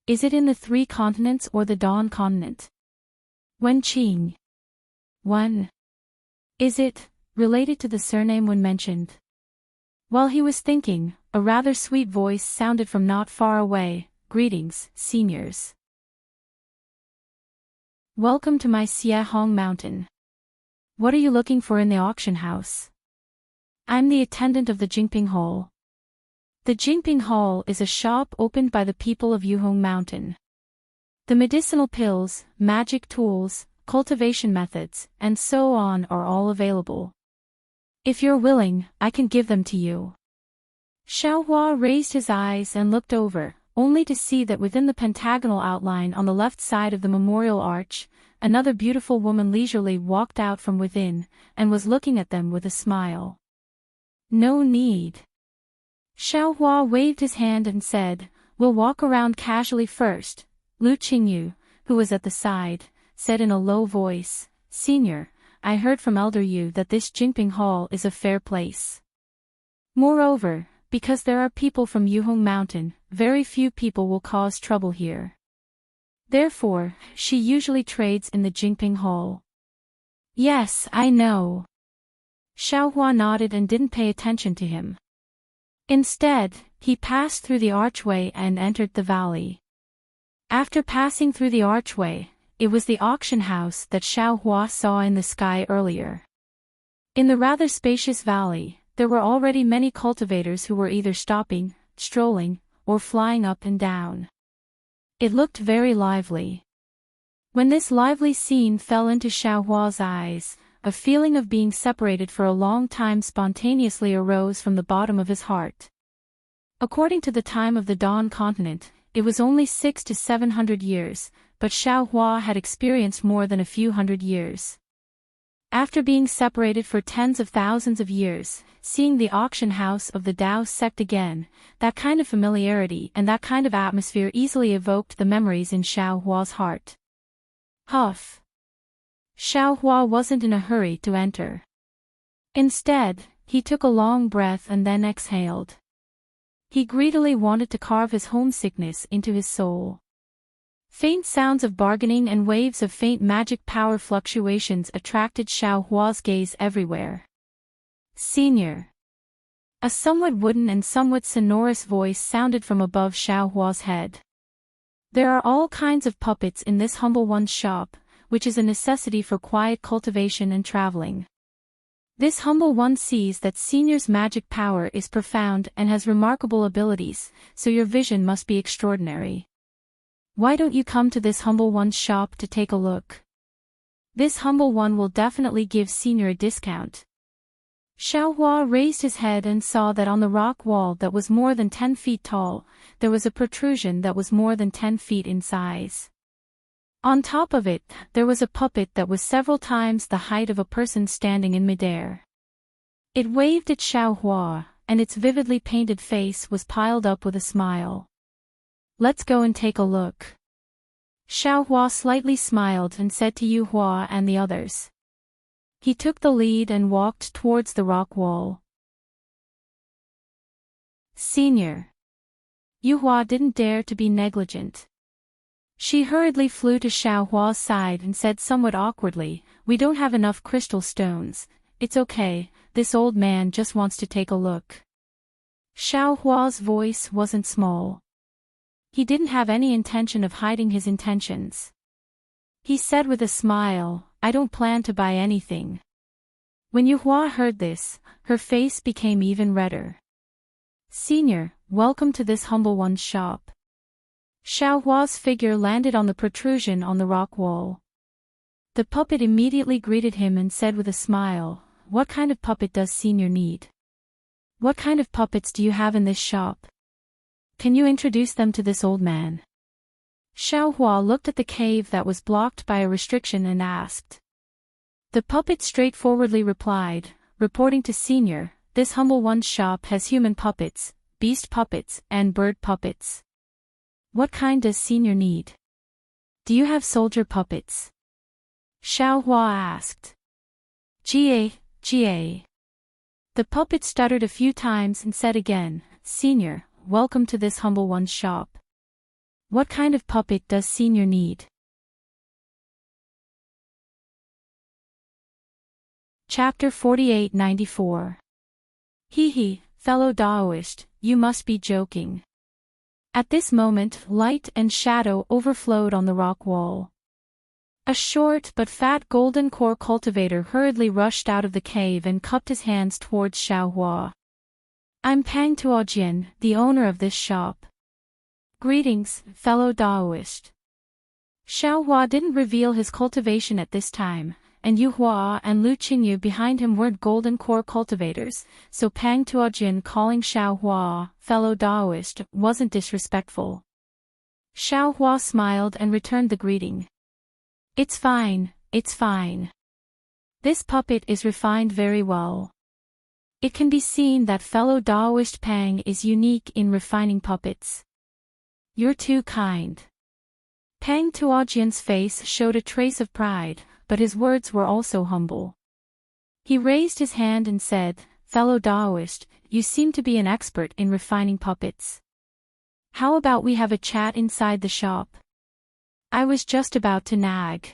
Is it in the 3 continents or the Dawn continent? Wenqing. Wen. Is it related to the surname Wen mentioned? While he was thinking, a rather sweet voice sounded from not far away. Greetings, seniors. Welcome to my Xiehong mountain. What are you looking for in the auction house? I'm the attendant of the Jingping Hall. The Jingping Hall is a shop opened by the people of Yuhong Mountain. The medicinal pills, magic tools, cultivation methods, and so on are all available. If you're willing, I can give them to you. Xiao Hua raised his eyes and looked over, only to see that within the pentagonal outline on the left side of the memorial arch, another beautiful woman leisurely walked out from within, and was looking at them with a smile. No need. Xiao Hua waved his hand and said, We'll walk around casually first. Lu Qingyu, who was at the side, said in a low voice, Senior, I heard from Elder Yu that this Jingping Hall is a fair place. Moreover, because there are people from Yuhong Mountain, very few people will cause trouble here. Therefore, she usually trades in the Jingping Hall. Yes, I know. Xiao Hua nodded and didn't pay attention to him. Instead, he passed through the archway and entered the valley. After passing through the archway, it was the auction house that Xiao Hua saw in the sky earlier. In the rather spacious valley, there were already many cultivators who were either stopping, strolling, or flying up and down. It looked very lively. When this lively scene fell into Xiao Hua's eyes, a feeling of being separated for a long time spontaneously arose from the bottom of his heart. According to the time of the Dawn continent, it was only 600 to 700 years, but Xiao Hua had experienced more than a few hundred years. After being separated for tens of thousands of years, seeing the auction house of the Dao sect again, that kind of familiarity and that kind of atmosphere easily evoked the memories in Xiao Hua's heart. Huff. Xiao Hua wasn't in a hurry to enter. Instead, he took a long breath and then exhaled. He greedily wanted to carve his homesickness into his soul. Faint sounds of bargaining and waves of faint magic power fluctuations attracted Xiao Hua's gaze everywhere. Senior. A somewhat wooden and somewhat sonorous voice sounded from above Xiao Hua's head. There are all kinds of puppets in this humble one's shop, which is a necessity for quiet cultivation and traveling. This humble one sees that Senior's magic power is profound and has remarkable abilities, so your vision must be extraordinary. Why don't you come to this humble one's shop to take a look? This humble one will definitely give Senior a discount. Xiao Hua raised his head and saw that on the rock wall that was more than 10 feet tall, there was a protrusion that was more than 10 feet in size. On top of it, there was a puppet that was several times the height of a person standing in midair. It waved at Xiao Hua, and its vividly painted face was piled up with a smile. Let's go and take a look. Xiao Hua slightly smiled and said to Yu Hua and the others. He took the lead and walked towards the rock wall. Senior. Yu Hua didn't dare to be negligent. She hurriedly flew to Xiao Hua's side and said somewhat awkwardly, We don't have enough crystal stones. It's okay, this old man just wants to take a look. Xiao Hua's voice wasn't small. He didn't have any intention of hiding his intentions. He said with a smile, I don't plan to buy anything. When Yu Hua heard this, her face became even redder. Senior, welcome to this humble one's shop. Xiao Hua's figure landed on the protrusion on the rock wall. The puppet immediately greeted him and said with a smile, What kind of puppet does Senior need? What kind of puppets do you have in this shop? Can you introduce them to this old man? Xiao Hua looked at the cave that was blocked by a restriction and asked. The puppet straightforwardly replied, Reporting to Senior, this humble one's shop has human puppets, beast puppets, and bird puppets. What kind does Senior need? Do you have soldier puppets? Xiao Hua asked. Ga. The puppet stuttered a few times and said again, Senior, welcome to this humble one's shop. What kind of puppet does Senior need? Chapter 4894. Hee, fellow Daoist, you must be joking. At this moment, light and shadow overflowed on the rock wall. A short but fat golden core cultivator hurriedly rushed out of the cave and cupped his hands towards Xiao Hua. I'm Pang Tuojian, the owner of this shop. Greetings, fellow Daoist. Xiao Hua didn't reveal his cultivation at this time, and Yu Hua and Lu Qingyu behind him weren't golden core cultivators, so Pang Tuojian calling Xiao Hua, fellow Daoist, wasn't disrespectful. Xiao Hua smiled and returned the greeting. It's fine, it's fine. This puppet is refined very well. It can be seen that fellow Daoist Pang is unique in refining puppets. You're too kind. Pang Tuojian's face showed a trace of pride, but his words were also humble. He raised his hand and said, Fellow Daoist, you seem to be an expert in refining puppets. How about we have a chat inside the shop? I was just about to nag.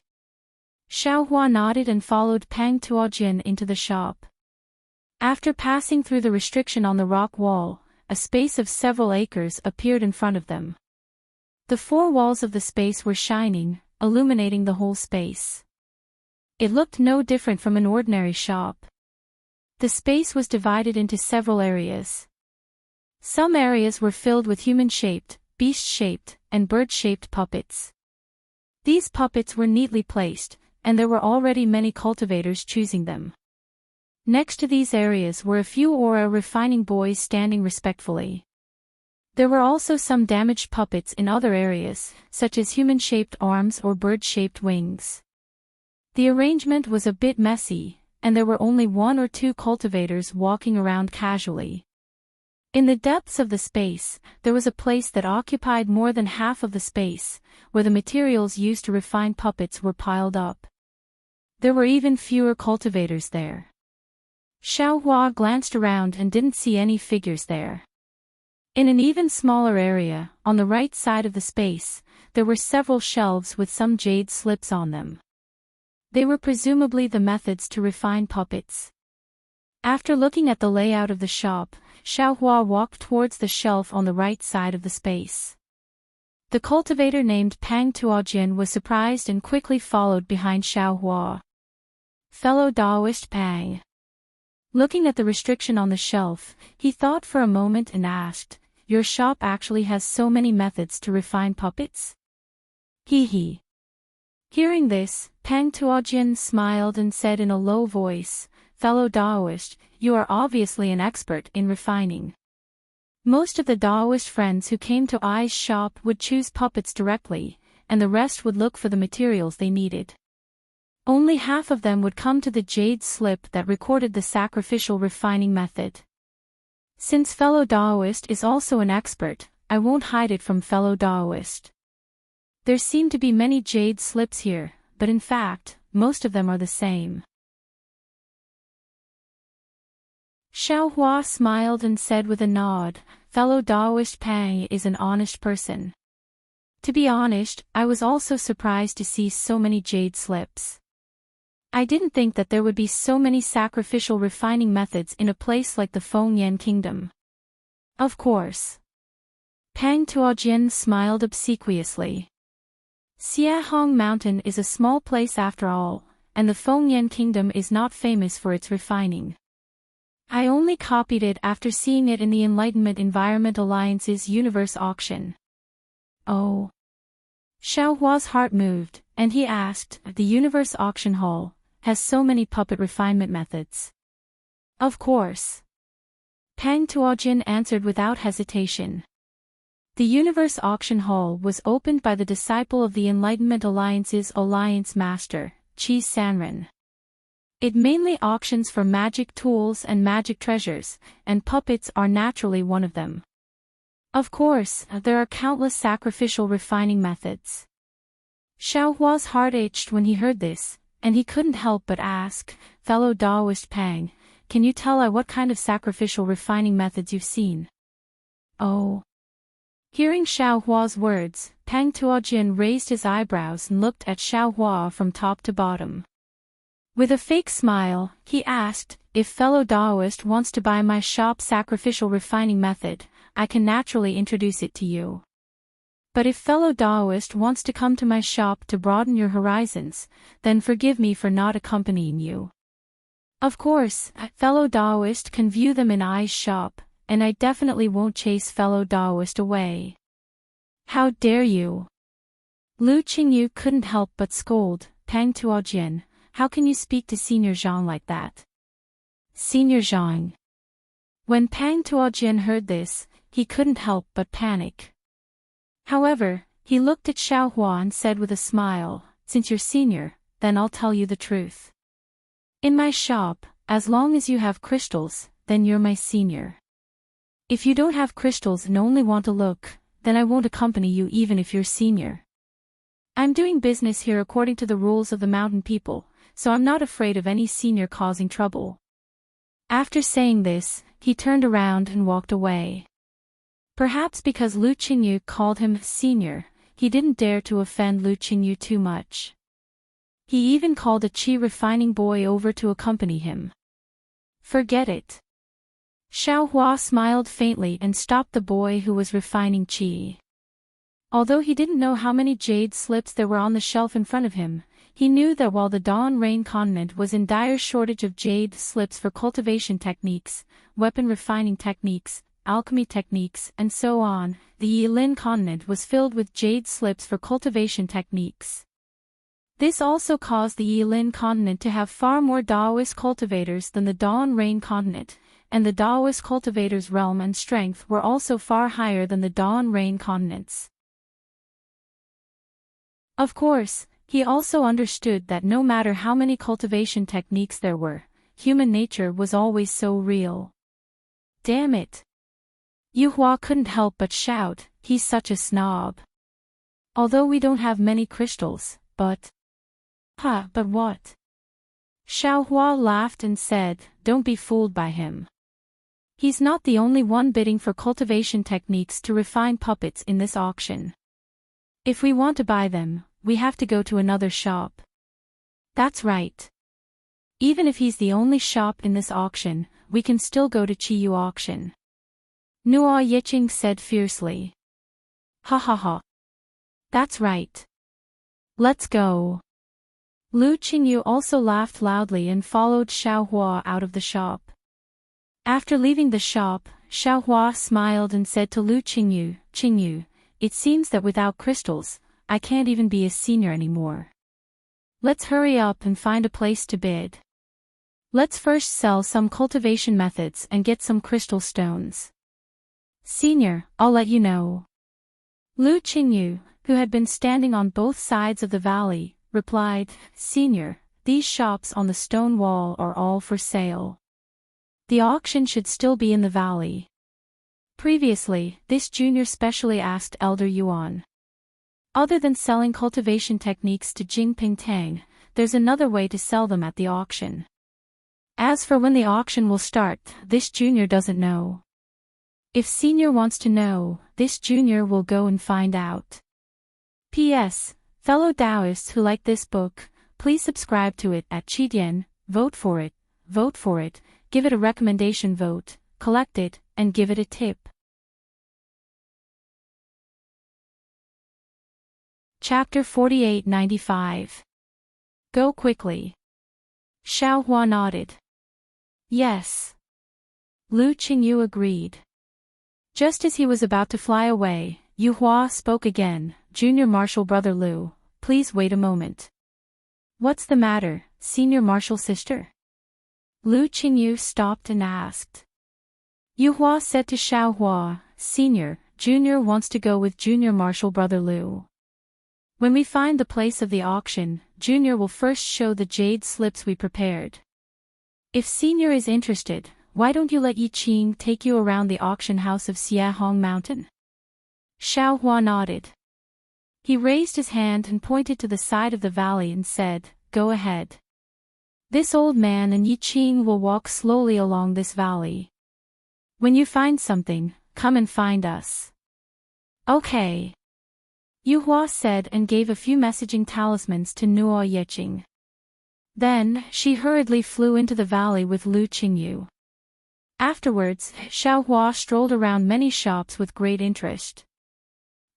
Xiao Hua nodded and followed Pang Tuojian into the shop. After passing through the restriction on the rock wall, a space of several acres appeared in front of them. The four walls of the space were shining, illuminating the whole space. It looked no different from an ordinary shop. The space was divided into several areas. Some areas were filled with human-shaped, beast-shaped, and bird-shaped puppets. These puppets were neatly placed, and there were already many cultivators choosing them. Next to these areas were a few aura refining boys standing respectfully. There were also some damaged puppets in other areas, such as human-shaped arms or bird-shaped wings. The arrangement was a bit messy, and there were only one or two cultivators walking around casually. In the depths of the space, there was a place that occupied more than half of the space, where the materials used to refine puppets were piled up. There were even fewer cultivators there. Xiao Hua glanced around and didn't see any figures there. In an even smaller area, on the right side of the space, there were several shelves with some jade slips on them. They were presumably the methods to refine puppets. After looking at the layout of the shop, Xiao Hua walked towards the shelf on the right side of the space. The cultivator named Pang Tuojian was surprised and quickly followed behind Xiao Hua. Fellow Daoist Pang. Looking at the restriction on the shelf, he thought for a moment and asked, Your shop actually has so many methods to refine puppets? Hee. Hearing this, Pang Tuojian smiled and said in a low voice, Fellow Daoist, you are obviously an expert in refining. Most of the Daoist friends who came to Ai's shop would choose puppets directly, and the rest would look for the materials they needed. Only half of them would come to the jade slip that recorded the sacrificial refining method. Since fellow Daoist is also an expert, I won't hide it from fellow Daoist. There seem to be many jade slips here, but in fact, most of them are the same. Xiao Hua smiled and said with a nod, Fellow Daoist Pang is an honest person. To be honest, I was also surprised to see so many jade slips. I didn't think that there would be so many sacrificial refining methods in a place like the Fengyan Kingdom. Of course. Pang Tuojian smiled obsequiously. Xiahong Mountain is a small place after all, and the Fengyan Kingdom is not famous for its refining. I only copied it after seeing it in the Enlightenment Environment Alliance's Universe auction. Oh. Xiao Hua's heart moved, and he asked, The Universe Auction Hall has so many puppet refinement methods. Of course. Pang Tuojian answered without hesitation. The Universe Auction Hall was opened by the disciple of the Enlightenment Alliance's Alliance Master, Qi Sanren. It mainly auctions for magic tools and magic treasures, and puppets are naturally one of them. Of course, there are countless sacrificial refining methods. Xiaohua's heart ached when he heard this, and he couldn't help but ask, "Fellow Daoist Pang, can you tell I what kind of sacrificial refining methods you've seen?" Oh. Hearing Xiaohua's words, Pang Tuojian raised his eyebrows and looked at Xiaohua from top to bottom. With a fake smile, he asked, "If fellow Daoist wants to buy my shop sacrificial refining method, I can naturally introduce it to you. But if fellow Daoist wants to come to my shop to broaden your horizons, then forgive me for not accompanying you. Of course, fellow Daoist can view them in I's shop, and I definitely won't chase fellow Daoist away." "How dare you?" Lu Qingyu couldn't help but scold, "Pang Tuojian, how can you speak to Senior Zhang like that?" Senior Zhang. When Pang Tuojian heard this, he couldn't help but panic. However, he looked at Xiaohua and said with a smile, "Since you're senior, then I'll tell you the truth. In my shop, as long as you have crystals, then you're my senior. If you don't have crystals and only want to look, then I won't accompany you even if you're senior. I'm doing business here according to the rules of the mountain people, so I'm not afraid of any senior causing trouble." After saying this, he turned around and walked away. Perhaps because Lu Qingyu called him senior, he didn't dare to offend Lu Qingyu too much. He even called a qi refining boy over to accompany him. "Forget it." Xiaohua smiled faintly and stopped the boy who was refining qi. Although he didn't know how many jade slips there were on the shelf in front of him, he knew that while the Dawn Rain continent was in dire shortage of jade slips for cultivation techniques, weapon refining techniques, alchemy techniques, and so on, the Yilin continent was filled with jade slips for cultivation techniques. This also caused the Yilin continent to have far more Daoist cultivators than the Dawn Rain continent, and the Daoist cultivators' realm and strength were also far higher than the Dawn Rain continents. Of course, he also understood that no matter how many cultivation techniques there were, human nature was always so real. Damn it! Yuhua couldn't help but shout, "He's such a snob. Although we don't have many crystals, but..." But what?" Xiaohua laughed and said, "Don't be fooled by him. He's not the only one bidding for cultivation techniques to refine puppets in this auction. If we want to buy them, we have to go to another shop." "That's right. Even if he's the only shop in this auction, we can still go to Qiyu auction," Nuo Yiqing said fiercely. "Ha ha ha. That's right. Let's go." Lu Qingyu also laughed loudly and followed Xiaohua out of the shop. After leaving the shop, Xiaohua smiled and said to Lu Qingyu, "Qingyu, it seems that without crystals, I can't even be a senior anymore. Let's hurry up and find a place to bid. Let's first sell some cultivation methods and get some crystal stones. Senior, I'll let you know." Lu Qingyu, who had been standing on both sides of the valley, replied, "Senior, these shops on the stone wall are all for sale. The auction should still be in the valley." Previously, this junior specially asked Elder Yuan. "Other than selling cultivation techniques to Jingping Tang, there's another way to sell them at the auction. As for when the auction will start, this junior doesn't know. If senior wants to know, this junior will go and find out. P.S. Fellow Taoists who like this book, please subscribe to it at Qidian, vote for it, give it a recommendation vote, collect it, and give it a tip." Chapter 4895. Go quickly. Xiaohua nodded. "Yes." Lu Qingyu agreed. Just as he was about to fly away, Yuhua spoke again, "Junior Marshal Brother Lu, please wait a moment." "What's the matter, Senior Marshal Sister?" Lu Qingyu stopped and asked. Yuhua said to Xiaohua, "Senior, Junior wants to go with Junior Marshal Brother Lu. When we find the place of the auction, Junior will first show the jade slips we prepared. If Senior is interested, why don't you let Yi Qing take you around the auction house of Xiahong Mountain? Xiao Hua nodded. He raised his hand and pointed to the side of the valley and said, "Go ahead. This old man and Yi Qing will walk slowly along this valley. When you find something, come and find us." "Okay," Yu Hua said and gave a few messaging talismans to Nuo Yeqing. Then, she hurriedly flew into the valley with Lu Qingyu. Afterwards, Xiao Hua strolled around many shops with great interest.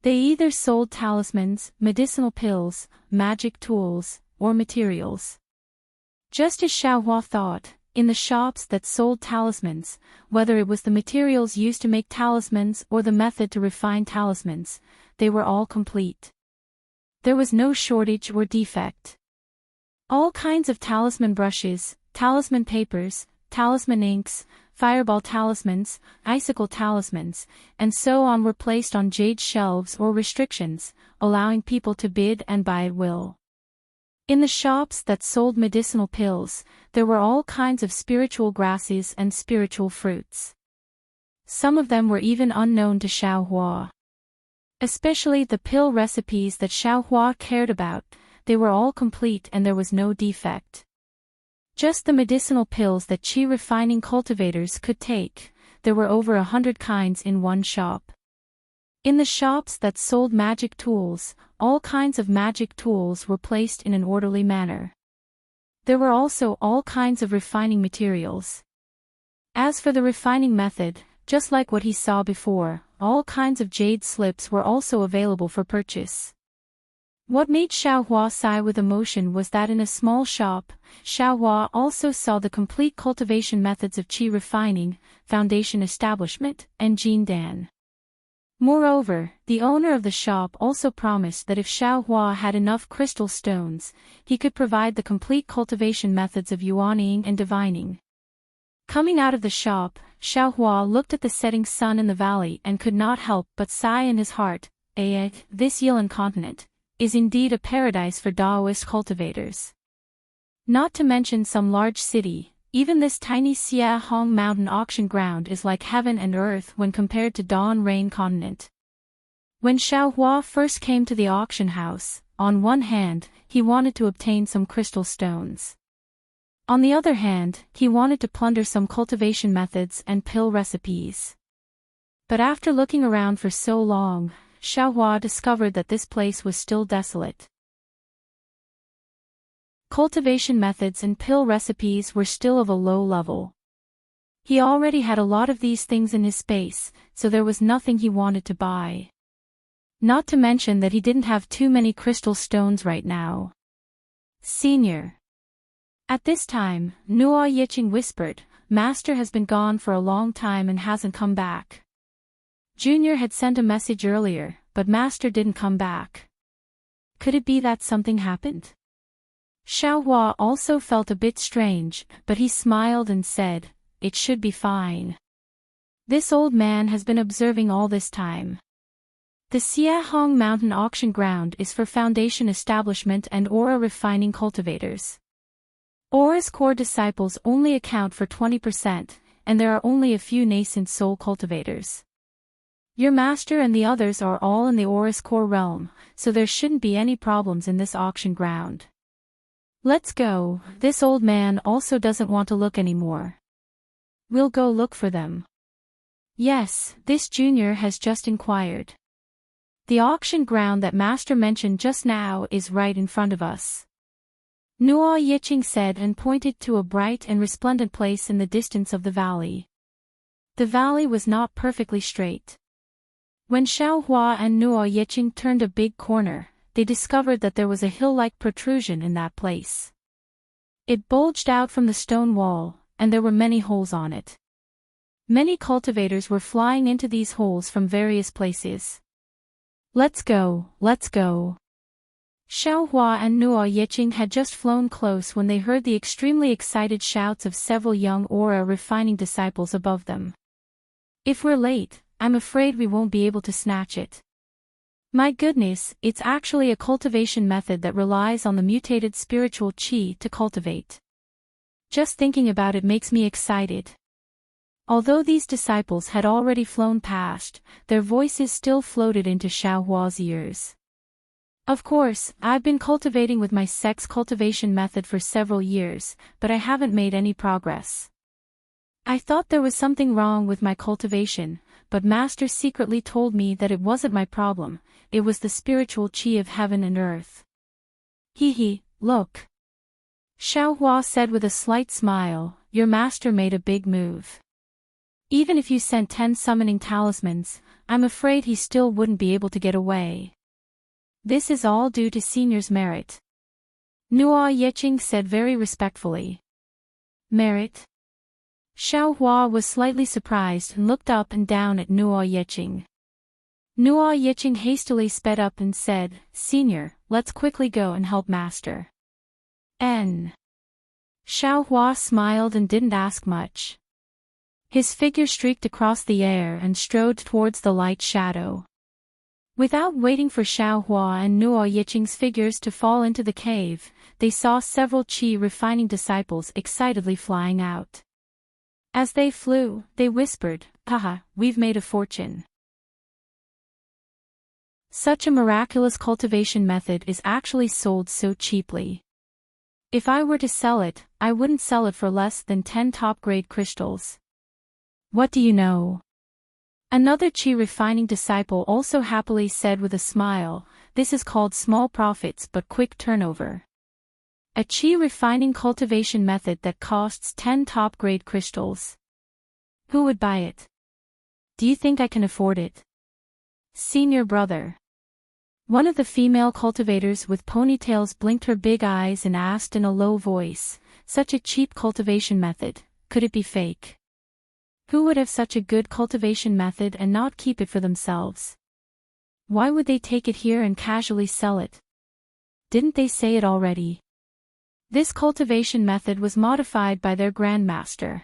They either sold talismans, medicinal pills, magic tools, or materials. Just as Xiao Hua thought, in the shops that sold talismans, whether it was the materials used to make talismans or the method to refine talismans, they were all complete. There was no shortage or defect. All kinds of talisman brushes, talisman papers, talisman inks, fireball talismans, icicle talismans, and so on were placed on jade shelves or restrictions, allowing people to bid and buy at will. In the shops that sold medicinal pills, there were all kinds of spiritual grasses and spiritual fruits. Some of them were even unknown to Xiao Hua. Especially the pill recipes that Xiao Hua cared about, they were all complete and there was no defect. Just the medicinal pills that qi refining cultivators could take, there were over 100 kinds in one shop. In the shops that sold magic tools, all kinds of magic tools were placed in an orderly manner. There were also all kinds of refining materials. As for the refining method, just like what he saw before, all kinds of jade slips were also available for purchase. What made Xiao Hua sigh with emotion was that in a small shop, Xiao Hua also saw the complete cultivation methods of qi refining, foundation establishment, and jindan. Moreover, the owner of the shop also promised that if Xiao Hua had enough crystal stones, he could provide the complete cultivation methods of yuaning and divining. Coming out of the shop, Xiao Hua looked at the setting sun in the valley and could not help but sigh in his heart. This Yilan continent is indeed a paradise for Daoist cultivators. Not to mention some large city, even this tiny Xiahong mountain auction ground is like heaven and earth when compared to Dawn Rain continent. When Xiao Hua first came to the auction house, on one hand, he wanted to obtain some crystal stones. On the other hand, he wanted to plunder some cultivation methods and pill recipes. But after looking around for so long, Xiao Hua discovered that this place was still desolate. Cultivation methods and pill recipes were still of a low level. He already had a lot of these things in his space, so there was nothing he wanted to buy. Not to mention that he didn't have too many crystal stones right now. Senior. At this time, Nuo Yeqing whispered, "Master has been gone for a long time and hasn't come back." Junior had sent a message earlier, but Master didn't come back. Could it be that something happened? Xiao Hua also felt a bit strange, but he smiled and said, "It should be fine. This old man has been observing all this time." The Xiahong Mountain auction ground is for foundation establishment and aura refining cultivators. Aura's core disciples only account for 20%, and there are only a few nascent soul cultivators. Your master and the others are all in the Aura's core realm, so there shouldn't be any problems in this auction ground. Let's go, this old man also doesn't want to look anymore. We'll go look for them. Yes, this junior has just inquired. The auction ground that Master mentioned just now is right in front of us. Nuo Yeqing said and pointed to a bright and resplendent place in the distance of the valley. The valley was not perfectly straight. When Xiao Hua and Nuo Yeqing turned a big corner, they discovered that there was a hill-like protrusion in that place. It bulged out from the stone wall, and there were many holes on it. Many cultivators were flying into these holes from various places. Let's go, let's go. Xiao Hua and Nuo Yeqing had just flown close when they heard the extremely excited shouts of several young aura refining disciples above them. If we're late, I'm afraid we won't be able to snatch it. My goodness, it's actually a cultivation method that relies on the mutated spiritual qi to cultivate. Just thinking about it makes me excited. Although these disciples had already flown past, their voices still floated into Xiao Hua's ears. Of course, I've been cultivating with my sex cultivation method for several years, but I haven't made any progress. I thought there was something wrong with my cultivation, but Master secretly told me that it wasn't my problem, it was the spiritual chi of heaven and earth. Hee, look. Xiao Hua said with a slight smile, your master made a big move. Even if you sent 10 summoning talismans, I'm afraid he still wouldn't be able to get away. This is all due to Senior's merit. Nuo Yiqing said very respectfully. Merit? Xiao Hua was slightly surprised and looked up and down at Nuo Yiqing. Nuo Yiqing hastily sped up and said, Senior, let's quickly go and help Master. Xiao Hua smiled and didn't ask much. His figure streaked across the air and strode towards the light shadow. Without waiting for Xiao Hua and Nuo Yiqing's figures to fall into the cave, they saw several chi-refining disciples excitedly flying out. As they flew, they whispered, haha, we've made a fortune. Such a miraculous cultivation method is actually sold so cheaply. If I were to sell it, I wouldn't sell it for less than 10 top-grade crystals. What do you know? Another chi-refining disciple also happily said with a smile, this is called small profits but quick turnover. A chi-refining cultivation method that costs 10 top-grade crystals. Who would buy it? Do you think I can afford it? Senior brother. One of the female cultivators with ponytails blinked her big eyes and asked in a low voice, such a cheap cultivation method, could it be fake? Who would have such a good cultivation method and not keep it for themselves? Why would they take it here and casually sell it? Didn't they say it already? This cultivation method was modified by their grandmaster.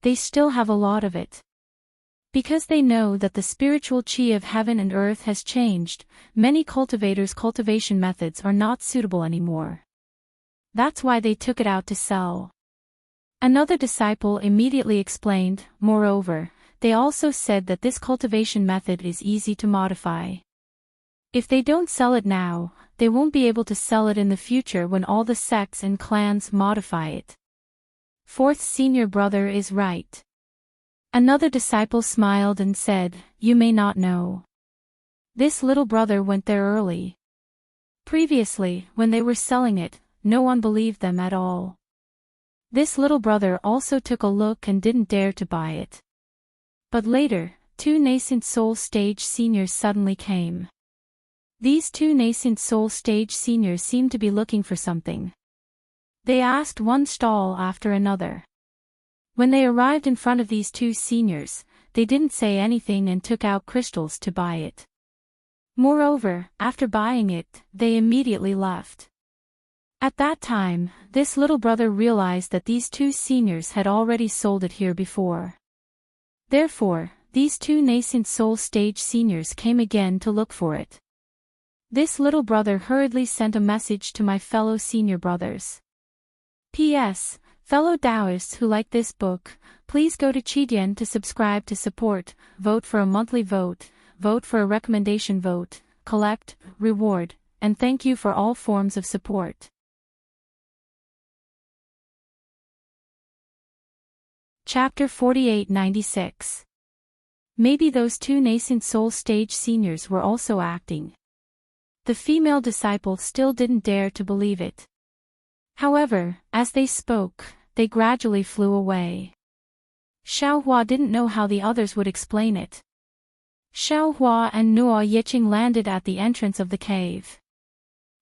They still have a lot of it. Because they know that the spiritual chi of heaven and earth has changed, many cultivators' cultivation methods are not suitable anymore. That's why they took it out to sell. Another disciple immediately explained, moreover, they also said that this cultivation method is easy to modify. If they don't sell it now, they won't be able to sell it in the future when all the sects and clans modify it. Fourth senior brother is right. Another disciple smiled and said, you may not know. This little brother went there early. Previously, when they were selling it, no one believed them at all. This little brother also took a look and didn't dare to buy it. But later, 2 nascent soul stage seniors suddenly came. These 2 nascent soul stage seniors seemed to be looking for something. They asked one stall after another. When they arrived in front of these 2 seniors, they didn't say anything and took out crystals to buy it. Moreover, after buying it, they immediately left. At that time, this little brother realized that these 2 seniors had already sold it here before. Therefore, these 2 nascent soul stage seniors came again to look for it. This little brother hurriedly sent a message to my fellow senior brothers. P.S. Fellow Taoists who like this book, please go to Qidian to subscribe to support, vote for a monthly vote, vote for a recommendation vote, collect, reward, and thank you for all forms of support. Chapter 4896. Maybe those 2 nascent soul stage seniors were also acting. The female disciple still didn't dare to believe it. However, as they spoke, they gradually flew away. Xiao Hua didn't know how the others would explain it. Xiao Hua and Nuo Yiqing landed at the entrance of the cave.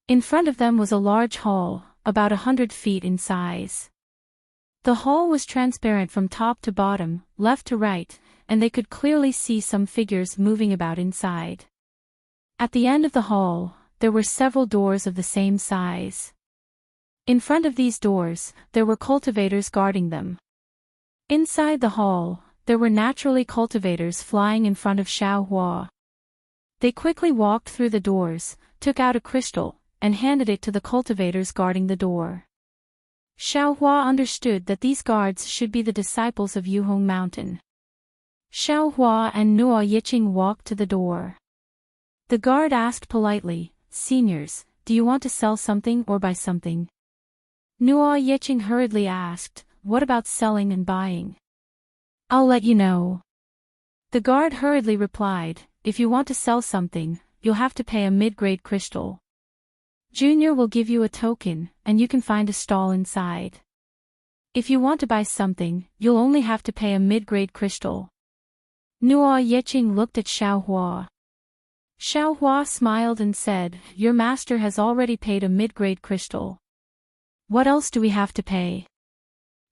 In front of them was a large hall, about 100 feet in size. The hall was transparent from top to bottom, left to right, and they could clearly see some figures moving about inside. At the end of the hall, there were several doors of the same size. In front of these doors, there were cultivators guarding them. Inside the hall, there were naturally cultivators flying in front of Xiao Hua. They quickly walked through the doors, took out a crystal, and handed it to the cultivators guarding the door. Xiao Hua understood that these guards should be the disciples of Yuhong Mountain. Xiao Hua and Nuo Yiqing walked to the door. The guard asked politely, "Seniors, do you want to sell something or buy something?" Nuo Yiqing hurriedly asked, "What about selling and buying?" "I'll let you know." The guard hurriedly replied, "If you want to sell something, you'll have to pay a mid-grade crystal. Junior will give you a token, and you can find a stall inside. If you want to buy something, you'll only have to pay a mid-grade crystal." Nuo Yiqing looked at Xiao Hua. Xiao Hua smiled and said, "Your master has already paid a mid-grade crystal. What else do we have to pay?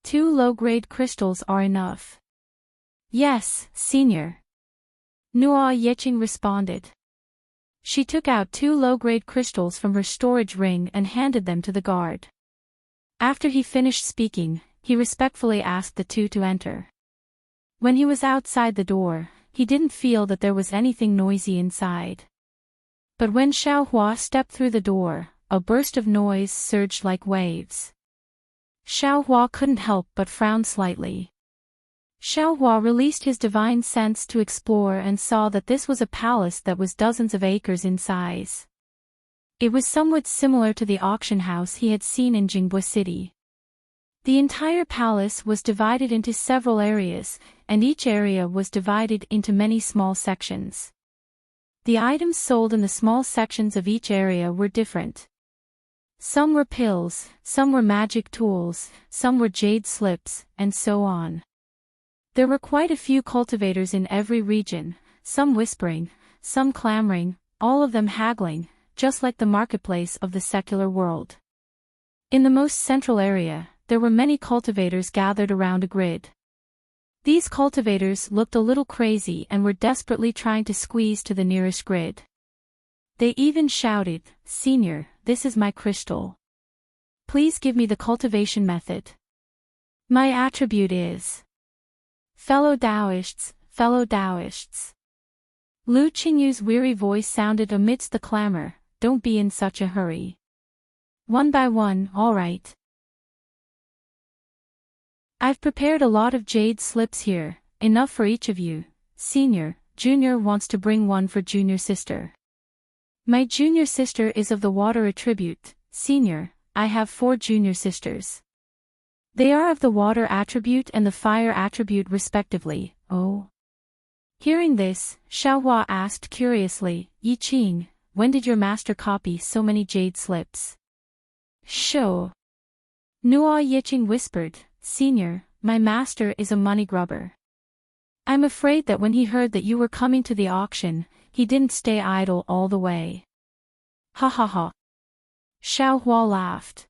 2 low-grade crystals are enough." "Yes, senior," Nuo Yiqing responded. She took out 2 low-grade crystals from her storage ring and handed them to the guard. After he finished speaking, he respectfully asked the two to enter. When he was outside the door, he didn't feel that there was anything noisy inside. But when Xiao Hua stepped through the door, a burst of noise surged like waves. Xiao Hua couldn't help but frown slightly. Xiao Hua released his divine sense to explore and saw that this was a palace that was dozens of acres in size. It was somewhat similar to the auction house he had seen in Jingbei City. The entire palace was divided into several areas, and each area was divided into many small sections. The items sold in the small sections of each area were different. Some were pills, some were magic tools, some were jade slips, and so on. There were quite a few cultivators in every region, some whispering, some clamoring, all of them haggling, just like the marketplace of the secular world. In the most central area, there were many cultivators gathered around a grid. These cultivators looked a little crazy and were desperately trying to squeeze to the nearest grid. They even shouted, "Senior, this is my crystal. Please give me the cultivation method. My attribute is..." "Fellow Taoists, fellow Taoists." Lu Qingyu's weary voice sounded amidst the clamor, "Don't be in such a hurry. One by one, all right. I've prepared a lot of jade slips here, enough for each of you. Senior, Junior wants to bring one for junior sister. My junior sister is of the water attribute. Senior, I have 4 junior sisters. They are of the water attribute and the fire attribute respectively." "Oh." Hearing this, Xiao Hua asked curiously, "Yiqing, when did your master copy so many jade slips?" "Sure." Nuo Yiqing whispered, "Senior, my master is a money grubber. I'm afraid that when he heard that you were coming to the auction, he didn't stay idle all the way." "Ha ha ha." Xiao Hua laughed.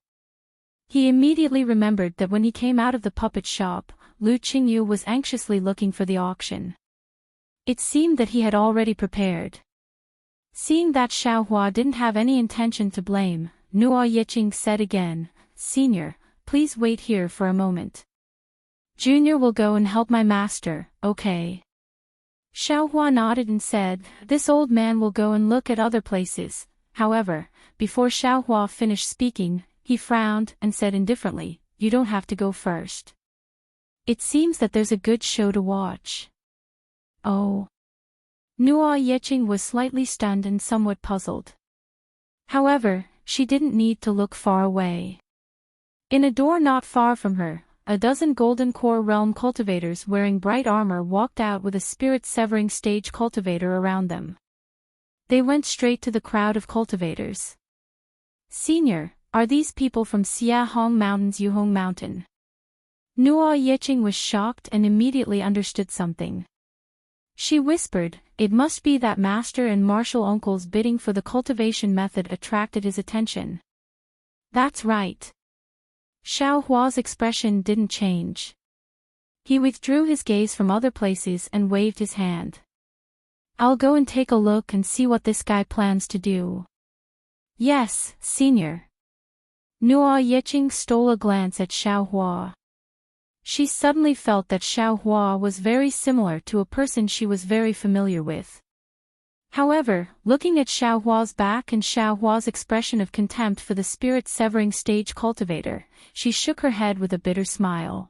He immediately remembered that when he came out of the puppet shop, Lu Qingyu was anxiously looking for the auction. It seemed that he had already prepared. Seeing that Xiao Hua didn't have any intention to blame, Nuo Yiqing said again, "Senior, please wait here for a moment. Junior will go and help my master, okay?" Xiao Hua nodded and said, "This old man will go and look at other places." However, before Xiao Hua finished speaking, he frowned and said indifferently, "You don't have to go first. It seems that there's a good show to watch." "Oh." Nuo Yiqing was slightly stunned and somewhat puzzled. However, she didn't need to look far away. In a door not far from her, a dozen Golden Core Realm cultivators wearing bright armor walked out with a spirit-severing stage cultivator around them. They went straight to the crowd of cultivators. "Senior, are these people from Xiahong Mountain's Yuhong Mountain?" Nuo Yiqing was shocked and immediately understood something. She whispered, "It must be that master and martial uncle's bidding for the cultivation method attracted his attention." "That's right." Xiao Hua's expression didn't change. He withdrew his gaze from other places and waved his hand. "I'll go and take a look and see what this guy plans to do." "Yes, senior." Nuo Yiqing stole a glance at Xiao Hua. She suddenly felt that Xiao Hua was very similar to a person she was very familiar with. However, looking at Xiaohua's back and Xiaohua's expression of contempt for the spirit-severing stage cultivator, she shook her head with a bitter smile.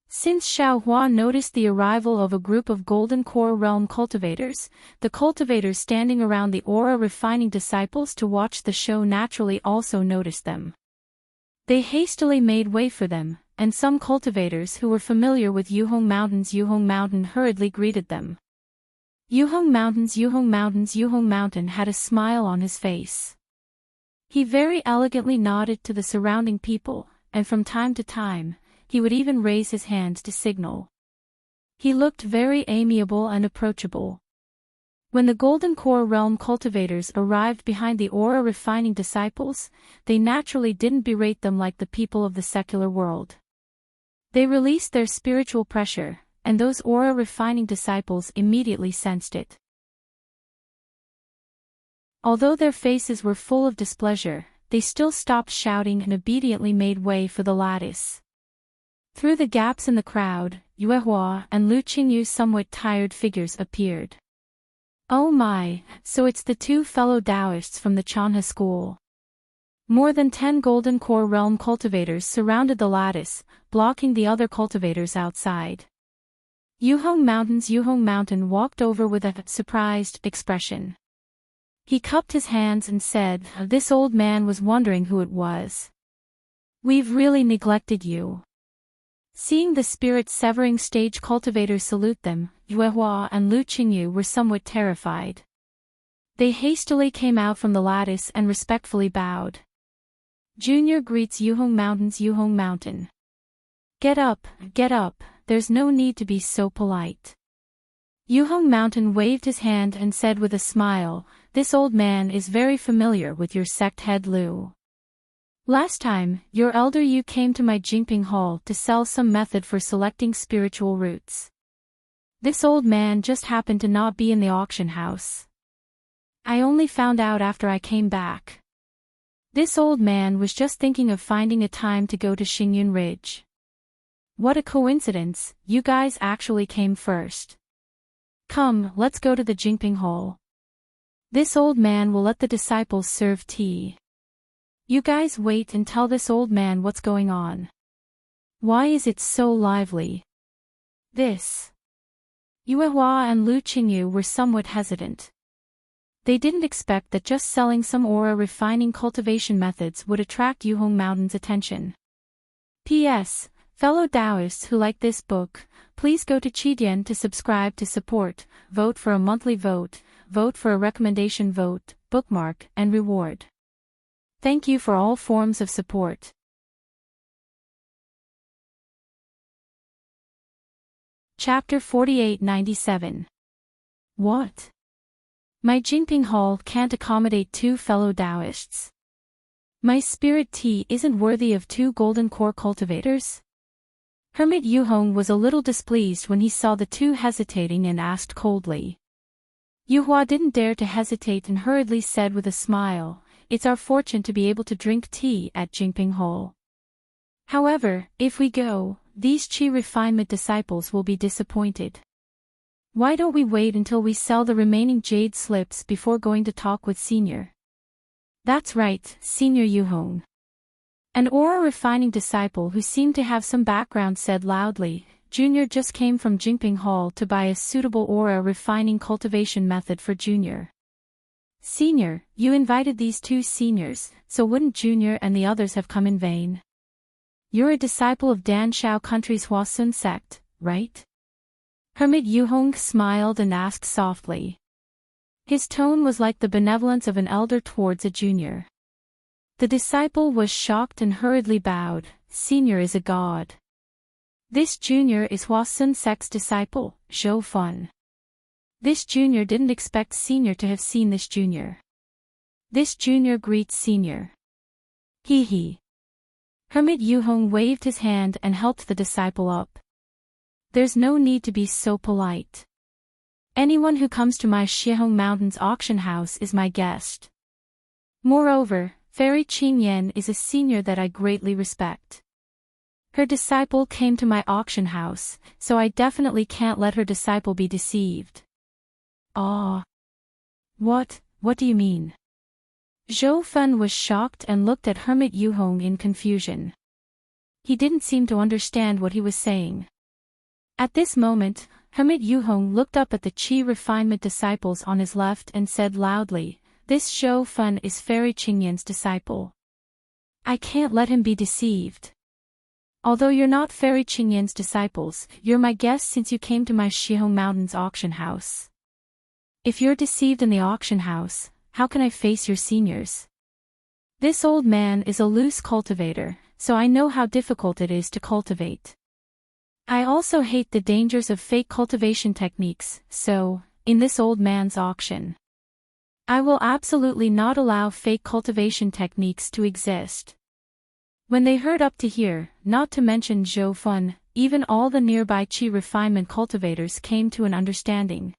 Since Xiaohua noticed the arrival of a group of Golden Core Realm cultivators, the cultivators standing around the aura refining disciples to watch the show naturally also noticed them. They hastily made way for them, and some cultivators who were familiar with Yuhong Mountain hurriedly greeted them. Yuhong Mountain had a smile on his face. He very elegantly nodded to the surrounding people, and from time to time, he would even raise his hand to signal. He looked very amiable and approachable. When the Golden Core Realm cultivators arrived behind the aura refining disciples, they naturally didn't berate them like the people of the secular world. They released their spiritual pressure, and those aura refining disciples immediately sensed it. Although their faces were full of displeasure, they still stopped shouting and obediently made way for the lattice. Through the gaps in the crowd, Yuehua and Lu Qingyu's somewhat tired figures appeared. Oh my, so it's the two fellow Taoists from the Chanhe school. More than 10 Golden Core Realm cultivators surrounded the lattice, blocking the other cultivators outside. Yuhong Mountain walked over with a surprised expression. He cupped his hands and said, "This old man was wondering who it was. We've really neglected you." Seeing the spirit-severing stage cultivators salute them, Yuehua and Lu Qingyu were somewhat terrified. They hastily came out from the lattice and respectfully bowed. Junior greets Yuhong Mountain. Get up, there's no need to be so polite." Yuhong Mountain waved his hand and said with a smile, "This old man is very familiar with your sect head Lu. Last time, your elder Yu came to my Jingping Hall to sell some method for selecting spiritual roots. This old man just happened to not be in the auction house. I only found out after I came back. This old man was just thinking of finding a time to go to Xingyun Ridge. What a coincidence, you guys actually came first. Come, let's go to the Jingping Hall. This old man will let the disciples serve tea. You guys wait and tell this old man what's going on. Why is it so lively? This." Yuehua and Lu Qingyu were somewhat hesitant. They didn't expect that just selling some aura refining cultivation methods would attract Yuhong Mountain's attention. P.S. Fellow Taoists who like this book, please go to Qidian to subscribe to support, vote for a monthly vote for a recommendation vote, bookmark, and reward. Thank you for all forms of support. Chapter 4897. What? My Jingping Hall can't accommodate 2 fellow Taoists. My spirit tea isn't worthy of 2 golden core cultivators? Hermit Yuhong was a little displeased when he saw the two hesitating and asked coldly. Yuhua didn't dare to hesitate and hurriedly said with a smile, "It's our fortune to be able to drink tea at Jingping Hall. However, if we go, these Qi refinement disciples will be disappointed. Why don't we wait until we sell the remaining jade slips before going to talk with Senior?" "That's right, Senior Yuhong." An aura refining disciple who seemed to have some background said loudly, "Junior just came from Jingping Hall to buy a suitable aura refining cultivation method for Junior." "Senior, you invited these 2 seniors, so wouldn't Junior and the others have come in vain? You're a disciple of Dan Shao Country's Huasun sect, right?" Hermit Yuhong smiled and asked softly. His tone was like the benevolence of an elder towards a junior. The disciple was shocked and hurriedly bowed. "Senior is a god. This junior is Huasun sect's disciple, Zhou Fun." This junior didn't expect Senior to have seen this junior. This junior greets Senior. Hee hee. Hermit Yuhong waved his hand and helped the disciple up. "There's no need to be so polite. Anyone who comes to my Shihong Mountain's auction house is my guest. Moreover, Fairy Qingyan is a senior that I greatly respect. Her disciple came to my auction house, so I definitely can't let her disciple be deceived." "Ah." What do you mean? Zhou Fen was shocked and looked at Hermit Yuhong in confusion. He didn't seem to understand what he was saying. At this moment, Hermit Yuhong looked up at the Qi refinement disciples on his left and said loudly, "This Zhou Fen is Fairy Qingyan's disciple. I can't let him be deceived. Although you're not Fairy Qingyan's disciples, you're my guests since you came to my Shihong Mountains auction house. If you're deceived in the auction house, how can I face your seniors? This old man is a loose cultivator, so I know how difficult it is to cultivate. I also hate the dangers of fake cultivation techniques, so, in this old man's auction, I will absolutely not allow fake cultivation techniques to exist." When they heard up to here, not to mention Zhou Fen, even all the nearby Qi refinement cultivators came to an understanding.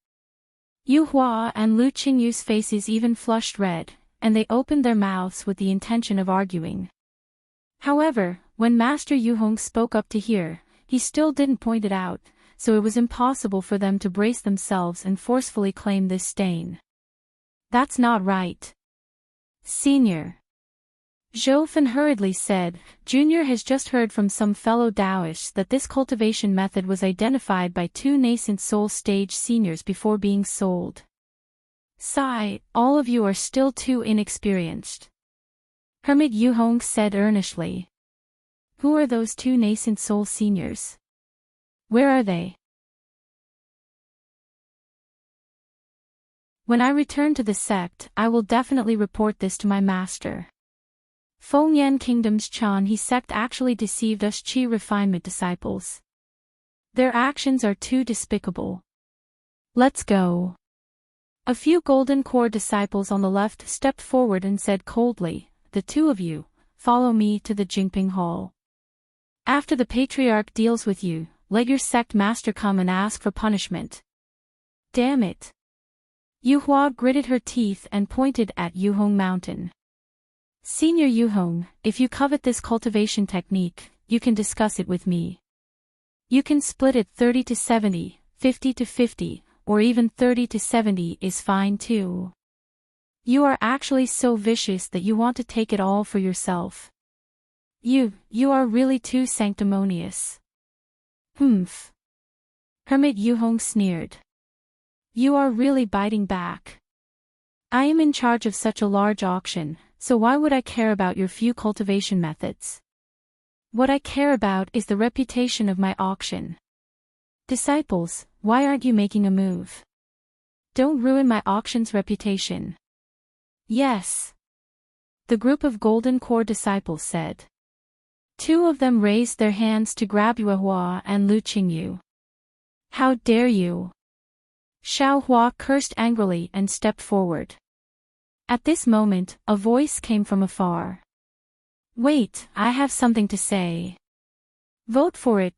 Yu Hua and Lu Qingyu's faces even flushed red, and they opened their mouths with the intention of arguing. However, when Master Yuhong spoke up to here, he still didn't point it out, so it was impossible for them to brace themselves and forcefully claim this stain. "That's not right. Senior," Zhou Fen hurriedly said, "Junior has just heard from some fellow Taoists that this cultivation method was identified by 2 nascent soul stage seniors before being sold. Sigh, all of you are still too inexperienced." Hermit Yuhong said earnestly. "Who are those 2 nascent soul seniors? Where are they?" "When I return to the sect, I will definitely report this to my master. Fengyan Kingdom's Chanhe sect actually deceived us Qi refinement disciples. Their actions are too despicable. Let's go." A few Golden Core disciples on the left stepped forward and said coldly, "The 2 of you, follow me to the Jingping Hall. After the Patriarch deals with you, let your sect master come and ask for punishment." "Damn it." Yu Hua gritted her teeth and pointed at Yuhong Mountain. "Senior Yuhong, if you covet this cultivation technique, you can discuss it with me. You can split it 30 to 70, 50 to 50, or even 30 to 70 is fine too. You are actually so vicious that you want to take it all for yourself. You are really too sanctimonious." "Humph." Hermit Yuhong sneered. "You are really biting back. I am in charge of such a large auction, so why would I care about your few cultivation methods? What I care about is the reputation of my auction. Disciples, why aren't you making a move? Don't ruin my auction's reputation." "Yes," the group of Golden Core disciples said. 2 of them raised their hands to grab Yu Hua and Lu Qingyu. "How dare you!" Xiao Hua cursed angrily and stepped forward. At this moment, a voice came from afar. "Wait, I have something to say. Vote for it,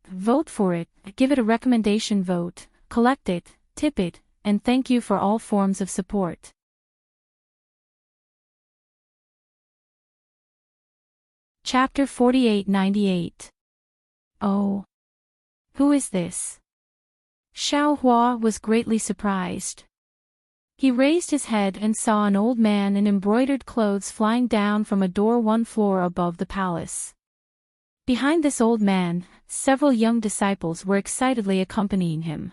give it a recommendation vote, collect it, tip it, and thank you for all forms of support." Chapter 4898. "Oh. Who is this?" Xiao Hua was greatly surprised. He raised his head and saw an old man in embroidered clothes flying down from a door 1 floor above the palace. Behind this old man, several young disciples were excitedly accompanying him.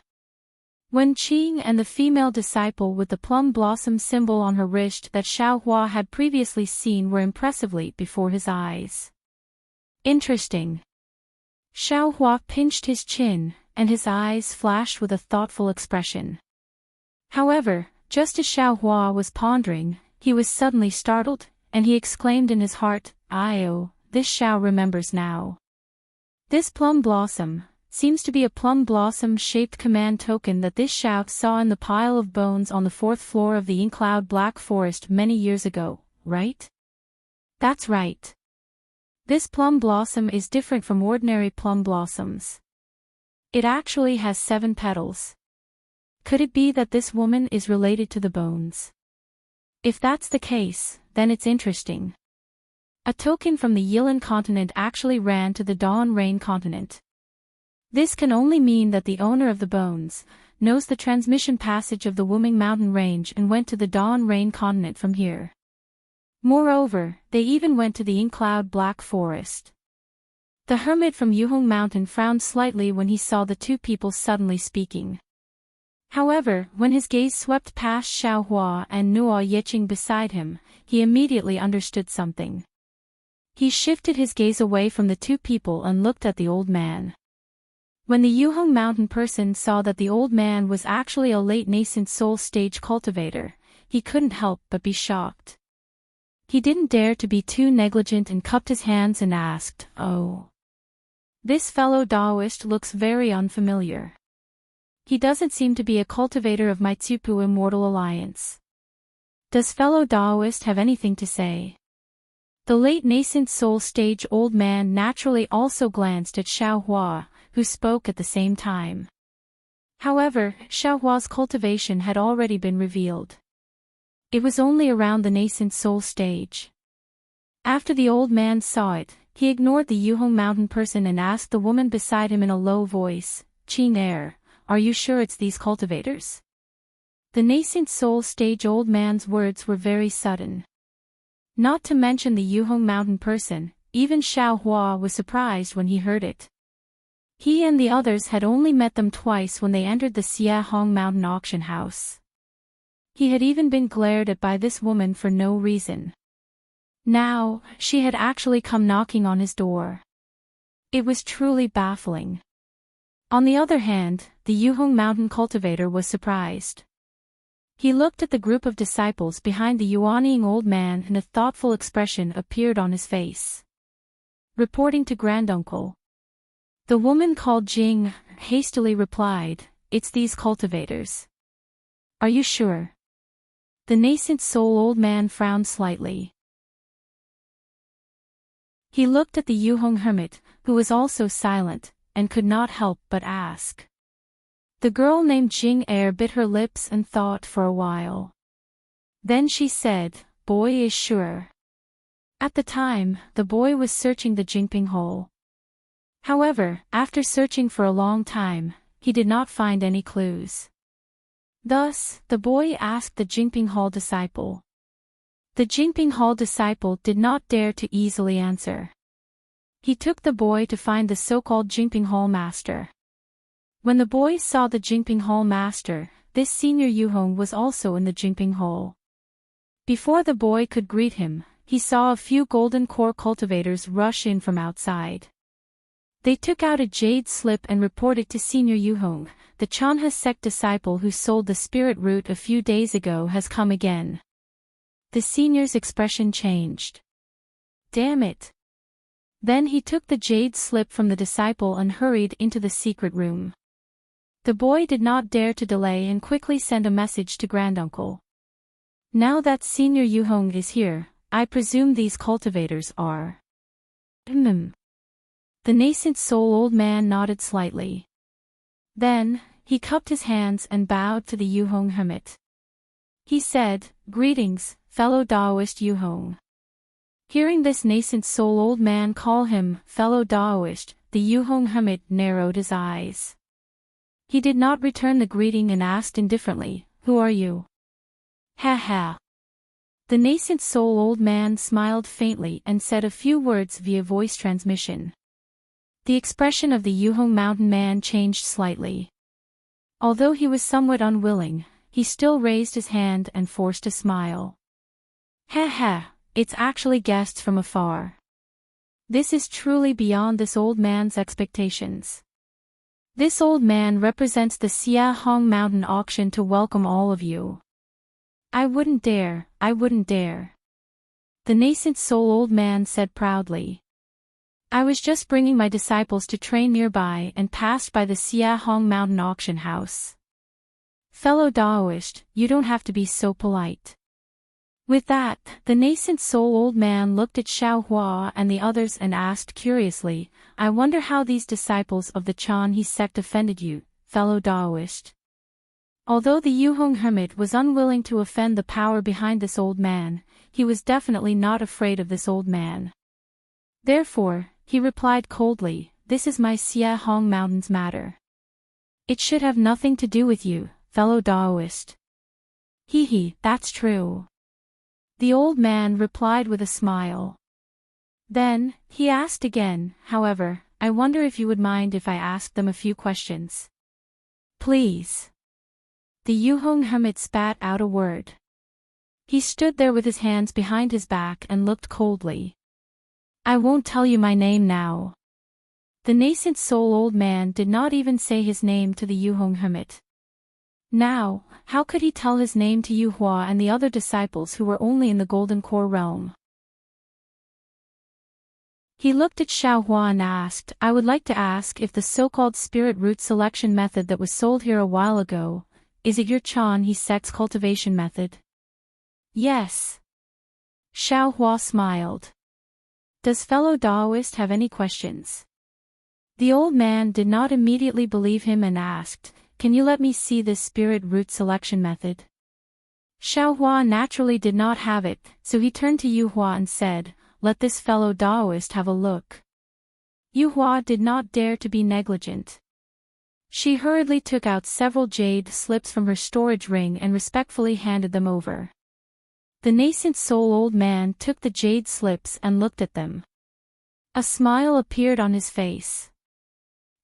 Wen Qing and the female disciple with the plum blossom symbol on her wrist that Xiao Hua had previously seen were impressively before his eyes. Interesting. Xiao Hua pinched his chin, and his eyes flashed with a thoughtful expression. However, just as Xiao Hua was pondering, he was suddenly startled, and he exclaimed in his heart, "Io, this Xiao remembers now. This plum blossom seems to be a plum blossom-shaped command token that this Xiao saw in the pile of bones on the 4th floor of the Inkcloud Black Forest many years ago, right?" "That's right. This plum blossom is different from ordinary plum blossoms. It actually has 7 petals. Could it be that this woman is related to the bones? If that's the case, then it's interesting. A token from the Yilan continent actually ran to the Dawn Rain continent. This can only mean that the owner of the bones, knows the transmission passage of the Wuming mountain range and went to the Dawn Rain continent from here. Moreover, they even went to the Inkcloud Black Forest. The hermit from Yuhong Mountain frowned slightly when he saw the two people suddenly speaking. However, when his gaze swept past Xiaohua and Nuo Yiqing beside him, he immediately understood something. He shifted his gaze away from the two people and looked at the old man. When the Yuhong Mountain person saw that the old man was actually a late nascent soul stage cultivator, he couldn't help but be shocked. He didn't dare to be too negligent and cupped his hands and asked, "Oh. This fellow Daoist looks very unfamiliar. He doesn't seem to be a cultivator of Maitsupu Immortal Alliance. Does fellow Daoist have anything to say?" The late nascent soul stage old man naturally also glanced at Xiaohua, who spoke at the same time. However, Xiaohua's cultivation had already been revealed. It was only around the nascent soul stage. After the old man saw it, he ignored the Yuhong Mountain person and asked the woman beside him in a low voice, "Qing Er, are you sure it's these cultivators?" The nascent soul stage old man's words were very sudden. Not to mention the Yuhong Mountain person, even Xiaohua was surprised when he heard it. He and the others had only met them twice when they entered the Xiahong Mountain auction house. He had even been glared at by this woman for no reason. Now, she had actually come knocking on his door. It was truly baffling. On the other hand, the Yuhong Mountain cultivator was surprised. He looked at the group of disciples behind the yuanying old man and a thoughtful expression appeared on his face. Reporting to Granduncle. The woman called Jing hastily replied, "It's these cultivators." "Are you sure?" The nascent soul old man frowned slightly. He looked at the Yuhong hermit, who was also silent, and could not help but ask. The girl named Jing Er bit her lips and thought for a while. Then she said, "Boy is sure." At the time, the boy was searching the Jingping hole. However, after searching for a long time, he did not find any clues. Thus, the boy asked the Jingping Hall disciple. The Jingping Hall disciple did not dare to easily answer. He took the boy to find the so-called Jingping Hall master. When the boy saw the Jingping Hall master, this senior Yuhong was also in the Jingping Hall. Before the boy could greet him, he saw a few golden core cultivators rush in from outside. They took out a jade slip and reported to Senior Yuhong, "The Chanha sect disciple who sold the spirit root a few days ago has come again." The senior's expression changed. "Damn it." Then he took the jade slip from the disciple and hurried into the secret room. The boy did not dare to delay and quickly sent a message to Granduncle. "Now that Senior Yuhong is here, I presume these cultivators are." The nascent soul old man nodded slightly. Then, he cupped his hands and bowed to the Yuhong hermit. He said, "Greetings, fellow Daoist Yuhong." Hearing this nascent soul old man call him fellow Daoist, the Yuhong hermit narrowed his eyes. He did not return the greeting and asked indifferently, "Who are you?" "Ha ha." The nascent soul old man smiled faintly and said a few words via voice transmission. The expression of the Yuhong mountain man changed slightly. Although he was somewhat unwilling, he still raised his hand and forced a smile. "Ha ha, it's actually guests from afar. This is truly beyond this old man's expectations. This old man represents the Xiahong Mountain auction to welcome all of you. I wouldn't dare. The nascent soul old man said proudly. "I was just bringing my disciples to train nearby and passed by the Xiahong Mountain auction house. Fellow Daoist, you don't have to be so polite." With that, the nascent soul old man looked at Xiaohua and the others and asked curiously, "I wonder how these disciples of the Chanhe sect offended you, fellow Daoist?" Although the Yuhong hermit was unwilling to offend the power behind this old man, he was definitely not afraid of this old man. Therefore, he replied coldly, "This is my Xiahong Mountain's matter." It should have nothing to do with you, fellow Taoist. Hee, that's true. The old man replied with a smile. Then, he asked again, however, I wonder if you would mind if I asked them a few questions. Please. The Yuhong hermit spat out a word. He stood there with his hands behind his back and looked coldly. I won't tell you my name now. The nascent soul old man did not even say his name to the Yuhong hermit. Now, how could he tell his name to Yu Hua and the other disciples who were only in the Golden Core realm? He looked at Xiao Hua and asked, I would like to ask if the so-called spirit root selection method that was sold here a while ago, is it your Chan-He sect's cultivation method? Yes. Xiao Hua smiled. Does fellow Taoist have any questions? The old man did not immediately believe him and asked, Can you let me see this spirit root selection method? Xiao Hua naturally did not have it, so he turned to Yu Hua and said, Let this fellow Taoist have a look. Yu Hua did not dare to be negligent. She hurriedly took out several jade slips from her storage ring and respectfully handed them over. The nascent soul old man took the jade slips and looked at them. A smile appeared on his face.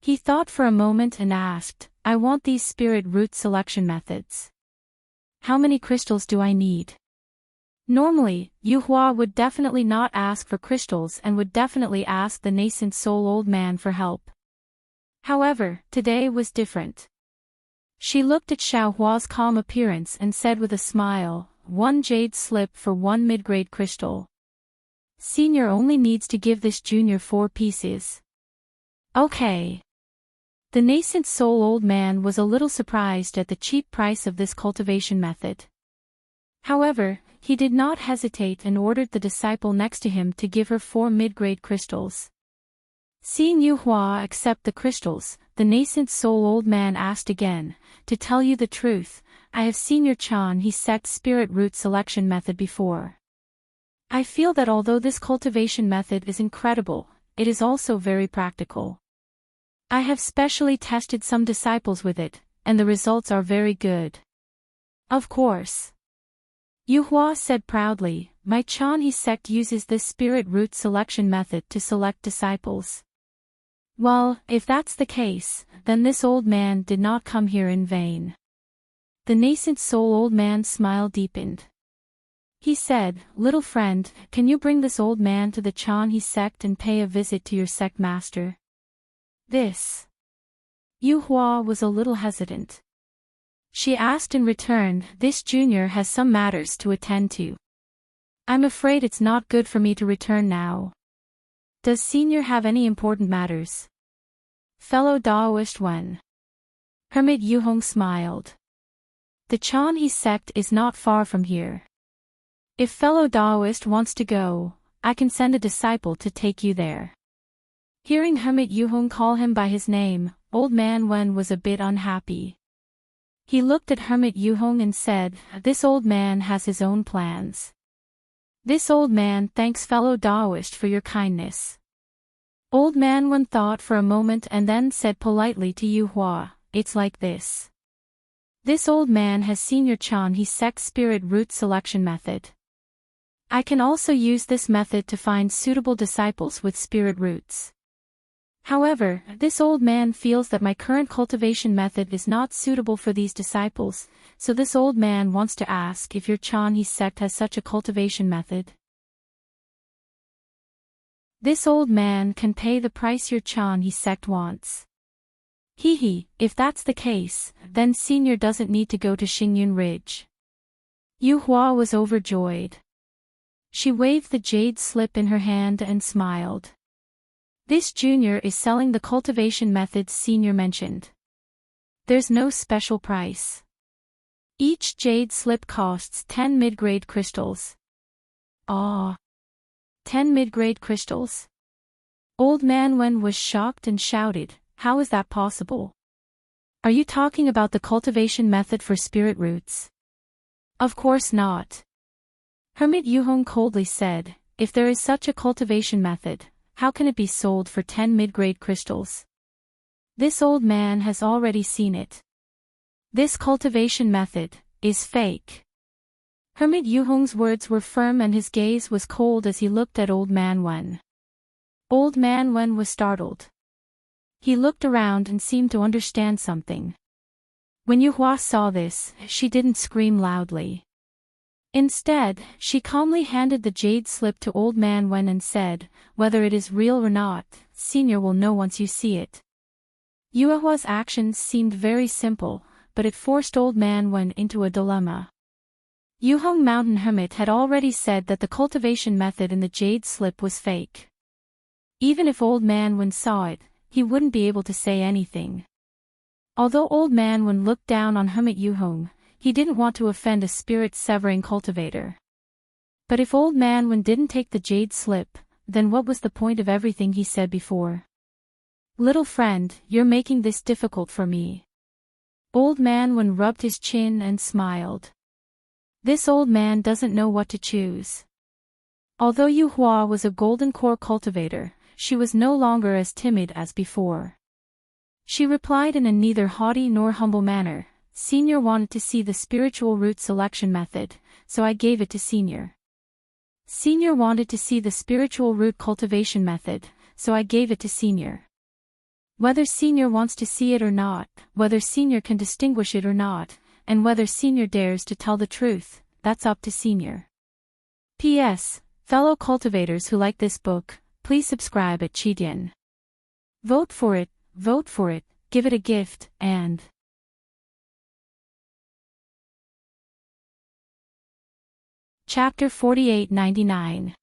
He thought for a moment and asked, I want these spirit root selection methods. How many crystals do I need? Normally, Yu Hua would definitely not ask for crystals and would definitely ask the nascent soul old man for help. However, today was different. She looked at Xiao Hua's calm appearance and said with a smile, 1 jade slip for 1 mid-grade crystal. Senior only needs to give this junior 4 pieces. Okay. The nascent soul old man was a little surprised at the cheap price of this cultivation method. However, he did not hesitate and ordered the disciple next to him to give her 4 mid-grade crystals. Seeing Yu Hua accept the crystals, the nascent soul old man asked again, To tell you the truth, I have seen your Chan-He sect spirit root selection method before. I feel that although this cultivation method is incredible, it is also very practical. I have specially tested some disciples with it, and the results are very good. Of course. Yu Hua said proudly, my Chan-He sect uses this spirit root selection method to select disciples. Well, if that's the case, then this old man did not come here in vain. The nascent soul old man's smile deepened. He said, Little friend, can you bring this old man to the Chan-He sect and pay a visit to your sect master? This. Yu Hua was a little hesitant. She asked in return, This junior has some matters to attend to. I'm afraid it's not good for me to return now. Does senior have any important matters? Fellow Taoist Wen. Hermit Yuhong smiled. The Chan-He sect is not far from here. If fellow Taoist wants to go, I can send a disciple to take you there. Hearing Hermit Yuhong call him by his name, old man Wen was a bit unhappy. He looked at Hermit Yuhong and said, This old man has his own plans. This old man thanks fellow Taoist for your kindness. Old man Wen thought for a moment and then said politely to Yu Hua, It's like this. This old man has seen your Chan-He sect spirit root selection method. I can also use this method to find suitable disciples with spirit roots. However, this old man feels that my current cultivation method is not suitable for these disciples, so this old man wants to ask if your Chan-He sect has such a cultivation method. This old man can pay the price your Chan-He sect wants. If that's the case, then senior doesn't need to go to Xingyun Ridge. Yu Hua was overjoyed. She waved the jade slip in her hand and smiled. This junior is selling the cultivation methods senior mentioned. There's no special price. Each jade slip costs 10 mid-grade crystals. Ah! 10 mid-grade crystals? Old man Wen was shocked and shouted, How is that possible? Are you talking about the cultivation method for spirit roots? Of course not. Hermit Yuhong coldly said, If there is such a cultivation method, how can it be sold for 10 mid-grade crystals? This old man has already seen it. This cultivation method is fake. Hermit Yuhong's words were firm and his gaze was cold as he looked at Old Man Wen. Old Man Wen was startled. He looked around and seemed to understand something. When Yuhua saw this, she didn't scream loudly. Instead, she calmly handed the jade slip to Old Man Wen and said, "Whether it is real or not, Senior will know once you see it." Yuhua's actions seemed very simple, but it forced Old Man Wen into a dilemma. Yuhong Mountain Hermit had already said that the cultivation method in the jade slip was fake. Even if Old Man Wen saw it, he wouldn't be able to say anything. Although Old Man Wen looked down on Hermit Yuhong, he didn't want to offend a spirit-severing cultivator. But if Old Man Wen didn't take the jade slip, then what was the point of everything he said before? "Little friend, you're making this difficult for me." Old Man Wen rubbed his chin and smiled. This old man doesn't know what to choose. Although Yuhua was a golden core cultivator, she was no longer as timid as before. She replied in a neither haughty nor humble manner, "Senior wanted to see the spiritual root selection method, so I gave it to Senior. Senior wanted to see the spiritual root cultivation method, so I gave it to Senior. Whether Senior wants to see it or not, whether Senior can distinguish it or not, and whether Senior dares to tell the truth, that's up to Senior." P.S. Fellow cultivators who like this book, please subscribe at Chidian. Vote for it, give it a gift, and... Chapter 4899.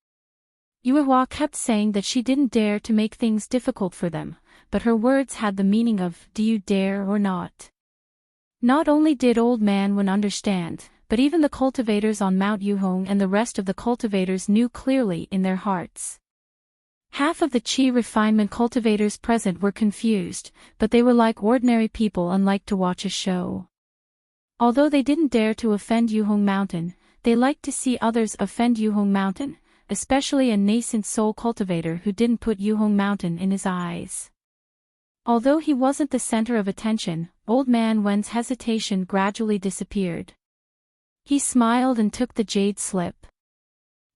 Yuehua kept saying that she didn't dare to make things difficult for them, but her words had the meaning of, "Do you dare or not?" Not only did Old Man Wen understand, but even the cultivators on Mount Yuhong and the rest of the cultivators knew clearly in their hearts. Half of the Qi refinement cultivators present were confused, but they were like ordinary people and liked to watch a show. Although they didn't dare to offend Yuhong Mountain, they liked to see others offend Yuhong Mountain, especially a nascent soul cultivator who didn't put Yuhong Mountain in his eyes. Although he wasn't the center of attention, Old Man Wen's hesitation gradually disappeared. He smiled and took the jade slip.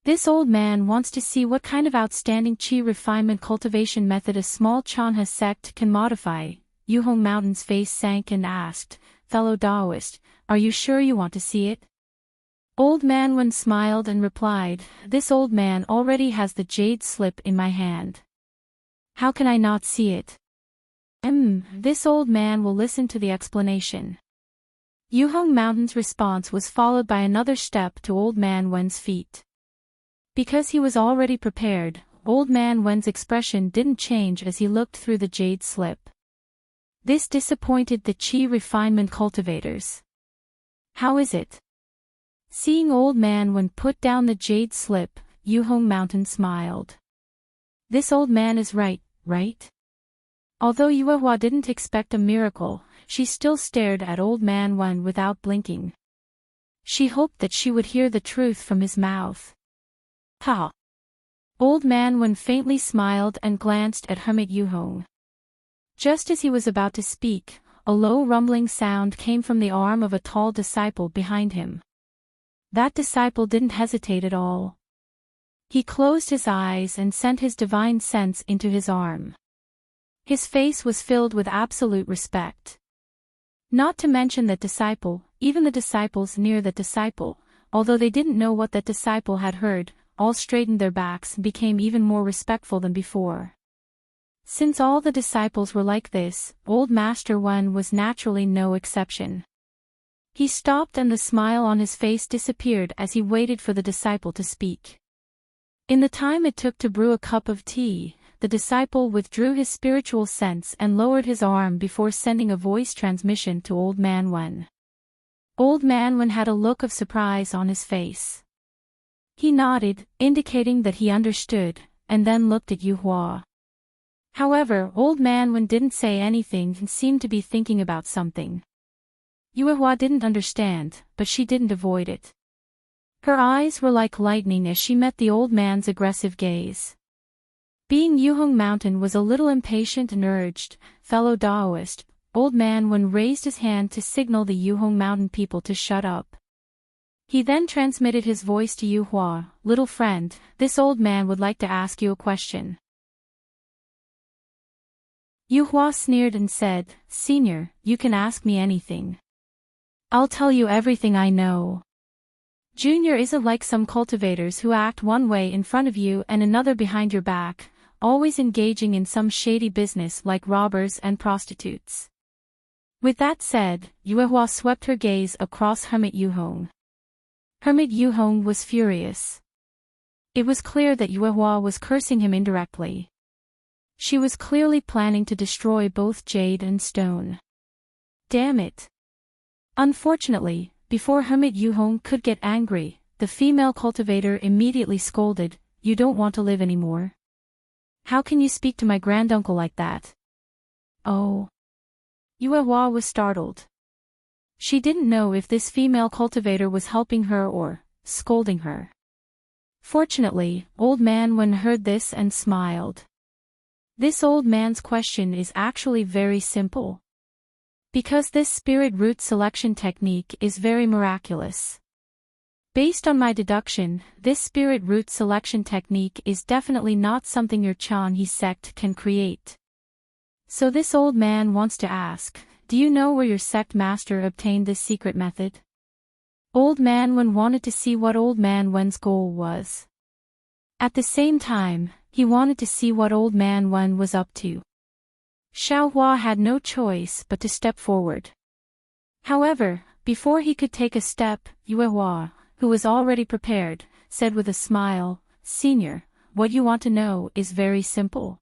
This old man wants to see what kind of outstanding Qi refinement cultivation method a small Chanha sect can modify. Yuhong Mountain's face sank and asked, "Fellow Taoist, are you sure you want to see it?" Old Man Wen smiled and replied, "This old man already has the jade slip in my hand. How can I not see it?" This old man will listen to the explanation." Yuhong Mountain's response was followed by another step to Old Man Wen's feet. Because he was already prepared, Old Man Wen's expression didn't change as he looked through the jade slip. This disappointed the Qi refinement cultivators. "How is it?" Seeing Old Man Wen put down the jade slip, Yuhong Mountain smiled. "This old man is right, right?" Although Yuehua didn't expect a miracle, she still stared at Old Man Wen without blinking. She hoped that she would hear the truth from his mouth. "Ha!" Old Man Wen faintly smiled and glanced at Hermit Yuhong. Just as he was about to speak, a low rumbling sound came from the arm of a tall disciple behind him. That disciple didn't hesitate at all. He closed his eyes and sent his divine sense into his arm. His face was filled with absolute respect. Not to mention that disciple, even the disciples near that disciple, although they didn't know what that disciple had heard, all straightened their backs and became even more respectful than before. Since all the disciples were like this, Old Master Wen was naturally no exception. He stopped and the smile on his face disappeared as he waited for the disciple to speak. In the time it took to brew a cup of tea, the disciple withdrew his spiritual sense and lowered his arm before sending a voice transmission to Old Man Wen. Old Man Wen had a look of surprise on his face. He nodded, indicating that he understood, and then looked at Yuehua. However, Old Man Wen didn't say anything and seemed to be thinking about something. Yuehua didn't understand, but she didn't avoid it. Her eyes were like lightning as she met the old man's aggressive gaze. Being Yuhong Mountain was a little impatient and urged, "Fellow Taoist." Old Man Wen raised his hand to signal the Yuhong Mountain people to shut up. He then transmitted his voice to Yu Hua, "Little friend, this old man would like to ask you a question." Yu Hua sneered and said, "Senior, you can ask me anything. I'll tell you everything I know. Junior isn't like some cultivators who act one way in front of you and another behind your back, always engaging in some shady business like robbers and prostitutes." With that said, Yue Hua swept her gaze across Hermit Yuhong. Hermit Yuhong was furious. It was clear that Yue Hua was cursing him indirectly. She was clearly planning to destroy both Jade and Stone. Damn it. Unfortunately, before Hermit Yuhong could get angry, the female cultivator immediately scolded, "You don't want to live anymore? How can you speak to my granduncle like that?" Oh. Yue Hua was startled. She didn't know if this female cultivator was helping her or scolding her. Fortunately, Old Man Wen heard this and smiled. This old man's question is actually very simple. Because this spirit root selection technique is very miraculous. Based on my deduction, this spirit root selection technique is definitely not something your Chanhe sect can create. So this old man wants to ask, "Do you know where your sect master obtained this secret method?" Old Man Wen wanted to see what Old Man Wen's goal was. At the same time, he wanted to see what Old Man Wen was up to. Xiao Hua had no choice but to step forward. However, before he could take a step, Yue Hua, who was already prepared, said with a smile, "Senior, what you want to know is very simple.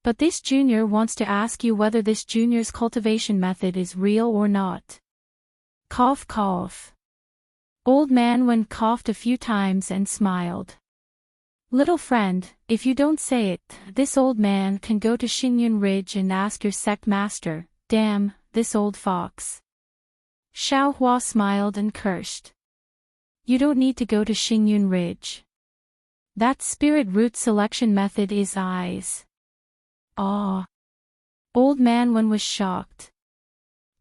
But this junior wants to ask you whether this junior's cultivation method is real or not." Cough cough. Old Man Wen coughed a few times and smiled. "Little friend, if you don't say it, this old man can go to Xingyun Ridge and ask your sect master." Damn, this old fox. Xiao Hua smiled and cursed. "You don't need to go to Xingyun Ridge. That spirit root selection method is eyes." Ah. Old Man Wen was shocked.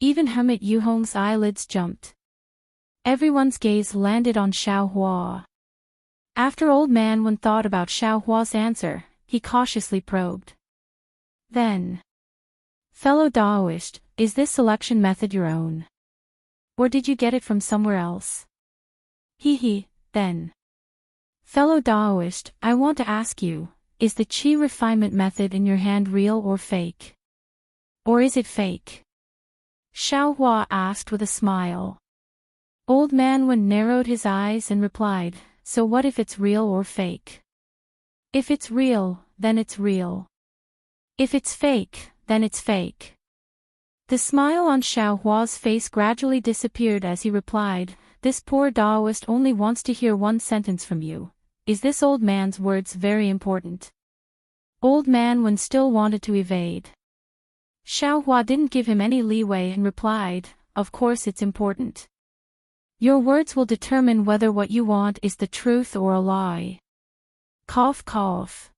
Even Hermit Yuhong's eyelids jumped. Everyone's gaze landed on Xiao Hua. After Old Man Wen thought about Xiao Hua's answer, he cautiously probed. Then, "Fellow Taoist, is this selection method your own? Or did you get it from somewhere else?" Then. "Fellow Taoist, I want to ask you, is the qi refinement method in your hand real or fake? Or is it fake?" Xiao Hua asked with a smile. Old Man Wen narrowed his eyes and replied, "So what if it's real or fake? If it's real, then it's real. If it's fake, then it's fake." The smile on Xiao Hua's face gradually disappeared as he replied, "This poor Taoist only wants to hear one sentence from you. Is this old man's words very important?" Old Man Wen still wanted to evade. Xiao Hua didn't give him any leeway and replied, "Of course it's important. Your words will determine whether what you want is the truth or a lie." Cough cough.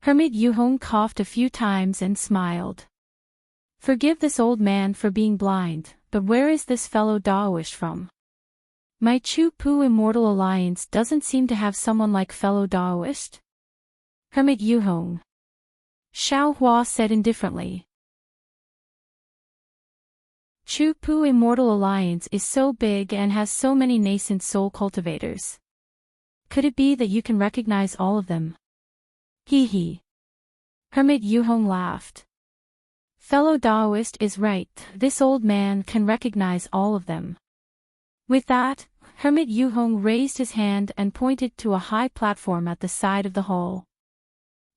Hermit Yuhong coughed a few times and smiled. "Forgive this old man for being blind, but where is this fellow Taoist from? My Chu Pu Immortal Alliance doesn't seem to have someone like fellow Taoist." Hermit Yuhong. Xiao Hua said indifferently. Chu Pu Immortal Alliance is so big and has so many nascent soul cultivators. Could it be that you can recognize all of them? Hermit Yuhong laughed. "Fellow Taoist is right, this old man can recognize all of them." With that, Hermit Yuhong raised his hand and pointed to a high platform at the side of the hall.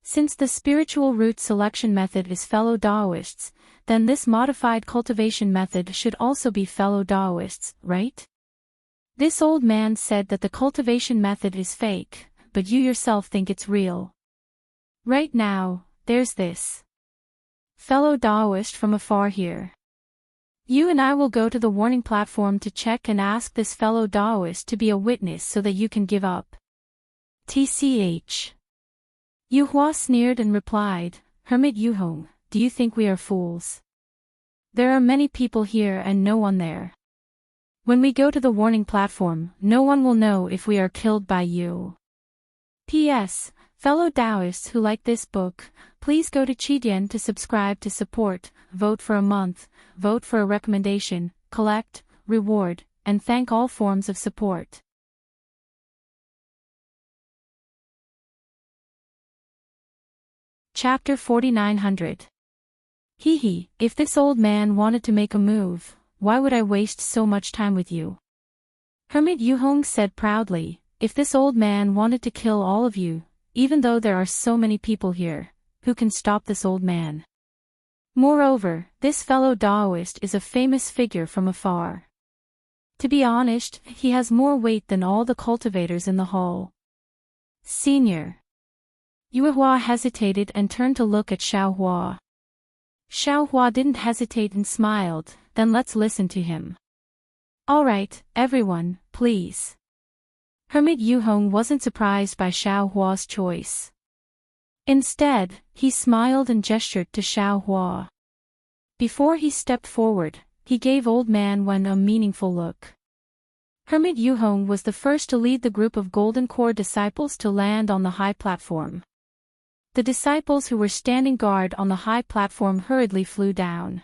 Since the spiritual root selection method is fellow Taoists, then this modified cultivation method should also be fellow Taoists, right? This old man said that the cultivation method is fake, but you yourself think it's real. Right now, there's this fellow Taoist from afar here. You and I will go to the warning platform to check and ask this fellow Taoist to be a witness so that you can give up. TCH. Yu Hua sneered and replied, Hermit Yu Hong, do you think we are fools? There are many people here and no one there. When we go to the warning platform, no one will know if we are killed by you. P.S. Fellow Taoists who like this book, please go to Qidian to subscribe to support, vote for a month, vote for a recommendation, collect, reward, and thank all forms of support. Chapter 4900. Hee, if this old man wanted to make a move, why would I waste so much time with you? Hermit Yu Hong said proudly, if this old man wanted to kill all of you, even though there are so many people here, who can stop this old man? Moreover, this fellow Taoist is a famous figure from afar. To be honest, he has more weight than all the cultivators in the hall. Senior. Yu Hua hesitated and turned to look at Xiao Hua. Xiao Hua didn't hesitate and smiled, then let's listen to him. Alright, everyone, please. Hermit Yu Hong wasn't surprised by Xiao Hua's choice. Instead, he smiled and gestured to Xiao Hua. Before he stepped forward, he gave Old Man Wen a meaningful look. Hermit Yu Hong was the first to lead the group of Golden Core disciples to land on the high platform. The disciples who were standing guard on the high platform hurriedly flew down.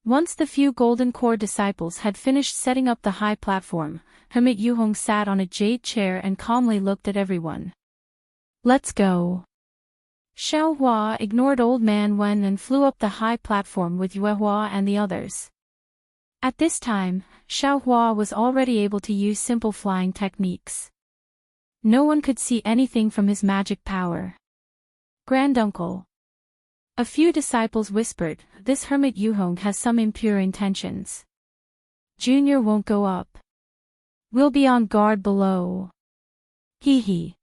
Once the few Golden Core disciples had finished setting up the high platform, Hermit Yu Hong sat on a jade chair and calmly looked at everyone. Let's go. Xiao Hua ignored Old Man Wen and flew up the high platform with Yue Hua and the others. At this time, Xiao Hua was already able to use simple flying techniques. No one could see anything from his magic power. Granduncle. A few disciples whispered, this Hermit Yu Hong has some impure intentions. Junior won't go up. We'll be on guard below. Hee.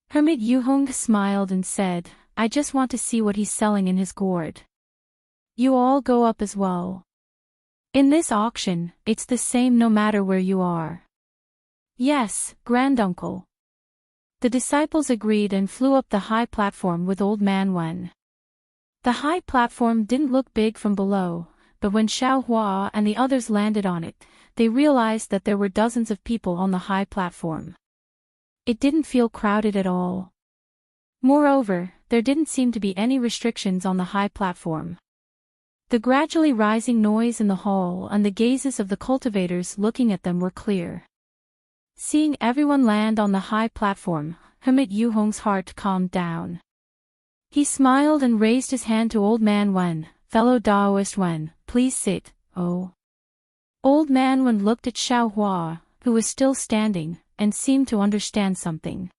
Hermit Yu Hong smiled and said, I just want to see what he's selling in his gourd. You all go up as well. In this auction, it's the same no matter where you are. Yes, Granduncle. The disciples agreed and flew up the high platform with Old Man Wen. The high platform didn't look big from below, but when Xiao Hua and the others landed on it, they realized that there were dozens of people on the high platform. It didn't feel crowded at all. Moreover, there didn't seem to be any restrictions on the high platform. The gradually rising noise in the hall and the gazes of the cultivators looking at them were clear. Seeing everyone land on the high platform, Hermit Yu Hong's heart calmed down. He smiled and raised his hand to Old Man Wen, fellow Taoist Wen, please sit, oh. Old Man Wen looked at Xiao Hua, who was still standing, and seemed to understand something.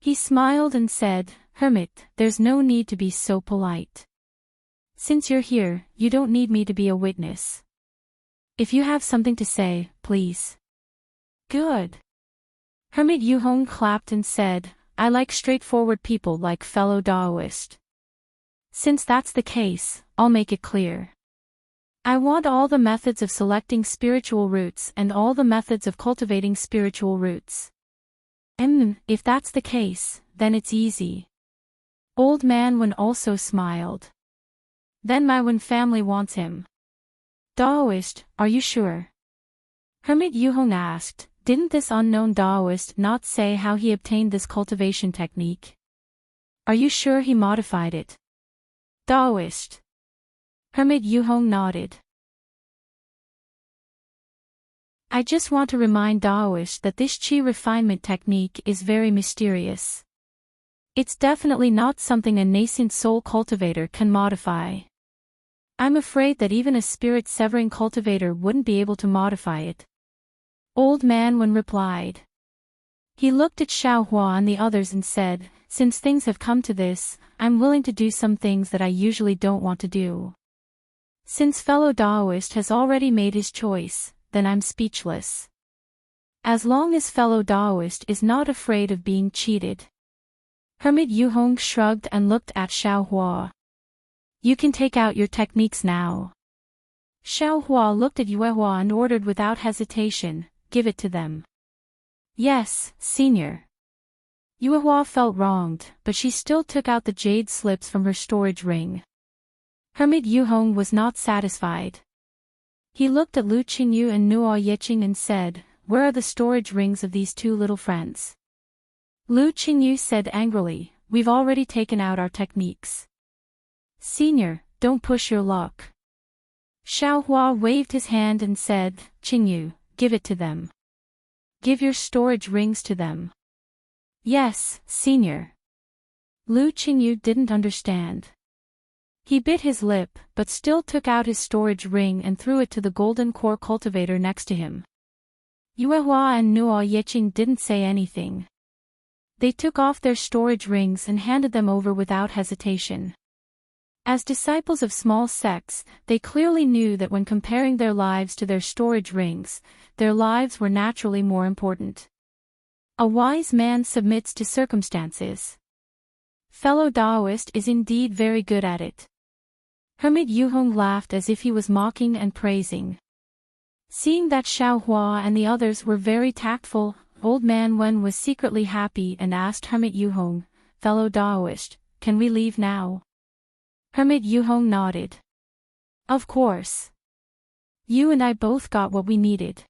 He smiled and said, Hermit, there's no need to be so polite. Since you're here, you don't need me to be a witness. If you have something to say, please. Good. Hermit Yu Hong clapped and said, I like straightforward people like fellow Taoist. Since that's the case, I'll make it clear. I want all the methods of selecting spiritual roots and all the methods of cultivating spiritual roots. If that's the case, then it's easy. Old Man Wen also smiled. Then my Wen family wants him. Taoist, are you sure? Hermit Yu Hong asked, didn't this unknown Taoist not say how he obtained this cultivation technique? Are you sure he modified it? Taoist. Hermit Yu Hong nodded. I just want to remind Taoist that this Qi refinement technique is very mysterious. It's definitely not something a nascent soul cultivator can modify. I'm afraid that even a spirit-severing cultivator wouldn't be able to modify it. Old Man Wen replied. He looked at Xiao Hua and the others and said, since things have come to this, I'm willing to do some things that I usually don't want to do. Since fellow Taoist has already made his choice, then I'm speechless. As long as fellow Taoist is not afraid of being cheated. Hermit Yu Hong shrugged and looked at Xiao Hua. You can take out your techniques now. Xiao Hua looked at Yue Hua and ordered without hesitation, give it to them. Yes, Senior. Yuehua felt wronged, but she still took out the jade slips from her storage ring. Hermit Yuhong was not satisfied. He looked at Lu Qingyu and Nuo Yiqing and said, "Where are the storage rings of these two little friends?" Lu Qingyu said angrily, "We've already taken out our techniques. Senior, don't push your luck." Xiaohua waved his hand and said, "Qingyu, give it to them. Give your storage rings to them." "Yes, senior." Lu Qingyu didn't understand. He bit his lip, but still took out his storage ring and threw it to the golden core cultivator next to him. Yuehua and Nuo Yiqing didn't say anything. They took off their storage rings and handed them over without hesitation. As disciples of small sects, they clearly knew that when comparing their lives to their storage rings, their lives were naturally more important. A wise man submits to circumstances. Fellow Taoist is indeed very good at it. Hermit Yuhong laughed as if he was mocking and praising. Seeing that Xiaohua and the others were very tactful, Old Man Wen was secretly happy and asked Hermit Yuhong, "Fellow Taoist, can we leave now?" Hermit Yuhong nodded. "Of course. You and I both got what we needed.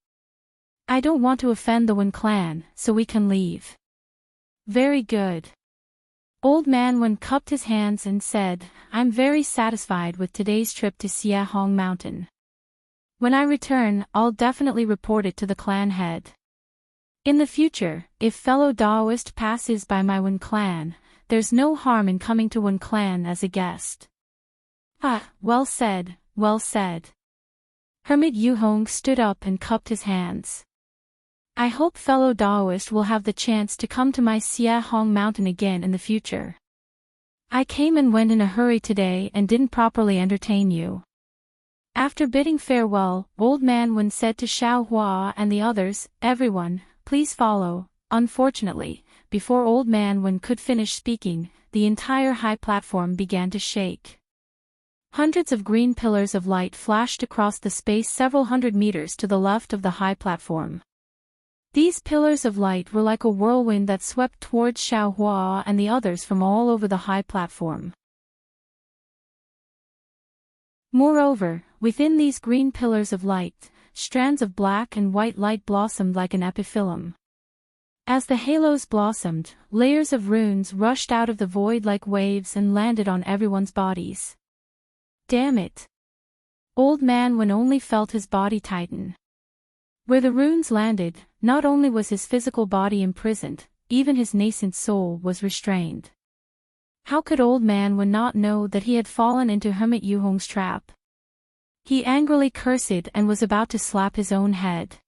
I don't want to offend the Wen clan, so we can leave." "Very good." Old Man Wen cupped his hands and said, "I'm very satisfied with today's trip to Xiehong Mountain. When I return, I'll definitely report it to the clan head. In the future, if fellow Taoist passes by my Wen clan, there's no harm in coming to Wen clan as a guest." "Ah, well said, well said." Hermit Yuhong stood up and cupped his hands. "I hope fellow Taoist will have the chance to come to my Xiehong Mountain again in the future. I came and went in a hurry today and didn't properly entertain you." After bidding farewell, Old Man Wen said to Xiaohua and the others, "Everyone, please follow." Unfortunately, before Old Man Wen could finish speaking, the entire high platform began to shake. Hundreds of green pillars of light flashed across the space several hundred meters to the left of the high platform. These pillars of light were like a whirlwind that swept towards Xiaohua and the others from all over the high platform. Moreover, within these green pillars of light, strands of black and white light blossomed like an epiphyllum. As the halos blossomed, layers of runes rushed out of the void like waves and landed on everyone's bodies. Damn it! Old Man Wen only felt his body tighten. Where the runes landed, not only was his physical body imprisoned, even his nascent soul was restrained. How could Old Man Wen not know that he had fallen into Hermit Yuhong's trap? He angrily cursed and was about to slap his own head.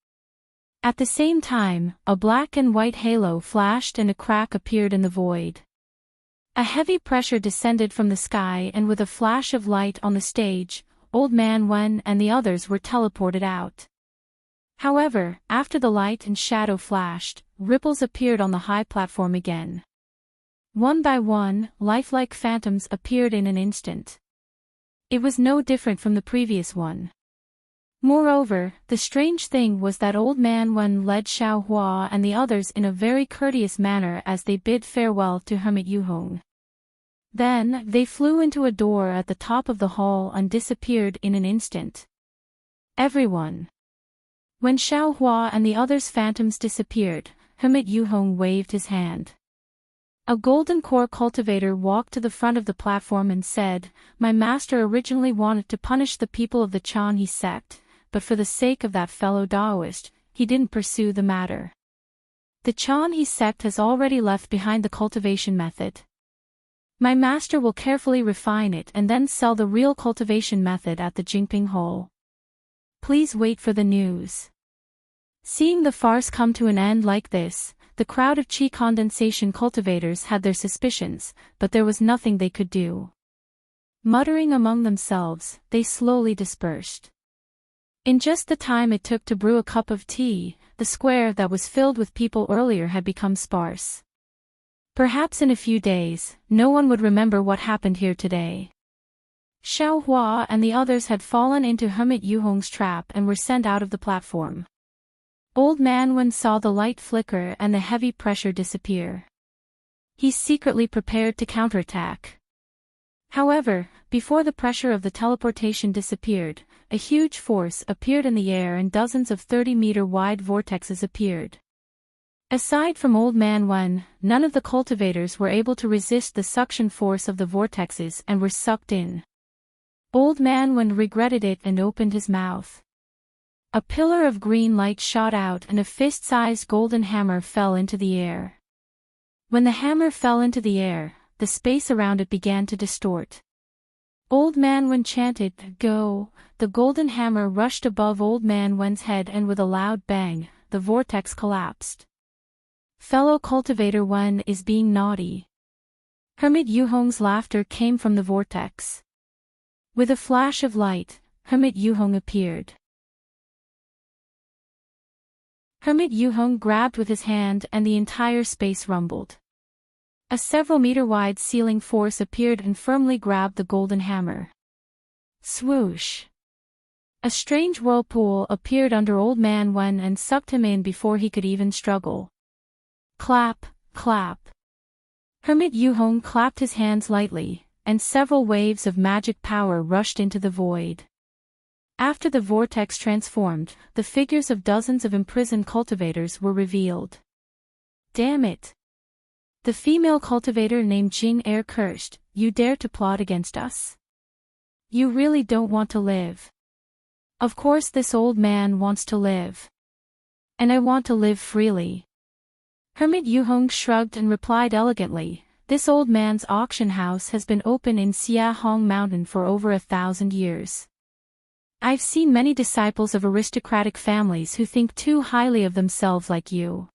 At the same time, a black and white halo flashed and a crack appeared in the void. A heavy pressure descended from the sky and with a flash of light on the stage, Old Man Wen and the others were teleported out. However, after the light and shadow flashed, ripples appeared on the high platform again. One by one, lifelike phantoms appeared in an instant. It was no different from the previous one. Moreover, the strange thing was that Old Man Wen led Xiaohua and the others in a very courteous manner as they bid farewell to Hermit Yuhong. Then, they flew into a door at the top of the hall and disappeared in an instant. Everyone. When Xiaohua and the others' phantoms disappeared, Hermit Yuhong waved his hand. A golden core cultivator walked to the front of the platform and said, "My master originally wanted to punish the people of the Chanhe sect, but for the sake of that fellow Taoist, he didn't pursue the matter. The Chanhe sect has already left behind the cultivation method. My master will carefully refine it and then sell the real cultivation method at the Jingping Hall. Please wait for the news." Seeing the farce come to an end like this, the crowd of qi condensation cultivators had their suspicions, but there was nothing they could do. Muttering among themselves, they slowly dispersed. In just the time it took to brew a cup of tea, the square that was filled with people earlier had become sparse. Perhaps in a few days, no one would remember what happened here today. Xiaohua and the others had fallen into Hermit Yuhong's trap and were sent out of the platform. Old Man Wen saw the light flicker and the heavy pressure disappear. He's secretly prepared to counterattack. However, before the pressure of the teleportation disappeared, a huge force appeared in the air and dozens of 30-meter-wide vortexes appeared. Aside from Old Man Wen, none of the cultivators were able to resist the suction force of the vortexes and were sucked in. Old Man Wen regretted it and opened his mouth. A pillar of green light shot out and a fist-sized golden hammer fell into the air. When the hammer fell into the air, the space around it began to distort. Old Man Wen chanted, "Go!" The golden hammer rushed above Old Man Wen's head and with a loud bang, the vortex collapsed. Fellow cultivator Wen is being naughty. Hermit Yuhong's laughter came from the vortex. With a flash of light, Hermit Yuhong appeared. Hermit Yuhong grabbed with his hand and the entire space rumbled. A several-meter-wide ceiling force appeared and firmly grabbed the golden hammer. Swoosh! A strange whirlpool appeared under Old Man Wen and sucked him in before he could even struggle. Clap, clap. Hermit Yuhong clapped his hands lightly, and several waves of magic power rushed into the void. After the vortex transformed, the figures of dozens of imprisoned cultivators were revealed. Damn it! The female cultivator named Jing Er cursed, "You dare to plot against us? You really don't want to live. Of course this old man wants to live. And I want to live freely." Hermit Yuhong shrugged and replied elegantly, "This old man's auction house has been open in Xiahong Mountain for over 1,000 years. I've seen many disciples of aristocratic families who think too highly of themselves like you.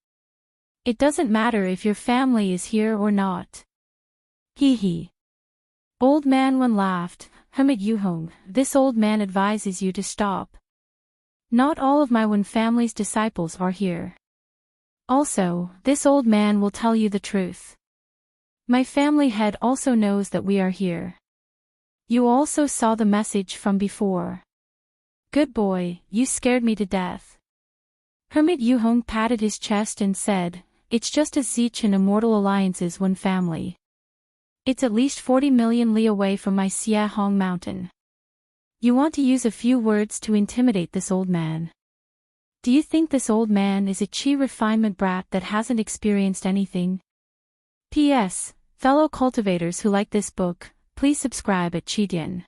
It doesn't matter if your family is here or not." Hee hee. Old Man Wen laughed, "Hermit Yuhong, this old man advises you to stop. Not all of my Wen family's disciples are here. Also, this old man will tell you the truth. My family head also knows that we are here. You also saw the message from before. Good boy, you scared me to death." Hermit Yuhong patted his chest and said, "It's just as Zeech and Immortal Alliance's Wen family. It's at least 40 million li away from my Xiahong Mountain. You want to use a few words to intimidate this old man. Do you think this old man is a chi refinement brat that hasn't experienced anything? P.S. Fellow cultivators who like this book, please subscribe at Chidian.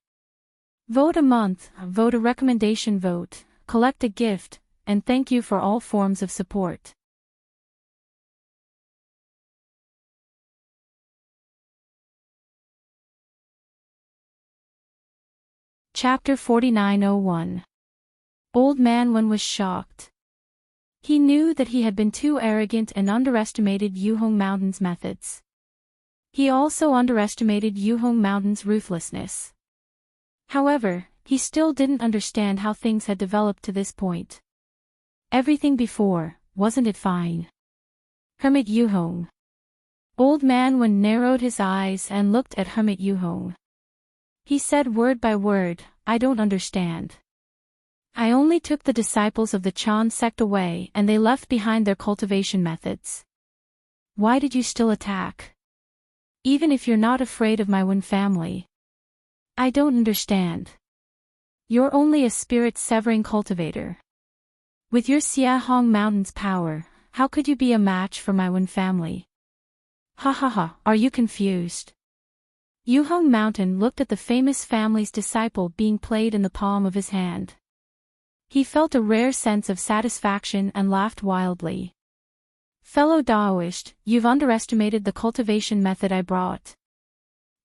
Vote a month, vote a recommendation vote, collect a gift, and thank you for all forms of support. Chapter 4901. Old Man Wen was shocked. He knew that he had been too arrogant and underestimated Yuhong Mountain's methods. He also underestimated Yuhong Mountain's ruthlessness. However, he still didn't understand how things had developed to this point. Everything before, wasn't it fine? Hermit Yuhong. Old Man Wen narrowed his eyes and looked at Hermit Yuhong. He said word by word, "I don't understand. I only took the disciples of the Chan sect away and they left behind their cultivation methods. Why did you still attack? Even if you're not afraid of my Wen family. I don't understand. You're only a spirit-severing cultivator. With your Xiahong Mountain's power, how could you be a match for my Wen family? Ha ha ha, are you confused?" Yuhong Mountain looked at the famous family's disciple being played in the palm of his hand. He felt a rare sense of satisfaction and laughed wildly. "Fellow Daoist, you've underestimated the cultivation method I brought."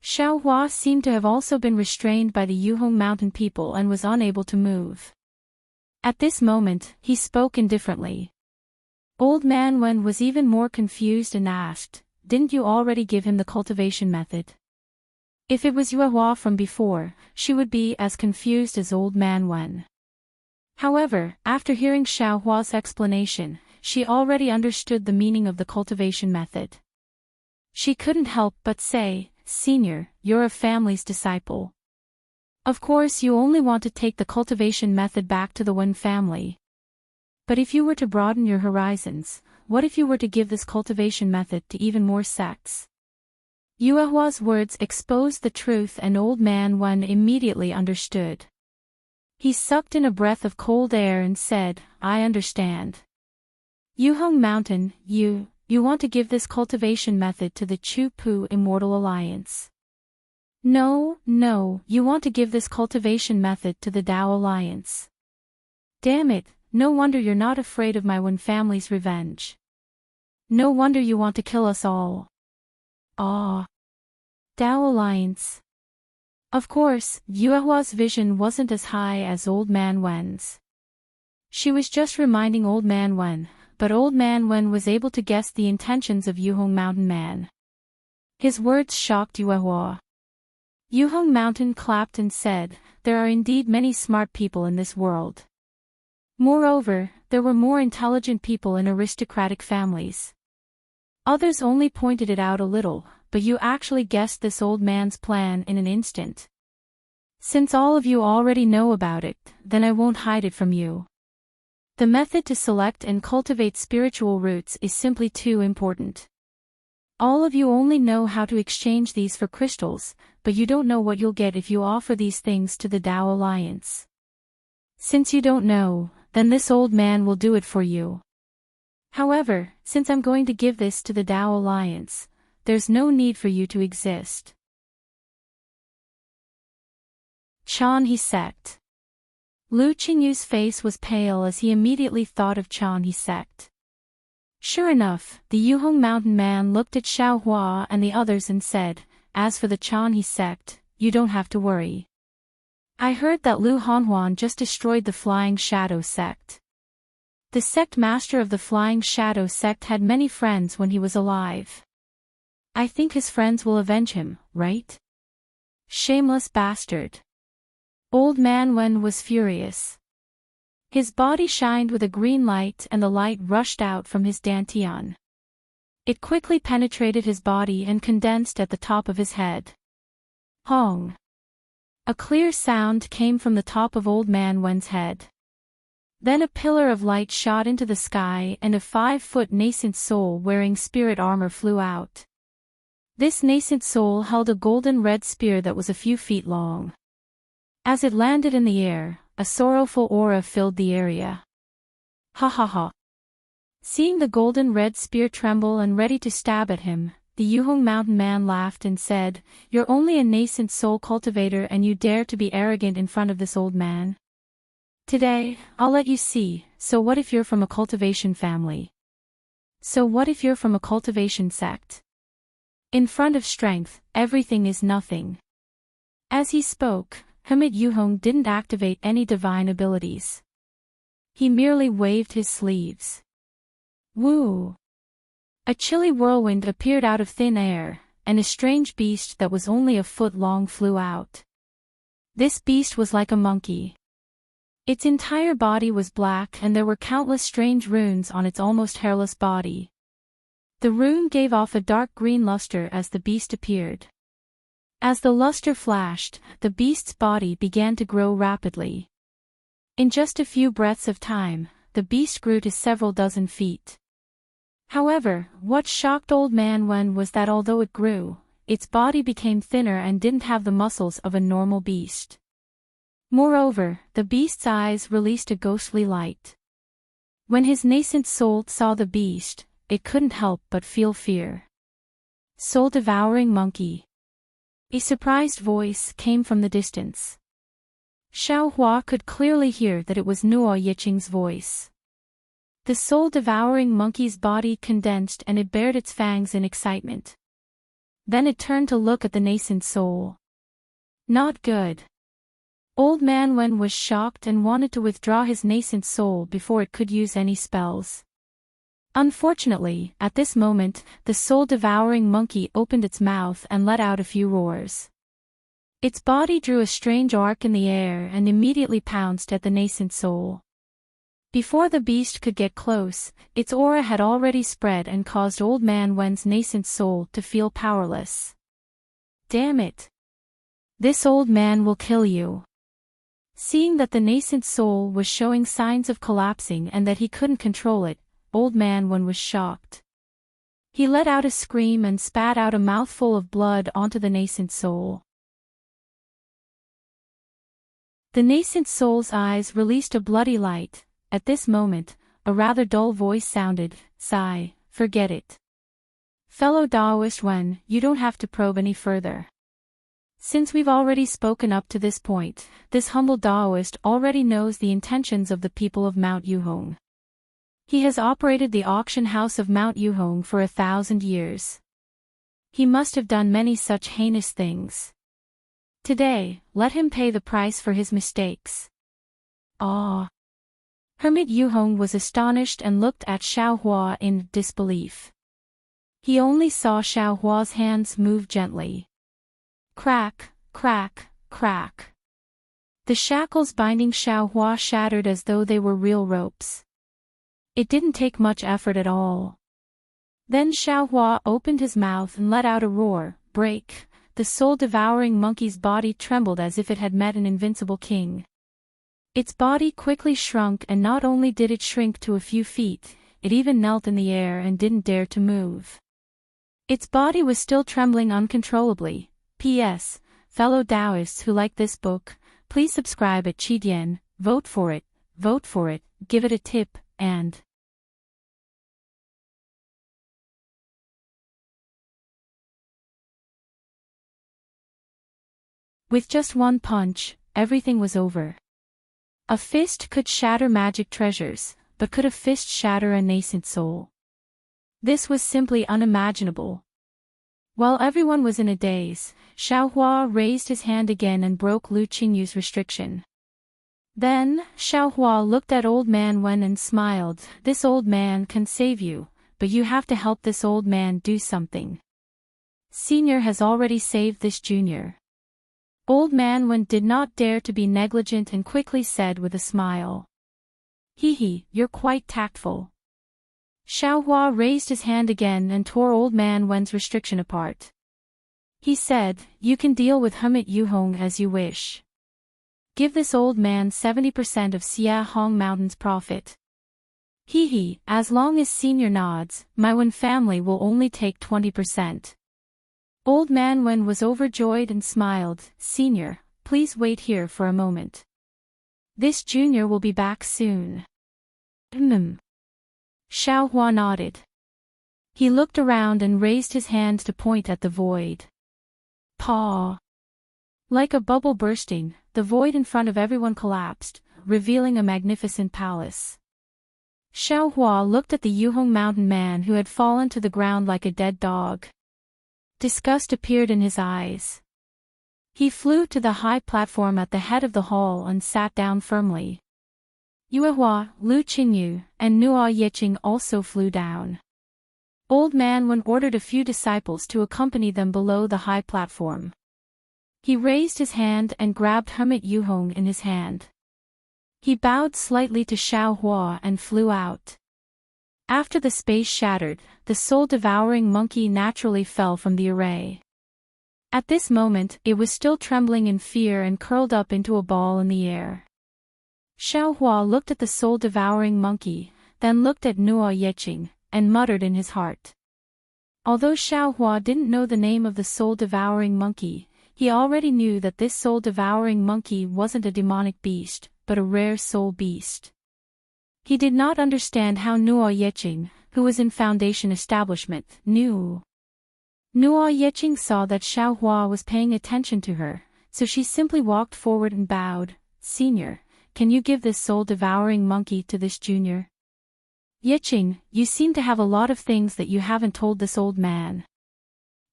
Xiao Hua seemed to have also been restrained by the Yuhong Mountain people and was unable to move. At this moment, he spoke indifferently. Old Man Wen was even more confused and asked, "Didn't you already give him the cultivation method?" If it was Yue Hua from before, she would be as confused as Old Man Wen. However, after hearing Xiao Hua's explanation, she already understood the meaning of the cultivation method. She couldn't help but say, "Senior, you're a family's disciple. Of course you only want to take the cultivation method back to the Wen family. But if you were to broaden your horizons, what if you were to give this cultivation method to even more sects? Yuehua's words exposed the truth and Old Man Wen immediately understood. He sucked in a breath of cold air and said, I understand. Yuhong Mountain, you want to give this cultivation method to the Chu-Pu Immortal Alliance. No, you want to give this cultivation method to the Dao Alliance. Damn it, no wonder you're not afraid of my Wen family's revenge. No wonder you want to kill us all. Ah. Dao Alliance. Of course, Yuehua's vision wasn't as high as Old Man Wen's. She was just reminding Old Man Wen, but Old Man Wen was able to guess the intentions of Yuhong Mountain Man. His words shocked Yuehua. Yuhong Mountain clapped and said, there are indeed many smart people in this world. Moreover, there were more intelligent people in aristocratic families. Others only pointed it out a little, but you actually guessed this old man's plan in an instant. Since all of you already know about it, then I won't hide it from you. The method to select and cultivate spiritual roots is simply too important. All of you only know how to exchange these for crystals, but you don't know what you'll get if you offer these things to the Dao Alliance. Since you don't know, then this old man will do it for you. However, since I'm going to give this to the Dao Alliance, there's no need for you to exist. Chanhe sect. Lu Qingyu's face was pale as he immediately thought of Chanhe sect. Sure enough, the Yuhong Mountain Man looked at Xiaohua and the others and said, as for the Chanhe sect, you don't have to worry. I heard that Lu Hanhuan just destroyed the Flying Shadow sect. The sect master of the Flying Shadow sect had many friends when he was alive. I think his friends will avenge him, right? Shameless bastard. Old Man Wen was furious. His body shined with a green light and the light rushed out from his dantian. It quickly penetrated his body and condensed at the top of his head. Hong. A clear sound came from the top of Old Man Wen's head. Then a pillar of light shot into the sky and a 5-foot nascent soul wearing spirit armor flew out. This nascent soul held a golden red spear that was a few feet long. As it landed in the air, a sorrowful aura filled the area. Ha ha ha. Seeing the golden red spear tremble and ready to stab at him, the Yuhong Mountain Man laughed and said, You're only a nascent soul cultivator and you dare to be arrogant in front of this old man? Today, I'll let you see. So what if you're from a cultivation family? So what if you're from a cultivation sect? In front of strength, everything is nothing. As he spoke, Hamid Yuhong didn't activate any divine abilities. He merely waved his sleeves. Woo! A chilly whirlwind appeared out of thin air, and a strange beast that was only a foot long flew out. This beast was like a monkey. Its entire body was black and there were countless strange runes on its almost hairless body. The rune gave off a dark green luster as the beast appeared. As the luster flashed, the beast's body began to grow rapidly. In just a few breaths of time, the beast grew to several dozen feet. However, what shocked Old Man Wen was that although it grew, its body became thinner and didn't have the muscles of a normal beast. Moreover, the beast's eyes released a ghostly light. When his nascent soul saw the beast, it couldn't help but feel fear. Soul-devouring monkey. A surprised voice came from the distance. Xiaohua could clearly hear that it was Nuo Yiqing's voice. The soul-devouring monkey's body condensed and it bared its fangs in excitement. Then it turned to look at the nascent soul. Not good. Old Man Wen was shocked and wanted to withdraw his nascent soul before it could use any spells. Unfortunately, at this moment, the soul-devouring monkey opened its mouth and let out a few roars. Its body drew a strange arc in the air and immediately pounced at the nascent soul. Before the beast could get close, its aura had already spread and caused Old Man Wen's nascent soul to feel powerless. Damn it! This old man will kill you. Seeing that the nascent soul was showing signs of collapsing and that he couldn't control it, Old Man Wen was shocked. He let out a scream and spat out a mouthful of blood onto the nascent soul. The nascent soul's eyes released a bloody light. At this moment, a rather dull voice sounded, "Sigh, forget it. Fellow Taoist Wen, you don't have to probe any further. Since we've already spoken up to this point, this humble Taoist already knows the intentions of the people of Mount Yuhong. He has operated the auction house of Mount Yuhong for 1,000 years. He must have done many such heinous things. Today, let him pay the price for his mistakes." Ah! Hermit Yuhong was astonished and looked at Xiaohua in disbelief. He only saw Xiaohua's hands move gently. Crack, crack, crack. The shackles binding Xiaohua shattered as though they were real ropes. It didn't take much effort at all. Then Xiaohua opened his mouth and let out a roar. Break! The soul-devouring monkey's body trembled as if it had met an invincible king. Its body quickly shrunk, and not only did it shrink to a few feet, it even knelt in the air and didn't dare to move. Its body was still trembling uncontrollably. P.S. Fellow Taoists who like this book, please subscribe at Qidian, vote for it, give it a tip, and with just one punch, everything was over. A fist could shatter magic treasures, but could a fist shatter a nascent soul? This was simply unimaginable. While everyone was in a daze, Xiaohua raised his hand again and broke Lu Qingyu's restriction. Then, Xiaohua looked at Old Man Wen and smiled. "This old man can save you, but you have to help this old man do something. Senior has already saved this junior." Old Man Wen did not dare to be negligent and quickly said with a smile, "Hee, you're quite tactful." Xiaohua raised his hand again and tore Old Man Wen's restriction apart. He said, "You can deal with Hermit Yuhong as you wish. Give this old man 70% of Xia Hong Mountain's profit. Hee, as long as Senior nods, my Wen family will only take 20%. Old Man Wen was overjoyed and smiled. "Senior, please wait here for a moment. This junior will be back soon." Xiaohua nodded. He looked around and raised his hand to point at the void. Paw! Like a bubble bursting, the void in front of everyone collapsed, revealing a magnificent palace. Xiaohua looked at the Yuhong mountain man who had fallen to the ground like a dead dog. Disgust appeared in his eyes. He flew to the high platform at the head of the hall and sat down firmly. Yuehua, Lu Qingyu, and Nuo Yiqing also flew down. Old Man Wen ordered a few disciples to accompany them below the high platform. He raised his hand and grabbed Hermit Yuhong in his hand. He bowed slightly to Xiaohua and flew out. After the space shattered, the soul-devouring monkey naturally fell from the array. At this moment, it was still trembling in fear and curled up into a ball in the air. Xiaohua looked at the soul-devouring monkey, then looked at Nuo Yiqing, and muttered in his heart. Although Xiaohua didn't know the name of the soul-devouring monkey, he already knew that this soul-devouring monkey wasn't a demonic beast, but a rare soul beast. He did not understand how Nuo Yiqing, who was in Foundation establishment, knew. Nuo Yiqing saw that Xiaohua was paying attention to her, so she simply walked forward and bowed. "Senior, can you give this soul-devouring monkey to this junior?" "Yiqing, you seem to have a lot of things that you haven't told this old man."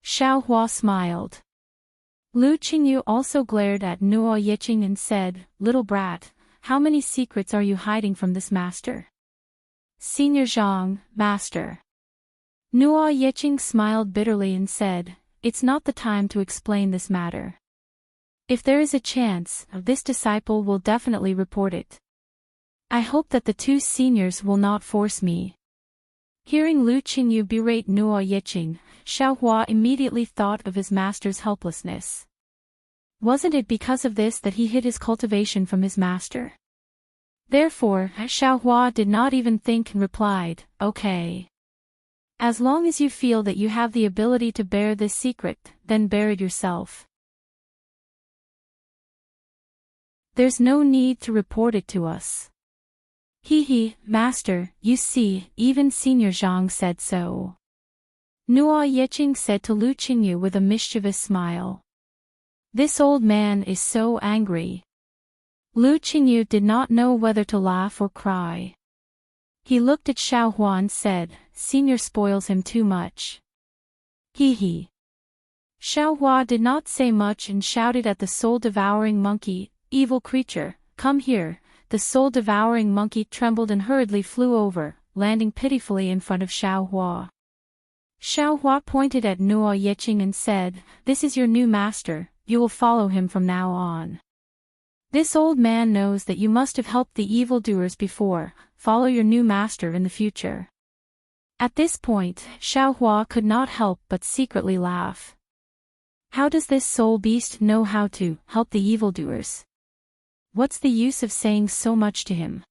Xiaohua smiled. Lu Qingyu also glared at Nuo Yiqing and said, "Little brat, how many secrets are you hiding from this master?" "Senior Zhang, master." Nuo Yiqing smiled bitterly and said, "It's not the time to explain this matter. If there is a chance, this disciple will definitely report it. I hope that the two seniors will not force me." Hearing Lu Qingyu berate Nuo Yiqing, Xiaohua immediately thought of his master's helplessness. Wasn't it because of this that he hid his cultivation from his master? Therefore, Xiaohua did not even think and replied, "Okay." As long as you feel that you have the ability to bear this secret, then bear it yourself. There's no need to report it to us. Master, you see, even Senior Zhang said so. Nuo Yeqing said to Lu Qingyu with a mischievous smile. This old man is so angry. Lu Qingyu did not know whether to laugh or cry. He looked at Xiaohua and said, Senior spoils him too much. Xiaohua did not say much and shouted at the soul-devouring monkey, evil creature, come here. The soul-devouring monkey trembled and hurriedly flew over, landing pitifully in front of Xiaohua. Xiaohua pointed at Nuo Yeqing and said, This is your new master, you will follow him from now on. This old man knows that you must have helped the evildoers before, follow your new master in the future. At this point, Xiaohua could not help but secretly laugh. How does this soul beast know how to help the evildoers? What's the use of saying so much to him?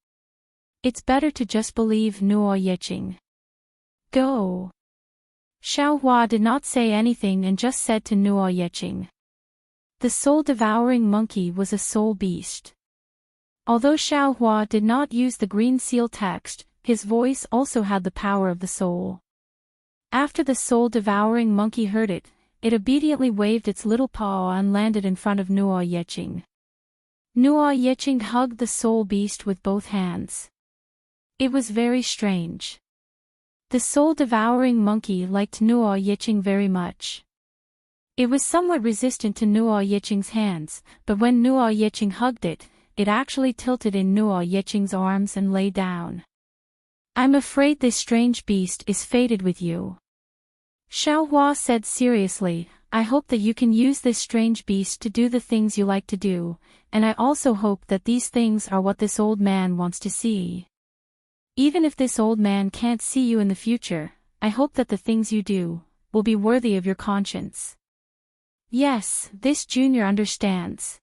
It's better to just believe Nuo Yeqing. Go. Xiaohua did not say anything and just said to Nuo Yeqing. The soul-devouring monkey was a soul beast. Although Xiaohua did not use the green seal text, his voice also had the power of the soul. After the soul-devouring monkey heard it, it obediently waved its little paw and landed in front of Nuo Yeqing. Nuo Yeqing hugged the soul beast with both hands. It was very strange. The soul-devouring monkey liked Nuo Yeqing very much. It was somewhat resistant to Nuo Yeqing's hands, but when Nuo Yeqing hugged it, it actually tilted in Nuo Yeqing's arms and lay down. I'm afraid this strange beast is fated with you. Xiaohua said seriously, I hope that you can use this strange beast to do the things you like to do, and I also hope that these things are what this old man wants to see. Even if this old man can't see you in the future, I hope that the things you do will be worthy of your conscience. Yes, this junior understands.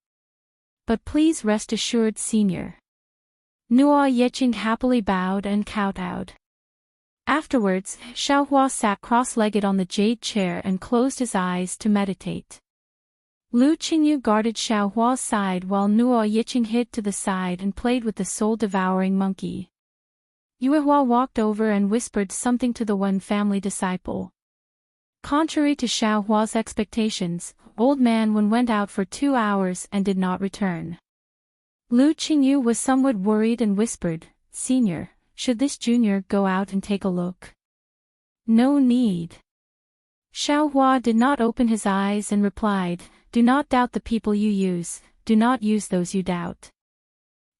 But please rest assured, Senior. Nuo Yeqing happily bowed and kowtowed. Afterwards, Xiaohua sat cross-legged on the jade chair and closed his eyes to meditate. Lu Qingyu guarded Xiaohua's side while Nuo Yeqing hid to the side and played with the soul-devouring monkey. Yuehua walked over and whispered something to the Wen family disciple. Contrary to Xiaohua's expectations, Old Man Wen went out for 2 hours and did not return. Lu Qingyu was somewhat worried and whispered, Senior, should this junior go out and take a look? No need. Xiaohua did not open his eyes and replied, Do not doubt the people you use, do not use those you doubt.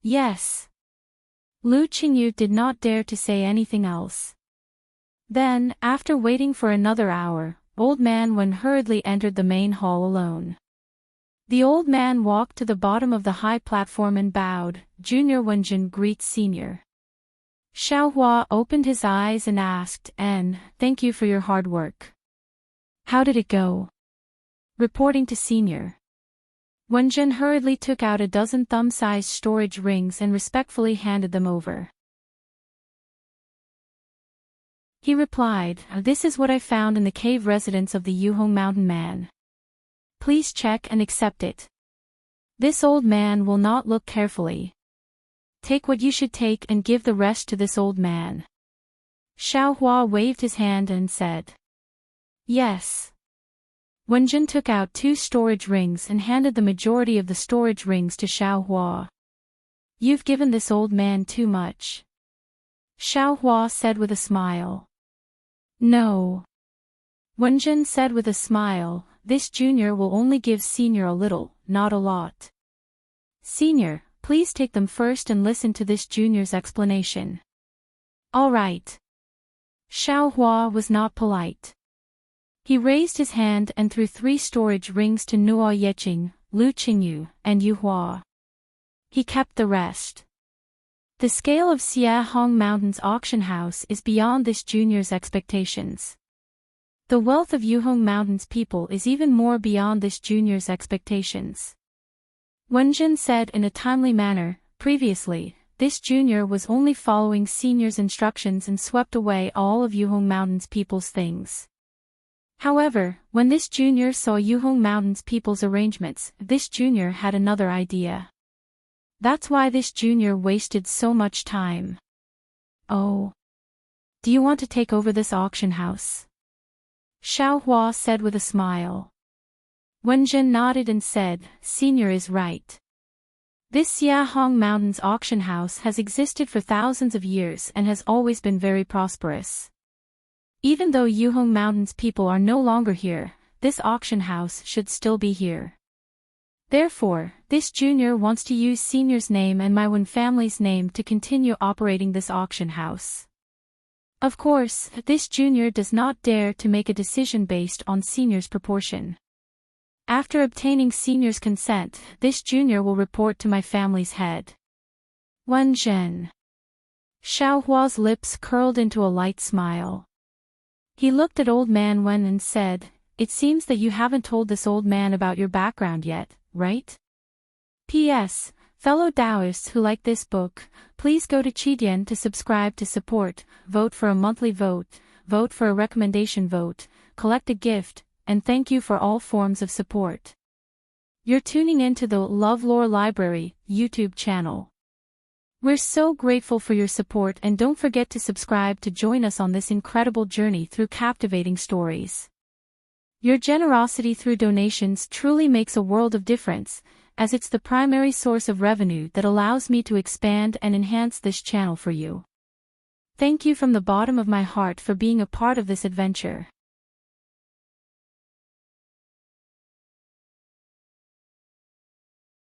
Yes. Lu Qingyu did not dare to say anything else. Then, after waiting for another hour, Old Man Wen hurriedly entered the main hall alone. The old man walked to the bottom of the high platform and bowed, Junior Wenjin greets Senior. Xiaohua opened his eyes and asked, Thank you for your hard work. How did it go? Reporting to Senior. Wenjin hurriedly took out a dozen thumb-sized storage rings and respectfully handed them over. He replied, This is what I found in the cave residence of the Yuhong Mountain Man. Please check and accept it. This old man will not look carefully. Take what you should take and give the rest to this old man. Xiaohua waved his hand and said, Yes. Wenjin took out 2 storage rings and handed the majority of the storage rings to Xiaohua. You've given this old man too much. Xiaohua said with a smile. No. Wenjin said with a smile, This junior will only give Senior a little, not a lot. Senior, please take them first and listen to this junior's explanation. All right. Xiaohua was not polite. He raised his hand and threw 3 storage rings to Nuo Yeqing, Lu Qingyu, and Yuehua. He kept the rest. The scale of Xiahong Mountain's auction house is beyond this junior's expectations. The wealth of Yuhong Mountain's people is even more beyond this junior's expectations. Wenjin said in a timely manner, Previously, this junior was only following senior's instructions and swept away all of Yuhong Mountain's people's things. However, when this junior saw Yuhong Mountain's people's arrangements, this junior had another idea. That's why this junior wasted so much time. Oh. Do you want to take over this auction house? Xiao Hua said with a smile. Wen Zhen nodded and said, Senior is right. This Yahong Mountains auction house has existed for thousands of years and has always been very prosperous. Even though Yuhong Mountains people are no longer here, this auction house should still be here. Therefore, this junior wants to use Senior's name and my Wen family's name to continue operating this auction house. Of course, this junior does not dare to make a decision based on Senior's proportion. After obtaining Senior's consent, this junior will report to my family's head. Wen Zhen. Xiao Hua's lips curled into a light smile. He looked at Old Man Wen and said, It seems that you haven't told this old man about your background yet, right? P.S. Fellow Taoists who like this book, please go to Qidian to subscribe to support, vote for a monthly vote for a recommendation vote, collect a gift, and thank you for all forms of support. You're tuning in to the LoveLore Library YouTube channel. We're so grateful for your support and don't forget to subscribe to join us on this incredible journey through captivating stories. Your generosity through donations truly makes a world of difference, as it's the primary source of revenue that allows me to expand and enhance this channel for you. Thank you from the bottom of my heart for being a part of this adventure.